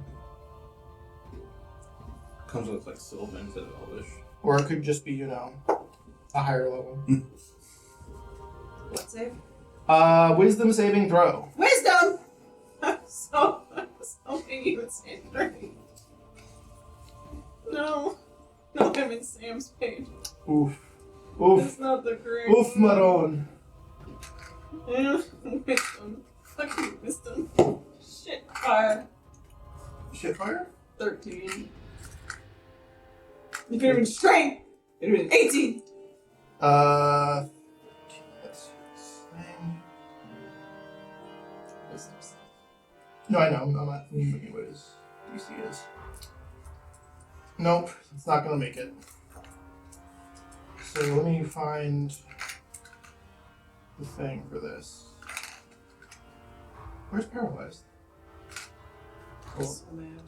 Comes with like Sylvan instead of Elvish. Or it could just be, a higher level. What save? Wisdom saving throw. Wisdom! So, I was hoping you would say 3. No. No, I'm in Sam's page. Oof. Oof. That's not the correct Oof, one. Maron. Yeah, wisdom. Fuck you, wisdom. Shit, fire. Shitfire? 13. You could have been strength. It would have been 18. Let's see. No, I know. I'm not looking at what his DC is. Nope, it's not gonna make it. So let me find the thing for this. Where's paralyzed? Cool. So mad.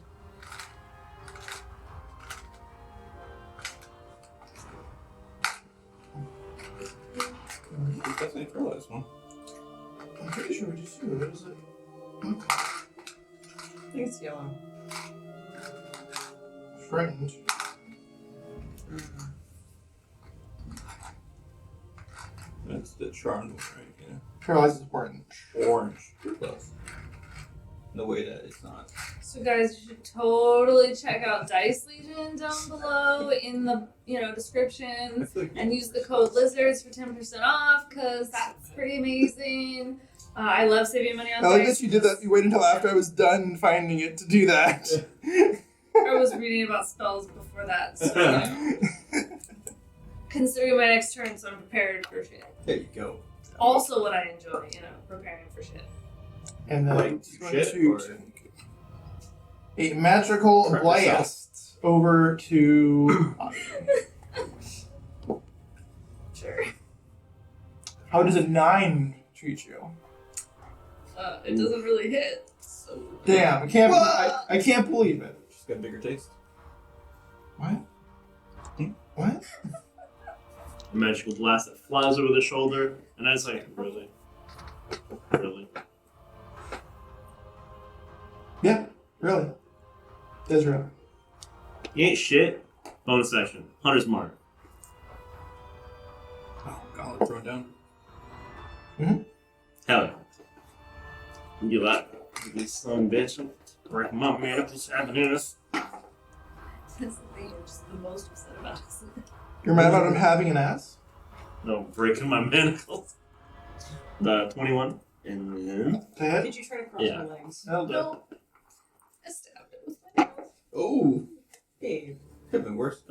It's definitely a paralyzed one. I'm pretty sure we just do it. What is it? Okay. I think it's yellow. Frightened. That's the charmed one, right? Yeah. Paralyzed is orange. Orange. Plus. in a way that it's not. So guys, you should totally check out Dice Legion down below in the description, and use the code Lizards for 10% off because that's pretty amazing. I love saving money on I like dice. that you did that. You waited until after I was done finding it to do that. I was reading about spells before that, so considering my next turn, so I'm prepared for shit. There you go. Also, what I enjoy, preparing for shit. And then Like he's going shit, to or- take a magical Correct blast over to. Sure. How does a 9 treat you? It doesn't really hit. So. Damn, I can't believe it. She's got a bigger taste. What? What? A magical blast that flies over the shoulder, and I was like, really? Really? Yeah, really. That's real. You ain't shit. Bonus action. Hunter's Mark. Oh, gauntlet thrown down. Hell yeah. You like this son of a bitch? Break my manacles having this. That's the thing you're just the most upset about. You're mad about him having an ass? No, breaking my manacles. 21. And then. To hit? Did you try to cross Yeah. my legs? That'll do. No. I stabbed it with my nails. Oh, Babe. could have been worse.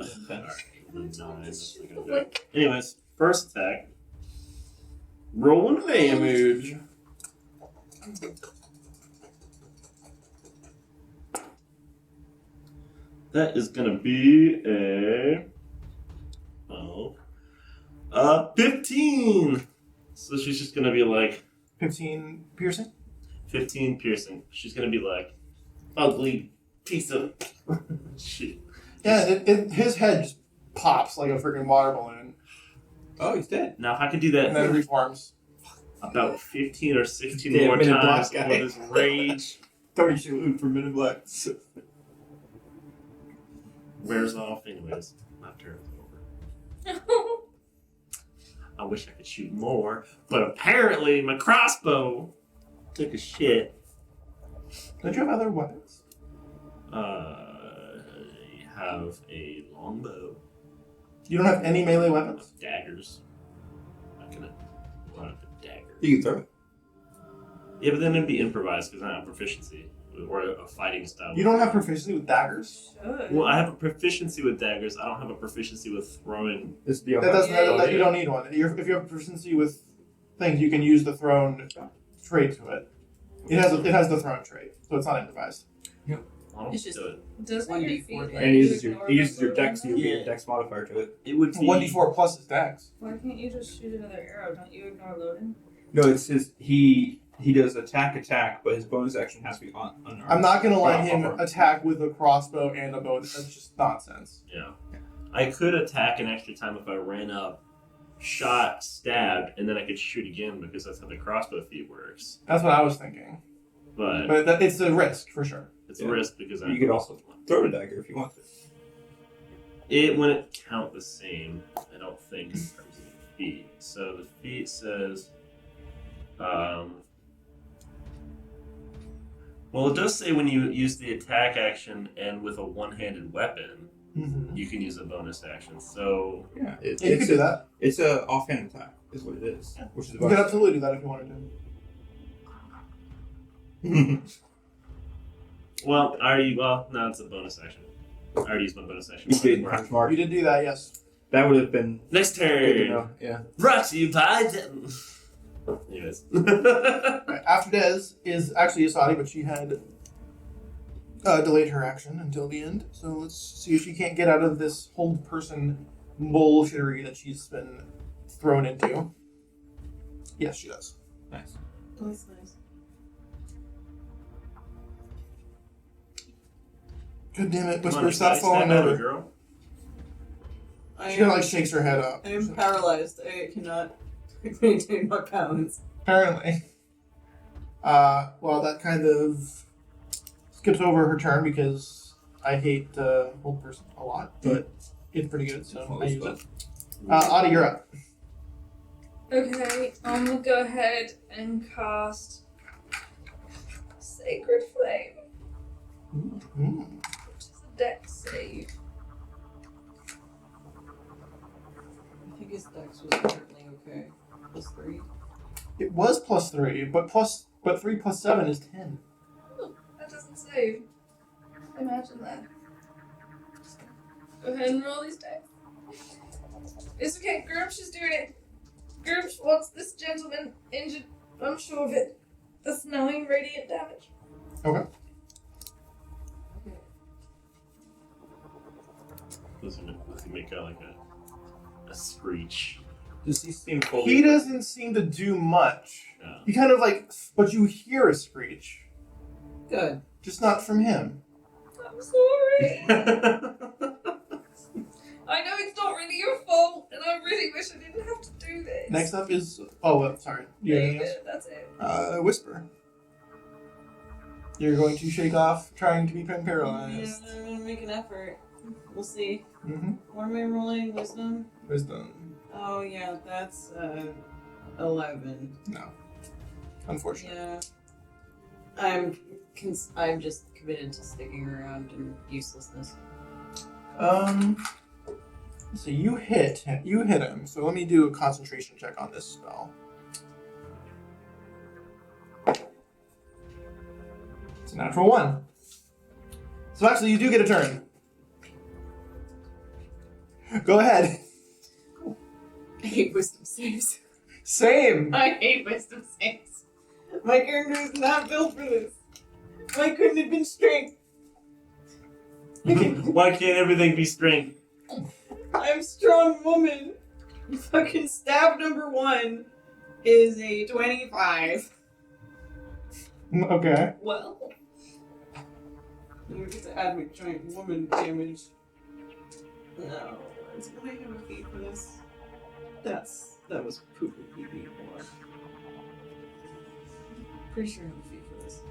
Anyways, first attack. Rolling damage. That is gonna be a 15. So she's just gonna be like 15 piercing? 15 piercing. She's gonna be like ugly piece of shit. Yeah, his head just pops like a freaking water balloon. Oh, he's dead. Now if I could do And then it that reforms. about 15 or 16 Damn, more Men in times Black with guy. his rage Thought you should loot for Men in Black. wears off. Anyways, my turn's over. I wish I could shoot more, but apparently my crossbow took a shit. Don't you have other weapons? I have a longbow, You don't have any melee weapons? daggers. I'm gonna run up a dagger. You can throw it. Yeah, but then it'd be improvised because I don't have proficiency or a fighting style. You don't have proficiency with daggers? Should. Well, I have a proficiency with daggers. I don't have a proficiency with throwing. This is the That doesn't. Yeah, You don't need one. If you have proficiency with things, you can use the thrown trait to it. It has the thrown trait, so it's not improvised. I don't It's just- do it. Doesn't your 1d4 feet damage. let And he you uses ignore your the dex. You bow? get a dex modifier to it. It would be 1d4 plus his dex. Why can't you just shoot another arrow? Don't you ignore loading? No, it's his. He does attack, but his bonus action has to be on. Unarmed. I'm not gonna let him Unarmed. attack with a crossbow and a bow. That's just nonsense. Yeah. I could attack an extra time if I ran up, shot, stabbed, and then I could shoot again because that's how the crossbow feat works. That's what I was thinking. But But it's a risk for sure. it's Yeah. a risk because You could also throw a dagger if you want to. It wouldn't count the same, I don't think, in terms of the feat. So the feat says, well, it does say when you use the attack action and with a one-handed weapon, Mm-hmm. you can use a bonus action. So Yeah, Yeah, you could do that. It's a offhand attack, is what it is. Which is You could absolutely do that if you wanted to. well, no, it's a bonus action. I already used my bonus action. You did, Mark. You did do that, yes. That would have been Next good to turn. know. Yeah. Brought to you by. Anyways. Right, after Dez is actually Asadi, but she had delayed her action until the end. So let's see if she can't get out of this hold person bullshittery that she's been thrown into. Yes, she does. Nice. That's nice. God damn it, Come Whisper, on, stop guys, falling snap out of it, over. girl. I She kind of am, like shakes her head up. I am paralyzed. I cannot maintain my balance. Apparently. Well, that kind of skips over her turn because I hate hold person a lot, but it's pretty good, so I use it. Adi, you're up. Okay, I'm gonna go ahead and cast Sacred Flame, Mm-hmm. which is a dex save. I think his dex was currently okay. +3. It was +3, but 3 plus 7 is 10. Oh, that doesn't save. Imagine that. Go ahead and roll these dice. It's okay, Grimsh is doing it. Grimsh wants this gentleman injured. I'm sure of it. That's 9 radiant damage. Okay. Does he make out like a screech? Does he seem fully? He doesn't seem to do much. Yeah. He kind of like, but you hear a screech, Good. just not from him. I'm sorry. I know it's not really your fault, and I really wish I didn't have to do this. Next up is sorry. You have anything else? That's it. Whisper. You're going to shake off trying to be paralyzed. Yeah, I'm gonna make an effort. We'll see. Mm-hmm. What am I rolling? Wisdom? Wisdom. Oh yeah, that's 11. No. Unfortunately. Yeah. I'm just committed to sticking around in uselessness. So you hit him. So let me do a concentration check on this spell. It's a natural 1. So actually, you do get a turn. Go ahead. I hate wisdom saves. Same. I hate wisdom saves. My character is not built for this. Why couldn't it have been strength? Why can't everything be strength? I'm a strong woman. Fucking stab number 1 is a 25. Okay. Well, And we get to add my giant woman damage. No. Can I have a fee for this? That was poopy pee more. Pretty sure I have a fee for this.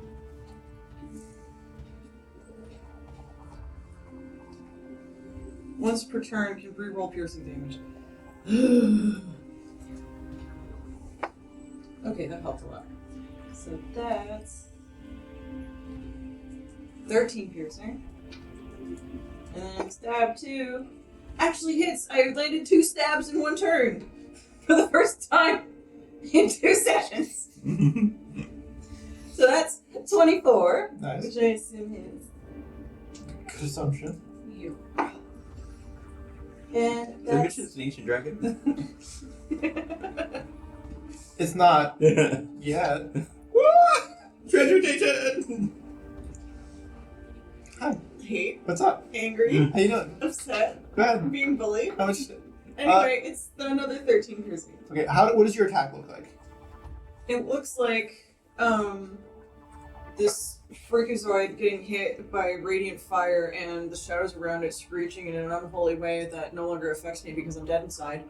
Once per turn, can reroll piercing damage. Okay, that helped a lot. So that's 13 piercing. And then stab 2 actually hits. I landed 2 stabs in 1 turn for the first time in 2 sessions. So that's 24, Nice. which I assume is Good assumption. you. And Did I mention it's an ancient dragon? It's not Yeah. yet. Transmutation! Hi. hate, What's up? angry, How you doing? upset, Go ahead. being bullied. How much? Anyway, it's another 13 piercing. Okay. What does your attack look like? It looks like this freakazoid getting hit by radiant fire and the shadows around it screeching in an unholy way that no longer affects me because I'm dead inside.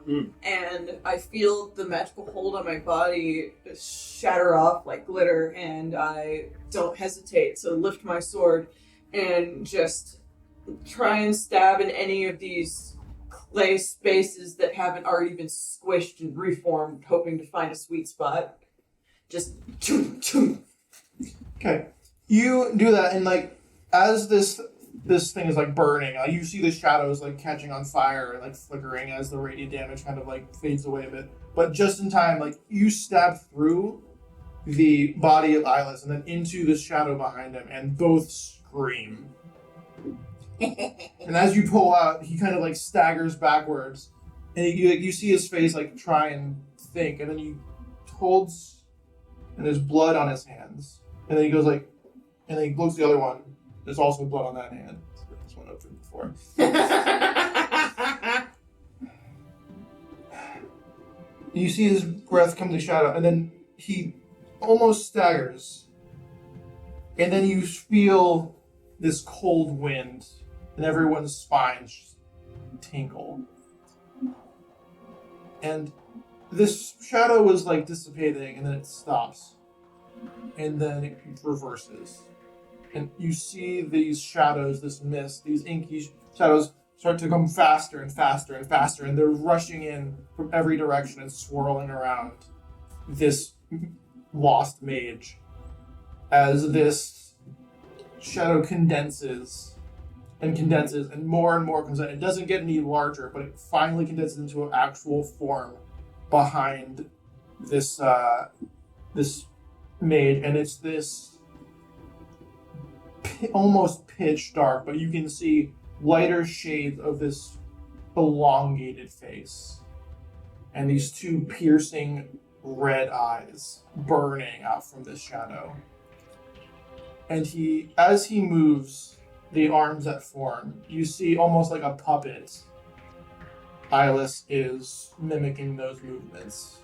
And I feel the magical hold on my body shatter off like glitter, and I don't hesitate to lift my sword and just try and stab in any of these clay spaces that haven't already been squished and reformed, hoping to find a sweet spot. Just choom, choom. Okay. You do that, and like as this thing is like burning, you see the shadows like catching on fire and like flickering as the radiant damage kind of like fades away a bit. But just in time, like you stab through the body of Eyeless and then into the shadow behind him, and both scream. And as you pull out, he kind of like staggers backwards, and you see his face like try and think, and then he holds, and there's blood on his hands, and then he goes like, and then he looks at the other one. There's also blood on that hand. Let's get this one open before. You see his breath come to shadow, and then he almost staggers, and then you feel this cold wind, and everyone's spines tingle. And this shadow was like dissipating, and then it stops, and then it reverses. And you see these shadows, this mist, these inky shadows start to come faster and faster and faster, and they're rushing in from every direction and swirling around this lost mage. as this shadow condenses and more comes out. It doesn't get any larger, but it finally condenses into an actual form behind this this mage, and it's this almost pitch dark, but you can see lighter shades of this elongated face and these two piercing red eyes burning out from this shadow. And as he moves the arms that form, you see almost like a puppet. Eyeless is mimicking those movements.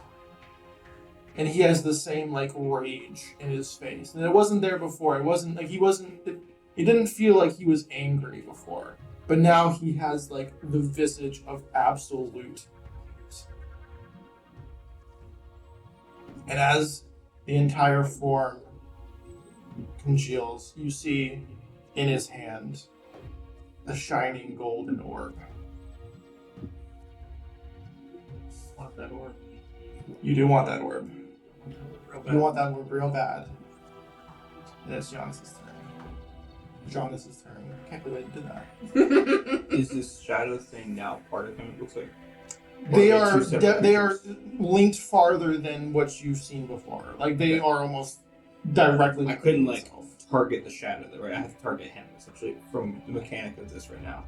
And he has the same like rage in his face. And it wasn't there before. It wasn't like it didn't feel like he was angry before. But now he has like the visage of absolute. And as the entire form congeals, you see in his hand a shining golden orb. Want that orb? You do want that orb. Real bad. You want that orb real bad. And it's Jonas's turn. Jonas's turn. Can't believe I did that. Is this shadow thing now part of him? It looks like. They Or are two separate they are creatures? linked farther than what you've seen before. Like they are almost directly. I couldn't like themselves. target the shadow, right? I have to target him essentially from the mechanic of this right now.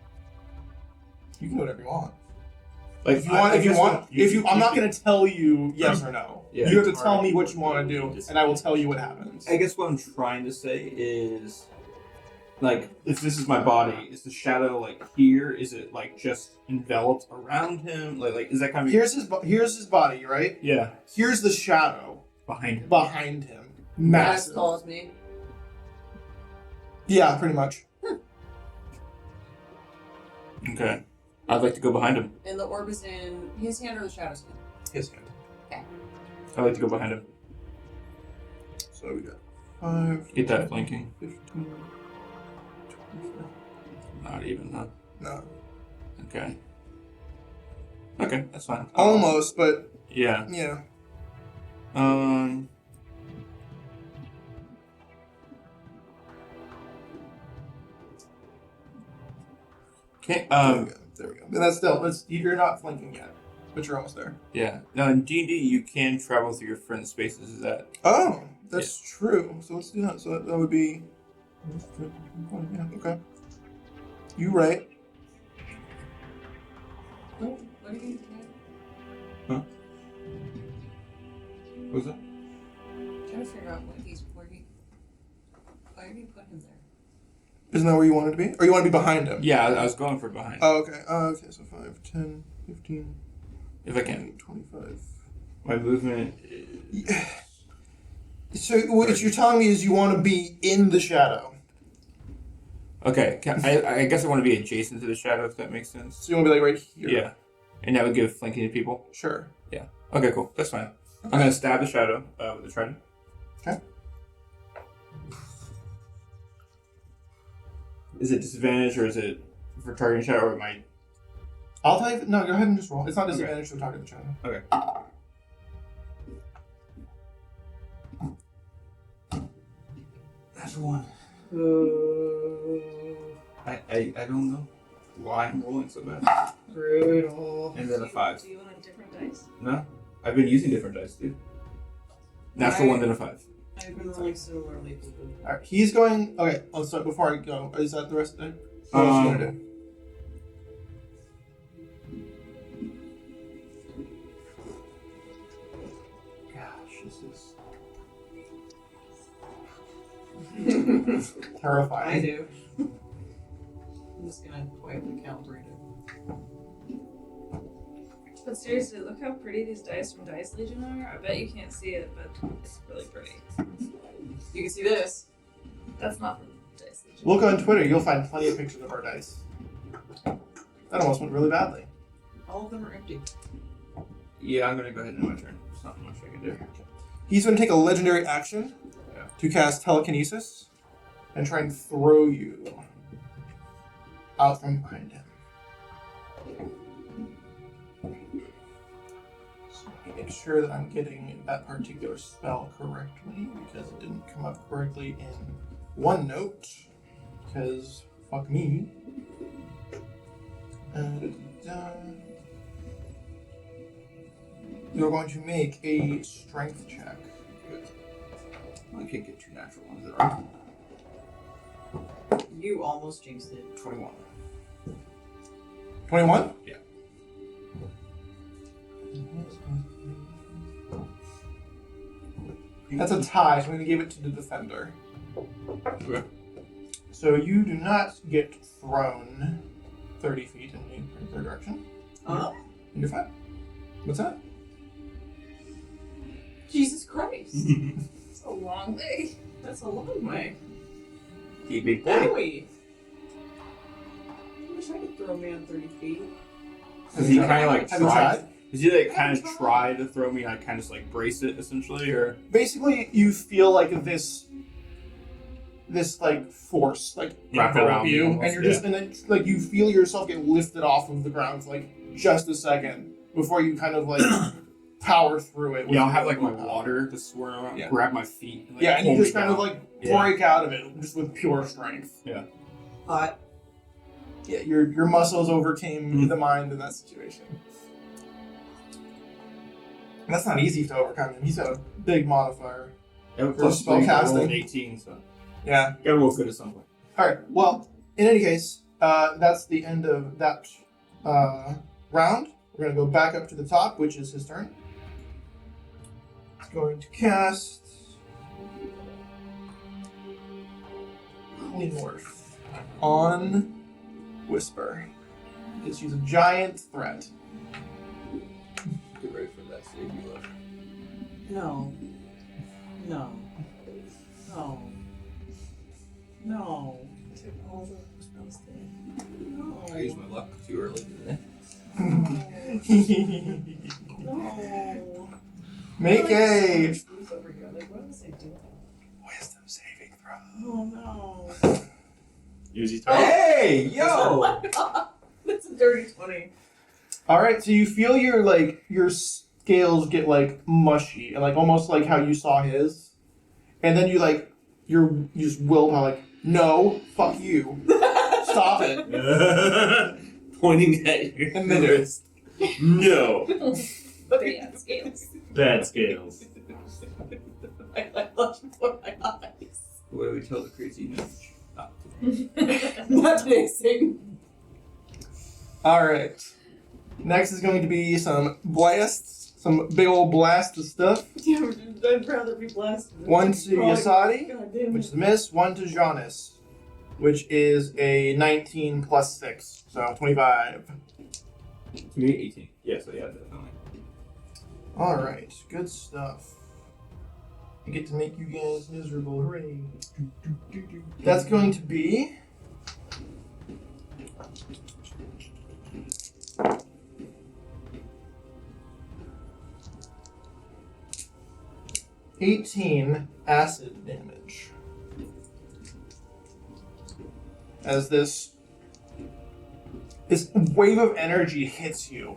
You can do whatever you want. Like I'm not going to tell you yes or no. Yeah. You have to tell me what you want to do, and I will tell you what happens. I guess what I'm trying to say is, like, if this is my body, is the shadow like here? Is it like just enveloped around him? Like is that kind of Here's his body, right? yeah Here's the shadow behind him? behind him. That Massive. calls me. Yeah, pretty much. Okay, I'd like to go behind him. And the orb is in his hand or the shadow's hand? His hand. I'd like to go behind him. So we got 5, Get that flanking. 15, 24. Not even, huh? No. Okay. Okay, that's fine. Almost, but Yeah. yeah. Okay. There we go. And you're not flanking yet, but you're almost there. Yeah. Now in D&D, you can travel through your friend's spaces. Is that? Oh, that's true. So let's do that. So that would be. Yeah, okay. You right. Oh, what are you doing? What was that? Trying to figure out why are you putting him there? Isn't that where you wanted to be? Or you want to be behind him? Yeah, I was going for behind. Oh, okay. Okay, so 5, 10, 15, If I can. 25. My movement. Yeah. So what you're telling me is you want to be in the shadow. Okay, I guess I want to be adjacent to the shadow, if that makes sense. So you want to be like right here. Yeah. And that would give flanking to people? Sure. Yeah. Okay, cool. That's fine. I'm going to stab the shadow with the trident. Okay. Is it disadvantage or is it for targeting shadow or am I... I'll tell you. No, go ahead and just roll. It's not Okay. disadvantage to target the shadow. Okay. That's one. I don't know why I'm rolling so bad. Brutal. And then a 5. Do you want a different dice? No? I've been using different dice, dude. Natural 1, then a 5. I've been rolling similarly. Alright, he's going. Okay, so before I go, is that the rest of it? What else you gonna do? Gosh, this is... Terrifying. I do. I'm just gonna quietly calibrate it. But seriously, look how pretty these dice from Dice Legion are. I bet you can't see it, but it's really pretty. You can see this. That's not from Dice Legion. Look on Twitter, you'll find plenty of pictures of our dice. That almost went really badly. All of them are empty. Yeah, I'm going to go ahead and end my turn. There's not much I can do. He's going to take a legendary action to cast telekinesis and try and throw you out from behind him. So let me make sure that I'm getting that particular spell correctly because it didn't come up correctly in OneNote, because fuck me. You're going to make a strength check. I can't get two natural ones, is that right? You almost jinxed it. 21. 21? Yeah. That's a tie, so I'm going to give it to the defender. Okay. So you do not get thrown 30 feet in the direction. You're fine. What's that? Jesus Christ. It's a long way. That's a long way. Keep big boy. Owie. I wish I could throw a man 30 feet. Does he kind of like Have you try? tried? Does he like kind of try to throw me? And I kind of just like brace it essentially, or Basically, you feel like this like force like Wrap envelop around me you, almost, and you're just and then like you feel yourself get lifted off of the ground for like just a second before you kind of like power through it. with yeah, I'll your have like my willpower. water to swirl around, Yeah. grab my feet. And, like, Yeah, and pull you just me kind of down. like Yeah. break out of it just with pure strength. Hot. Yeah, your muscles overcame the mind in that situation. And that's not easy to overcome him. He's got a big modifier. Yeah, For spell casting. 18, so Yeah. gotta roll good at some point. Alright, well, in any case, that's the end of that round. We're going to go back up to the top, which is his turn. He's going to cast Polymorph on Whisper. Because she's a giant threat. Get ready for that save you love. No. No. No. No. Took all the spells there. I used my luck too early today. No. Make a Over here. Like, what was I doing? wisdom saving throw. Oh no. Use your target. Hey, Oh yo! my god. That's a dirty 20. Alright, so you feel your scales get like mushy and like almost like how you saw his. And then you just willpower like, no, fuck you. Stop it. Pointing at your And then wrist. No. Bad scales. Bad scales. I left before my eyes. What do we tell the crazy mage? Not today. Not today, Satan. Alright. Next is going to be some blasts. Some big old blast of stuff. Yeah, I'd rather be blasted. One to Yasadi, God damn which it. is a miss. One to Jonas, which is a 19 plus 6. So 25. To me, 18. Yeah, so yeah, definitely. Alright, good stuff. I get to make you guys miserable. Hooray. That's going to be 18 acid damage. As this wave of energy hits you.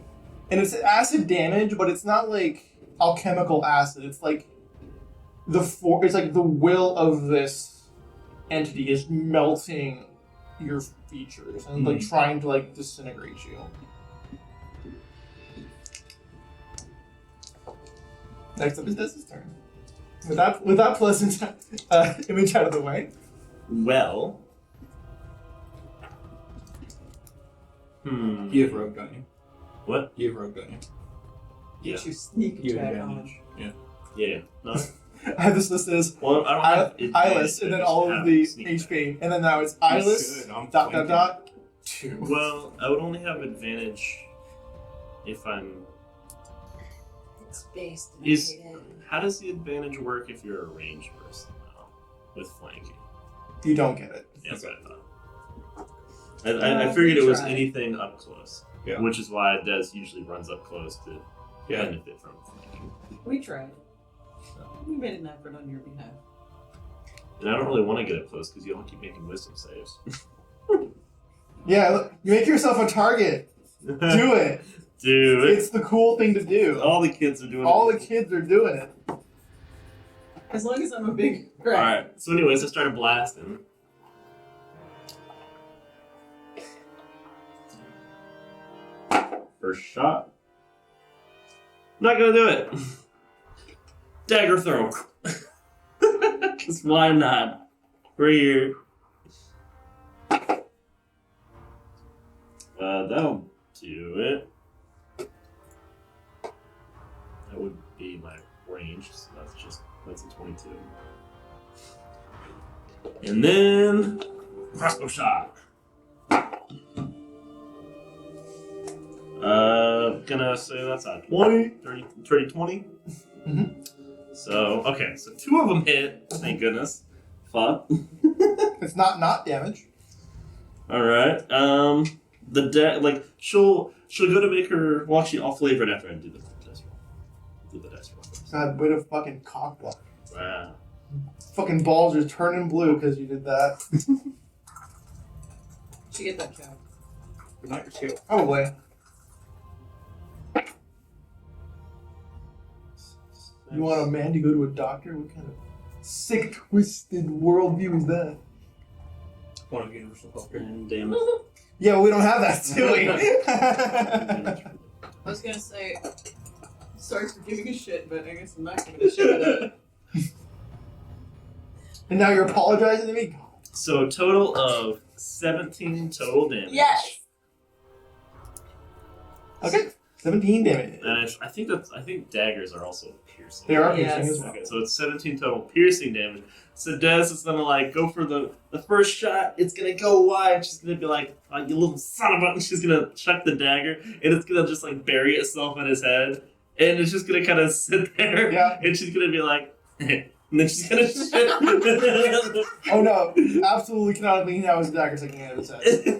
And it's acid damage, but it's not like alchemical acid. It's like it's like the will of this entity is melting your features and like trying to like disintegrate you. Next up is Dez's turn. With that pleasant image out of the way. Well. You have rogue, don't you? What? You have rogue, don't you? Yeah. Get your sneak You have attack on. advantage. Yeah. Yeah. No. I have this list as Well, I don't have Eyeless, and then all of the sneak HP, and then now it's Eyeless, good. I'm dot, flanking. dot, 2. Well, I would only have advantage if I'm. It's based on Is- it. How does the advantage work if you're a ranged person though, with flanking? You don't get it. Yeah, that's what I thought. I figured it was anything up close, Yeah. which is why Des usually runs up close to Yeah. benefit from flanking. We tried. We made an effort on your behalf. And I don't really want to get up close because you all keep making wisdom saves. Yeah, look, you make yourself a target. Do it. Dude, It's the cool thing to do. all the kids are doing All it. the kids are doing it. As long as I'm a big threat. Alright, so anyways, I started blasting. First shot. Not gonna do it. Dagger throw. Because why not? Right here. That'll do it. That would be my range, so that's a 22. And then crossbow shot. Gonna say that's a 20, 30, 20. Mm-hmm. So, okay, so 2 of them hit, thank goodness. Fuck. It's not damage. Alright, she'll go to make her, well actually I'll flavor it after I do the dice roll. Do the dice roll first. God, way to fucking cock block. Wow. Fucking balls are turning blue because you did that. Did you get that job? But not your tail. Probably. You want a man to go to a doctor? What kind of sick, twisted worldview is that? One of universal healthcare. And damn it. Yeah, we don't have that, do we? I was gonna say, sorry for giving a shit, but I guess I'm not giving a shit about that. And now you're apologizing to me? So total of 17 total damage. Yes! Okay, 17 damage. And I think daggers are also piercing. They are Yes. piercing as well. Okay, so it's 17 total piercing damage. So Des is gonna go for the first shot. It's gonna go wide. She's gonna be like, "Oh, you little son of a!" And she's gonna chuck the dagger, and it's gonna just bury itself in his head, and it's just gonna kind of sit there. Yeah. And she's gonna be like, and then she's gonna shit. Oh no, absolutely canonically he now has a dagger sticking out of his head. He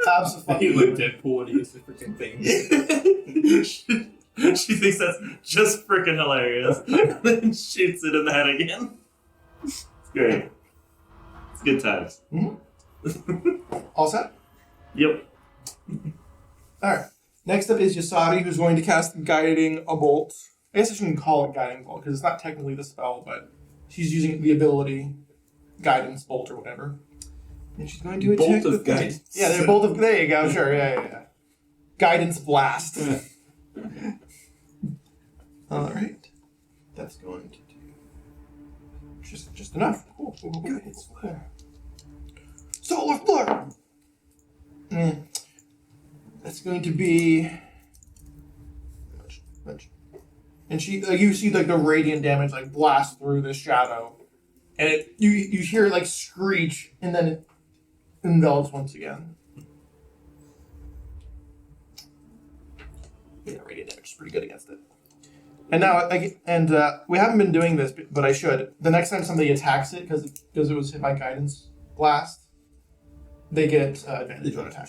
Absolutely. like Deadpool and he gets the freaking thing. She thinks that's just freaking hilarious. And then shoots it in the head again. It's great. It's good times. All set? Yep. Alright. Next up is Yasari, who's going to cast Guiding a Bolt. I guess I shouldn't call it Guiding Bolt, because it's not technically the spell, but she's using the ability Guidance Bolt or whatever. And she's going to attack Bolt the of thing. guidance. Yeah, they're bolt of... There you go, sure, yeah. Guidance Blast. Alright. That's going to do... Just enough. Cool. Cool. Solar Flare! That's going to be... Much. And she, you see the radiant damage blast through the shadow. And you hear it screech, and then it envelops once again. Yeah, radiant damage is pretty good against it. And now, we haven't been doing this, but I should. The next time somebody attacks it, because it was hit by Guidance Blast, they get advantage on attack.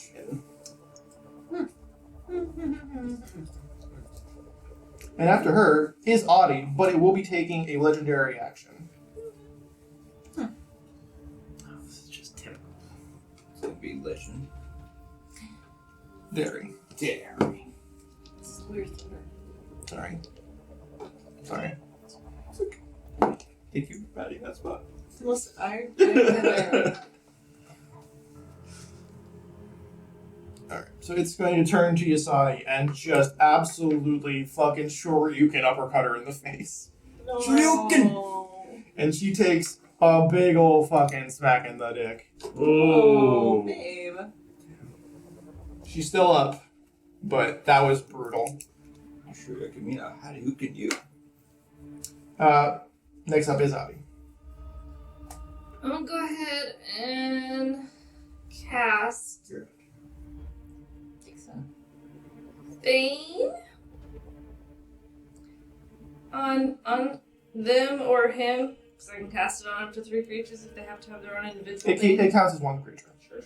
And after her is Audie, but it will be taking a legendary action. Oh, this is just typical. It's gonna be legend. Dairy. It's weird thunder. Sorry. Thank you for patting that spot. Listen, Alright, so it's going to turn to Yasai and just absolutely fucking Shoryuken uppercut her in the face. No. Shoryuken! And she takes a big ol' fucking smack in the dick. Oh, babe. She's still up, but that was brutal. I'm sure I can mean a Hadouken you. Next up is Audie. I'm gonna go ahead and cast Bane on them or him, because I can cast it on up to 3 creatures if they have to have their own individual thing. It counts as one creature. Sure.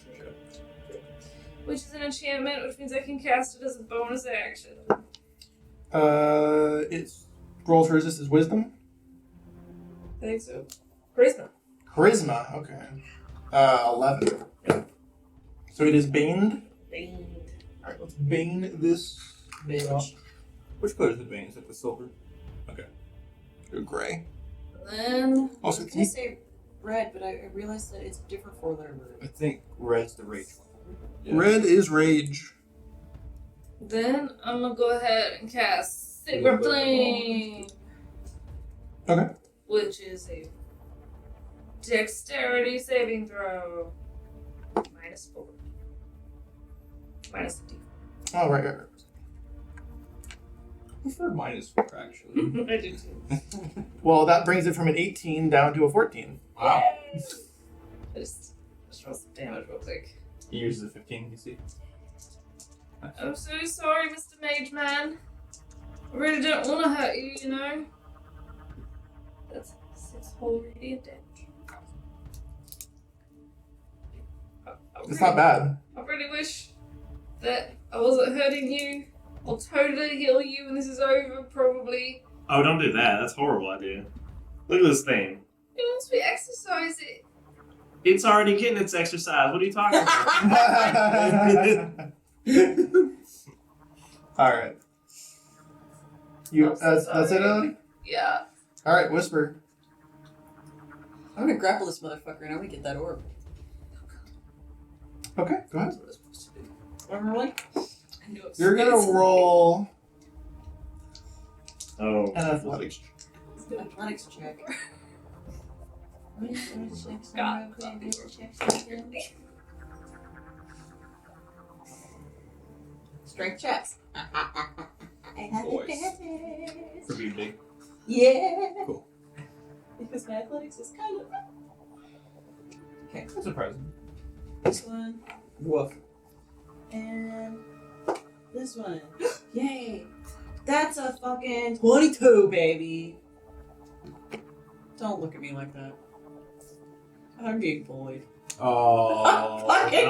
Which is an enchantment, which means I can cast it as a bonus action. It's rolls for resistance wisdom. I think so. Charisma. Charisma, okay. 11. So it is baned. Alright, let's bane this bane off. Which color is the bane? Is it the silver? Okay. Gray. Then Also, I was gonna say red, but I realized that it's a different 4-letter word. I think red's the rage one. Yeah. red is rage. I'm gonna go ahead and cast Sacred Flame. Okay. Which is a dexterity saving throw. -4. -D. Oh, right. I prefer -4 actually. I do too. Well, that brings it from an 18 down to a 14. Wow. I just roll some damage real quick. He uses a 15, you see? I'm so sorry, Mr. Mage Man. I really don't want to hurt you, you know? That's 6 whole radiant damage. It's not bad. I really wish that I wasn't hurting you. I'll totally heal you when this is over, probably. Oh, don't do that. That's a horrible idea. Look at this thing. Once we exercise it. It's already getting its exercise. What are you talking about? Alright. I'm so That's it, sorry. Ellie? Yeah. Alright, Whisper. I'm gonna grapple this motherfucker and I'm gonna get that orb. Okay, go ahead. That's what I'm supposed to do. What am I rolling? I knew it. You're gonna roll Oh. an athletics. Athletics check. God. Strength checks. I have Boys. advantage. For being big. Yeah. Cool. Because my athletics is kind of. Okay. That's surprising. This one Woof. and this one. Yay! That's a fucking 22, baby. Don't look at me like that. I'm being bullied. Oh. Fucking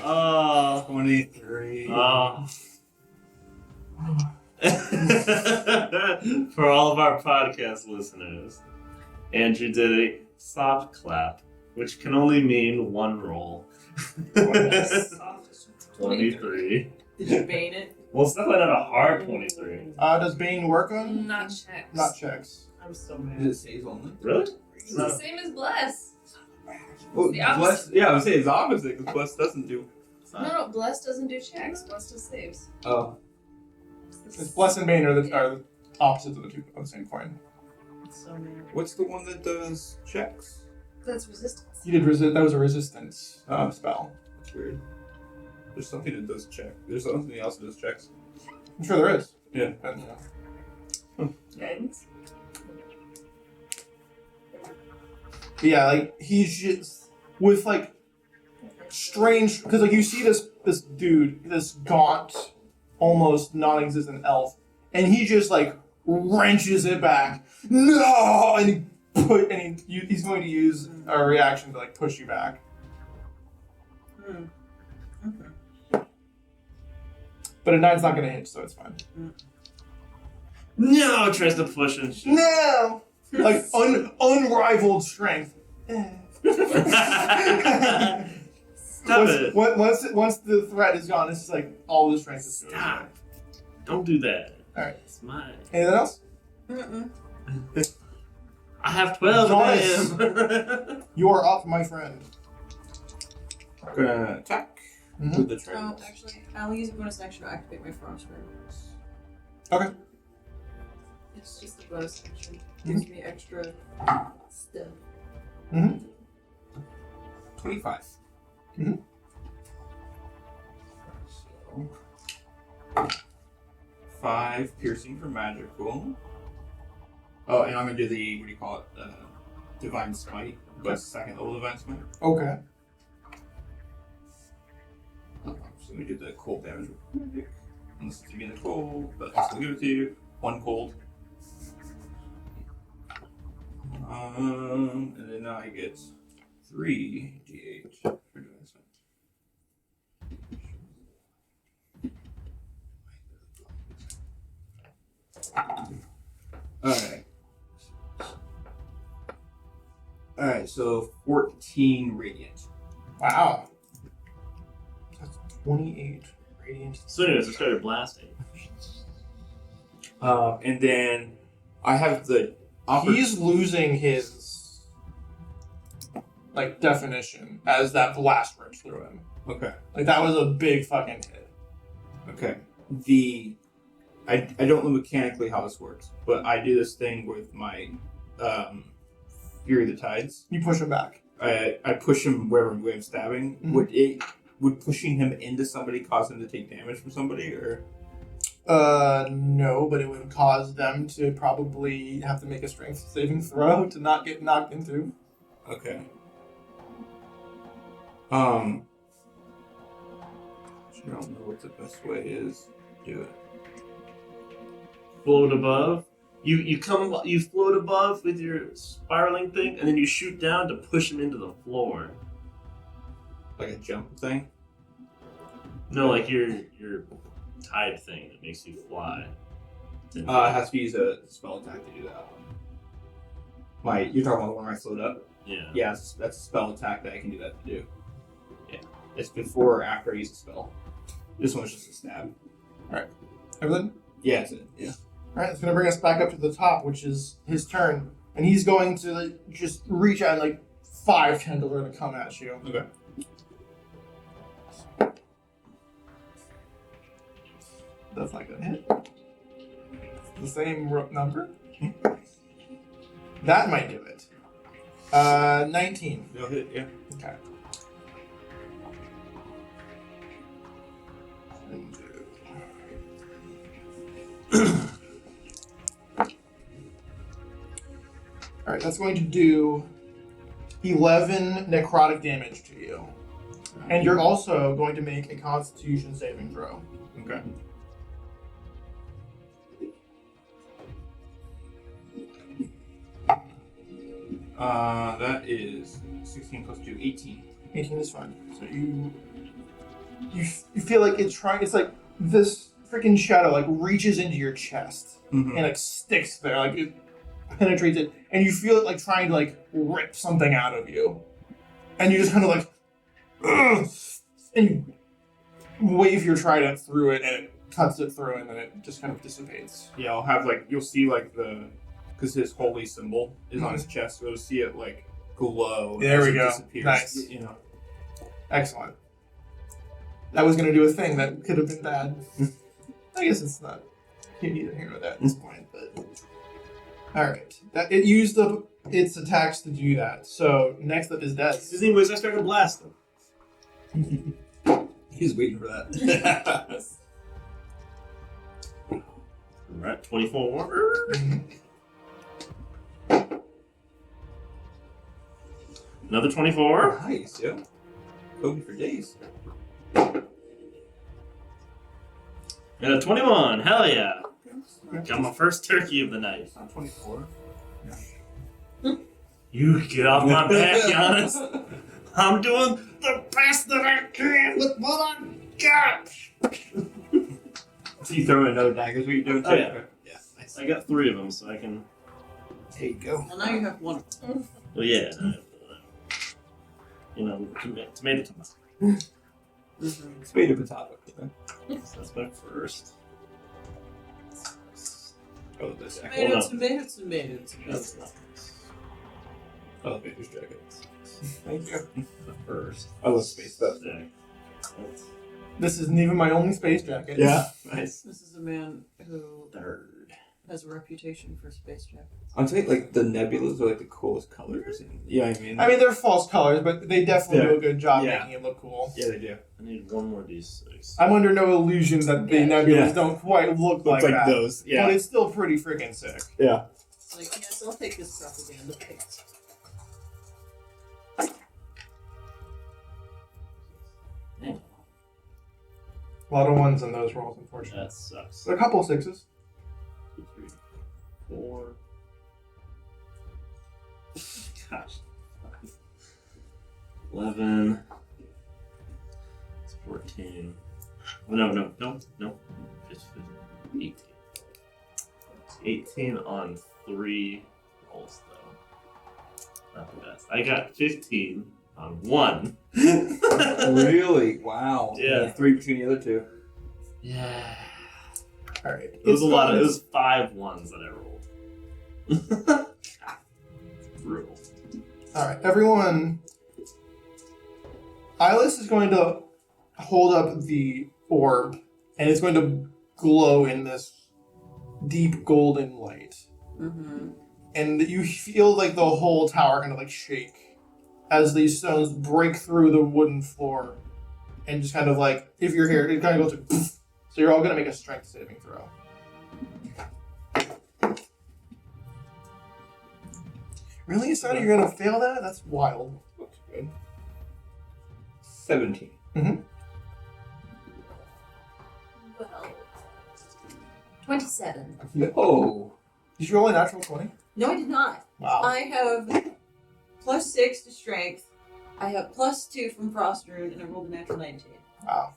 Oh. 23. For all of our podcast listeners, Andrew did a soft clap, which can only mean one roll. 23. Did you bane it? Well, it's definitely not a hard 23. Does Bane work on? Not checks. Not checks. I'm so Is mad. it saves only? Really? It's the same as Bless. Well, the opposite. Bless, yeah, I would say it's opposite because Bless doesn't do. No, Bless doesn't do checks. Bless does saves. Oh. It's Bless and Bane are the opposites of the same coin. I'm so mad. What's the one that does checks? That's resistance. You did that was a resistance spell. That's weird. There's something that does check. There's something else that does checks. I'm sure there is. Yeah. And, Guidance. but yeah, like he's just with like strange because like you see this dude, this gaunt, almost non-existent elf, and he just like wrenches it back. No, and he's going to use a reaction to like push you back. Hmm. Okay. But a 9's not going to hit, so it's fine. No, tries to push and shit. No, like unrivaled strength. Stop it. Once the threat is gone, it's just like all the strength is going. Stop. Don't do that. All right. It's mine. Anything else? Mm-mm. I have 12 Jonas. of them. You are up, my friend. I'm gonna attack Mhm. with the Oh, triangle. actually, I'll use a bonus action to activate my frost ring. Okay. It's just a bonus action. Gives me extra stuff. 25. Mhm. So, 5 piercing for magical. Oh, and I'm gonna do the, what do you call it? Divine Smite, but second level Divine Smite. Okay. So we do the cold damage. Unless it's again the cold, but I'll still give it to you. 1 cold. And then now I get 3 d8 for Divine Smite. Alright, so 14 radiant. Wow. That's 28 radiant. So anyways, I started blasting. And then I have the He's losing his like definition as that blast rips through him. Okay. Like that was a big fucking hit. Okay. I don't know mechanically how this works, but I do this thing with my Fury of the Tides. You push him back. I push him wherever I'm stabbing. Mhm. Would pushing him into somebody cause him to take damage from somebody, or? No, but it would cause them to probably have to make a strength saving throw to not get knocked into. Okay. I don't know what the best way is to do it. Float above. You float above with your spiraling thing, and then you shoot down to push him into the floor. Like a jump thing? No, like your tide thing that makes you fly. It has to use a spell attack to do that. You're talking about the one where I float up? Yeah. Yeah, that's a spell attack that I can do that to do. Yeah. It's before or after I use a spell. This one's just a stab. Alright. Everything? Yeah, that's it. Yeah. Alright, it's gonna bring us back up to the top, which is his turn. And he's going to just reach out and 5 tendrils are gonna come at you. Okay. That's not gonna hit. The same number? That might do it. 19. They'll hit, yeah. Okay. Alright, that's going to do 11 necrotic damage to you. And you're also going to make a Constitution saving throw. Okay. That is 16 plus 2, 18. 18 is fine. So you feel like it's like this freaking shadow reaches into your chest and sticks there, it penetrates it, and you feel it trying to rip something out of you, and you just kind of ugh, and you wave your trident through it, and it cuts it through, and then it just kind of dissipates. Yeah, I'll have you'll see because his holy symbol is on his chest, so you'll see it glow. There as we it go. disappears. Nice. You know. Excellent. That was going to do a thing that could have been bad. I guess it's not neither here nor there at this point, but alright. It used up its attacks to do that. So next up is Death. Anyways, I started to blast him. He's waiting for that. Alright, 24. Another 24. Nice, yeah. Kobe for days. And a 21. Hell yeah. Got my first turkey of the night. Not 24. You get off my back, Giannis. I'm doing the best that I can with what I got. So you throw in another dagger, is what you're doing too? Oh, yeah. Yeah, nice. I got 3 of them, so I can. There you go. Well, now you have one. Well, yeah. Tomato. Tomato potato. So that's my first. Oh, this Tomato, no. tomato. That's not Oh, Vader's dragon. Thank you. the first. I love space stuff. Yeah. This isn't even my only space jacket. Yeah, nice. This is a man who Third. has a reputation for space jackets. I'm saying the nebulas are the coolest colors. And, yeah, I mean, they're false colors, but they definitely do a good job Yeah. making it look cool. yeah, they do. I need one more d6. I'm under no illusion that the nebulas Yeah. don't quite look Looks like that. those. Yeah, But it's still pretty freaking sick. yeah. Yes, I'll take this propaganda pick. A lot of ones in those rolls, unfortunately. That sucks. A couple 6s. 2, 3, 4. Gosh. 11. It's 14. Oh, no. It's 18. 18 on 3 rolls, though. Not the best. I got 15 on 1. Really? Wow. Yeah. 3 between the other two. Yeah. Alright. It was a lot. It was 5 ones that I rolled. Alright, everyone. Eyeless is going to hold up the orb, and it's going to glow in this deep golden light. Mm-hmm. And you feel like the whole tower kind of like shake as these stones break through the wooden floor. And just kind of like, if you're here, it kind of goes like, poof. So you're all going to make a strength saving throw. Really, Sonny? You're going to fail that? That's wild. Looks good. 17. Well, 27. No. Did you roll a natural 20? No, I did not. Wow. I have +6 to strength. I have +2 from Frost Rune, and I rolled a natural 19. Wow.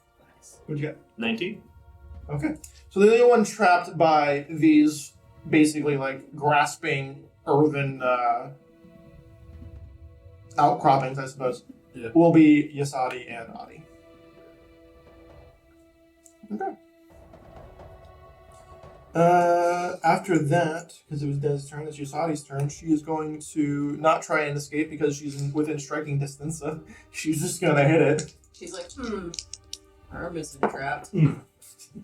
What'd you get? 19. Okay. So the only one trapped by these basically like grasping earthen outcroppings, I suppose, will be Yasadi and Adi. Okay. After that, because it was Dez's turn, it's Yasadi's turn, she is going to not try and escape because she's within striking distance, so she's just going to hit it. She's like, arm isn't trapped.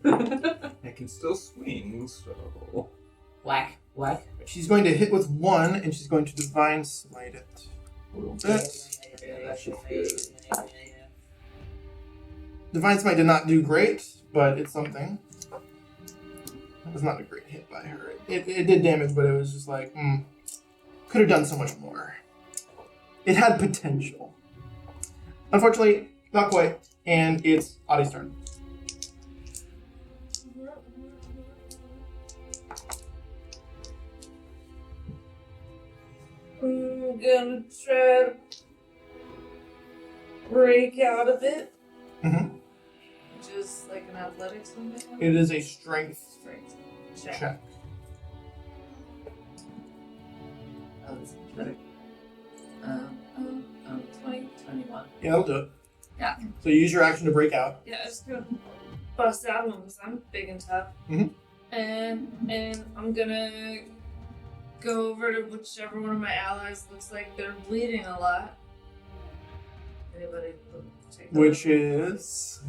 I can still swing, so... Whack, whack. She's going to hit with 1, and she's going to Divine Smite it. A little bit. Divine Smite did not do great, but it's something. It was not a great hit by her. It did damage, but it was just like, could have done so much more. It had potential. Unfortunately, not quite, and it's Adi's turn. I'm gonna try to break out of it. Mm-hmm. Just like an athletics something. It is a strength Check. check. Oh, this is better. 20, 21. Yeah, that'll do it. Yeah. So you use your action to break out. Yeah, I'm just gonna bust out of them because I'm big and tough. Mhm. And I'm gonna go over to whichever one of my allies looks like they're bleeding a lot. Anybody take Which is...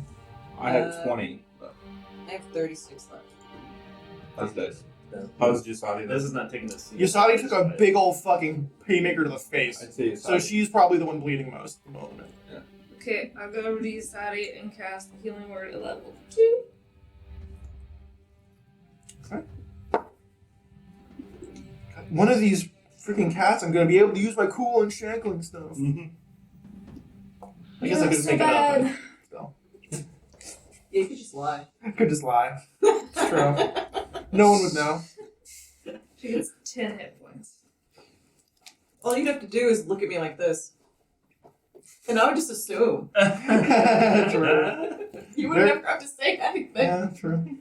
I have 20 left. I have 36 left. How's this? How's Yasadi? This is not taking this. Yasadi took a big old fucking haymaker to the face. I'd say So she's probably the one bleeding most at the moment. Okay, I'll go over to Yasadi and cast Healing Word at level 2. Okay. One of these freaking cats, I'm going to be able to use my cool and shackling stuff. Mm-hmm. I guess I could just make it up. But still. Yeah, you could just lie. I could just lie. It's true. No one would know. She gets 10 hit points. All you'd have to do is look at me like this. And I would just assume. True. You would There- never have to say anything. Yeah, true.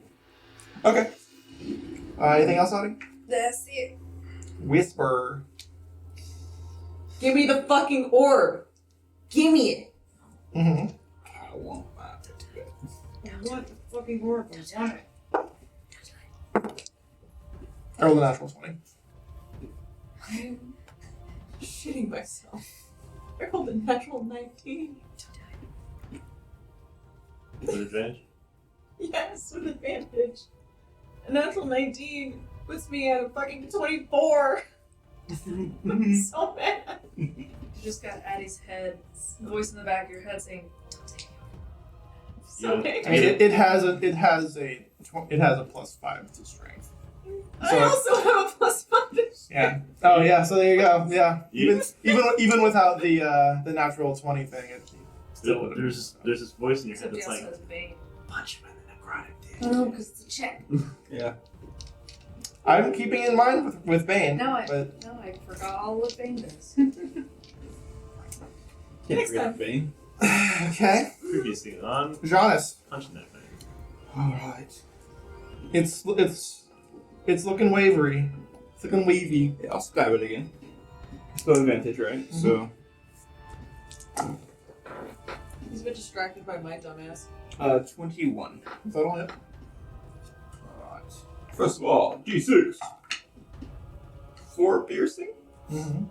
Okay. Anything else, Adi? That's it. Whisper. Give me the fucking orb. Give me it. Mm-hmm. I want that to go. I want the fucking orb. I want it. I rolled a natural 20. I'm shitting myself. I rolled a natural 19. With advantage? Yes, with advantage. A natural 19 puts me at a fucking 24. I'm so mad. You just got Addie's head, voice in the back of your head saying, "Don't take it." So Yeah. mad. I mean, it has a +5 to strength. I also have a +5. Yeah. Oh yeah. So there you go. Yeah. Even without the natural 20 thing, it still would have. There's this voice in your head Except he that's also like, has Bane. punch him in the necrotic dick. Oh, because it's a check. Yeah. I'm keeping in mind with Bane. No, I forgot all what Bane does. Can't Next forget time. Bane. Okay. Previously on Jonas. punching that thing. All right. It's looking wavery. It's looking wavy. Yeah, I'll stab it again. Still advantage, right? Mhm. So, He's a bit distracted by my dumbass. 21. Is that all it? Alright. First of all, D6. 4 piercing. Mm-hmm.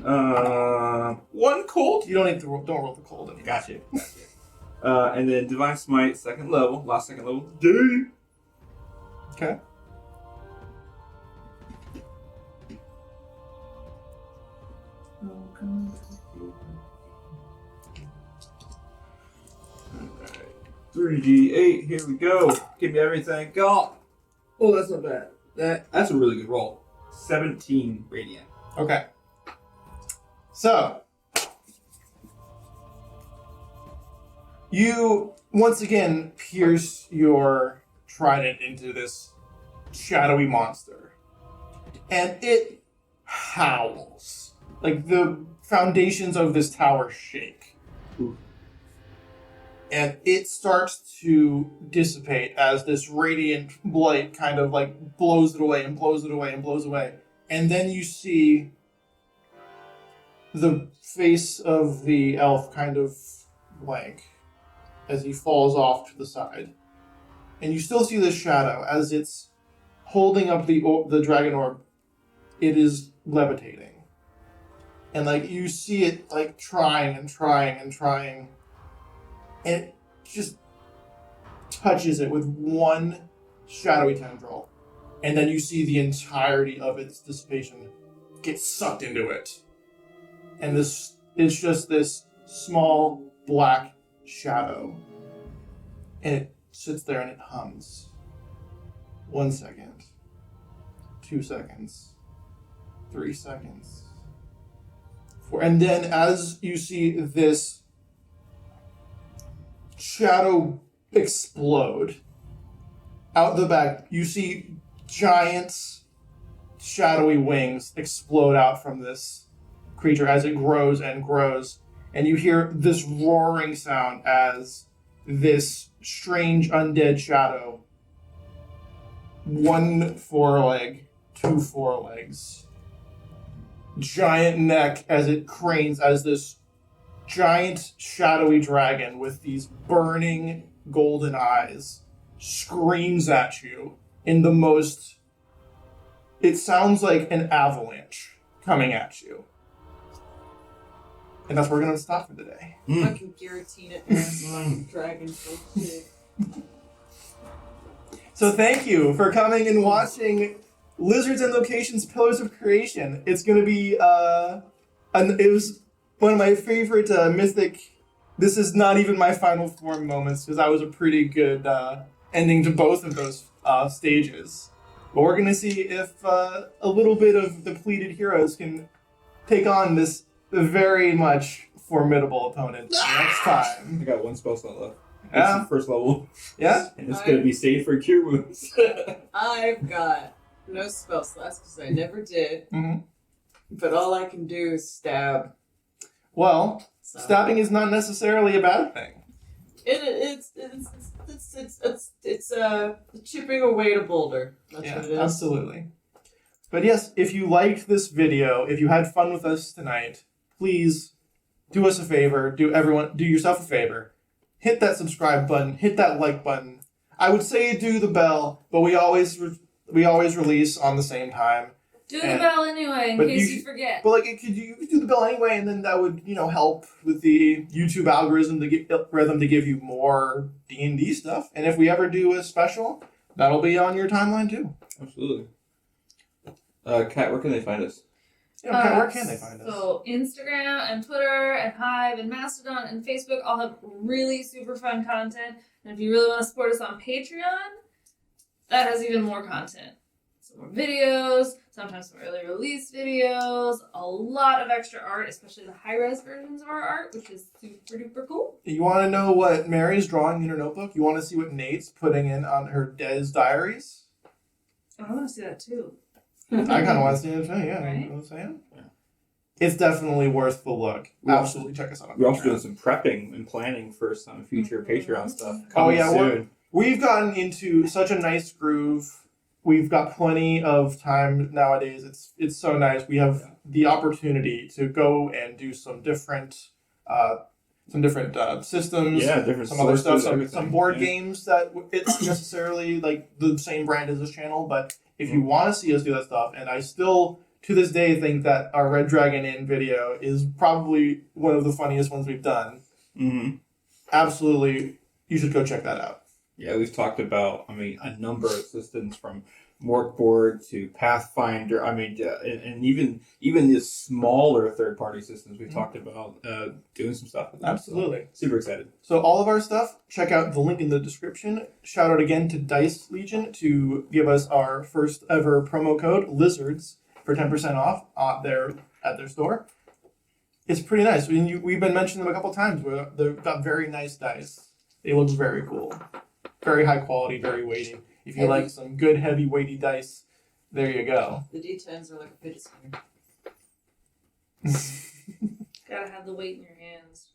One cold. You don't need to don't roll the cold anymore. Gotcha. And then Divine Smite, second level. Last second level. D. Okay. Alright. 3d8, here we go. Give me everything. Got. Oh, that's not bad. That's a really good roll. 17 radiant. Okay. So, you once again pierce your trident into this shadowy monster, and it howls. Like the foundations of this tower shake. Ooh. And it starts to dissipate as this radiant blight kind of like blows it away and blows it away and blows away. And then you see the face of the elf kind of blank as he falls off to the side. And you still see the shadow as it's holding up the dragon orb. It is levitating. And like you see it like trying and trying and trying. And it just touches it with one shadowy tendril. And then you see the entirety of its dissipation get sucked into it. And this it's just this small black shadow. And it sits there and it hums. 1 second. 2 seconds. 3 seconds. 4. And then as you see this shadow explode, out the back, you see giant shadowy wings explode out from this creature as it grows and grows. And you hear this roaring sound as this strange undead shadow, one foreleg, two forelegs, giant neck as it cranes as this giant shadowy dragon with these burning golden eyes screams at you in the most... It sounds like an avalanche coming at you. And that's where we're going to stop for the day. Fucking guillotine it, dragon shit. So thank you for coming and watching Lizards and Locations Pillars of Creation. It's going to be... it was one of my favorite mythic... This is not even my final form moments, because that was a pretty good ending to both of those stages. But we're going to see if a little bit of depleted heroes can take on this very much formidable opponent next time. I got one spell slot left. Yeah. It's the first level. Yeah? And it's going to be saved for cure wounds. I've got no spell slots because I never did. Mm-hmm. But all I can do is stab. Well, So. stabbing is not necessarily a bad thing. It's chipping away to boulder. That's Yeah, what it is. absolutely. But yes, if you liked this video, if you had fun with us tonight, please do us a favor, do yourself a favor. Hit that subscribe button, hit that like button. I would say do the bell, but we always release on the same time. Do the bell anyway, in case you forget. But like, you could do the bell anyway, and then that would help with the YouTube algorithm to give you more D&D stuff. And if we ever do a special, that'll be on your timeline too. Absolutely. Kat, where can they find us? Yeah, okay, where can they find us? So Instagram and Twitter and Hive and Mastodon and Facebook all have really super fun content. And if you really want to support us on Patreon, that has even more content. Some more videos, sometimes some early release videos, a lot of extra art, especially the high-res versions of our art, which is super duper cool. You want to know what Mary's drawing in her notebook? You want to see what Nate's putting in on her Des diaries? Oh, I want to see that too. I kind of want to see it too, yeah. Right? You know what I'm saying? Yeah. It's definitely worth the look. Absolutely check us out on We're also Patreon. doing some prepping and planning for some future Patreon stuff Oh coming yeah, soon. we've gotten into such a nice groove. We've got plenty of time nowadays. It's so nice. We have the opportunity to go and do some different systems. Yeah, different some other stuff, sources, some everything, board yeah. games that it's necessarily like the same brand as this channel. But if you want to see us do that stuff, and I still to this day think that our Red Dragon Inn video is probably one of the funniest ones we've done. Mm-hmm. Absolutely, you should go check that out. Yeah, we've talked about, a number of systems from Morkborg to Pathfinder. And even the smaller third-party systems we've talked about doing some stuff with them. Absolutely. So, super excited. So all of our stuff, check out the link in the description. Shout out again to Dice Legion to give us our first ever promo code, Lizards, for 10% off at their store. It's pretty nice. We've been mentioning them a couple times. They've got very nice dice. They look very cool. Very high quality, very weighty. If you like some good, heavy, weighty dice, there you go. The D10s are like a fidget spinner. Gotta have the weight in your hands.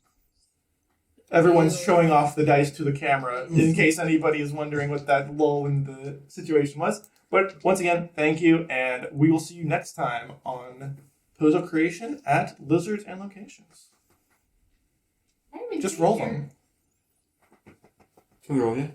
Everyone's showing off the dice to the camera in case anybody is wondering what that lull in the situation was. But once again, thank you, and we will see you next time on Puzzle Creation at Lizards and Locations. Just roll them. Can we roll, yeah?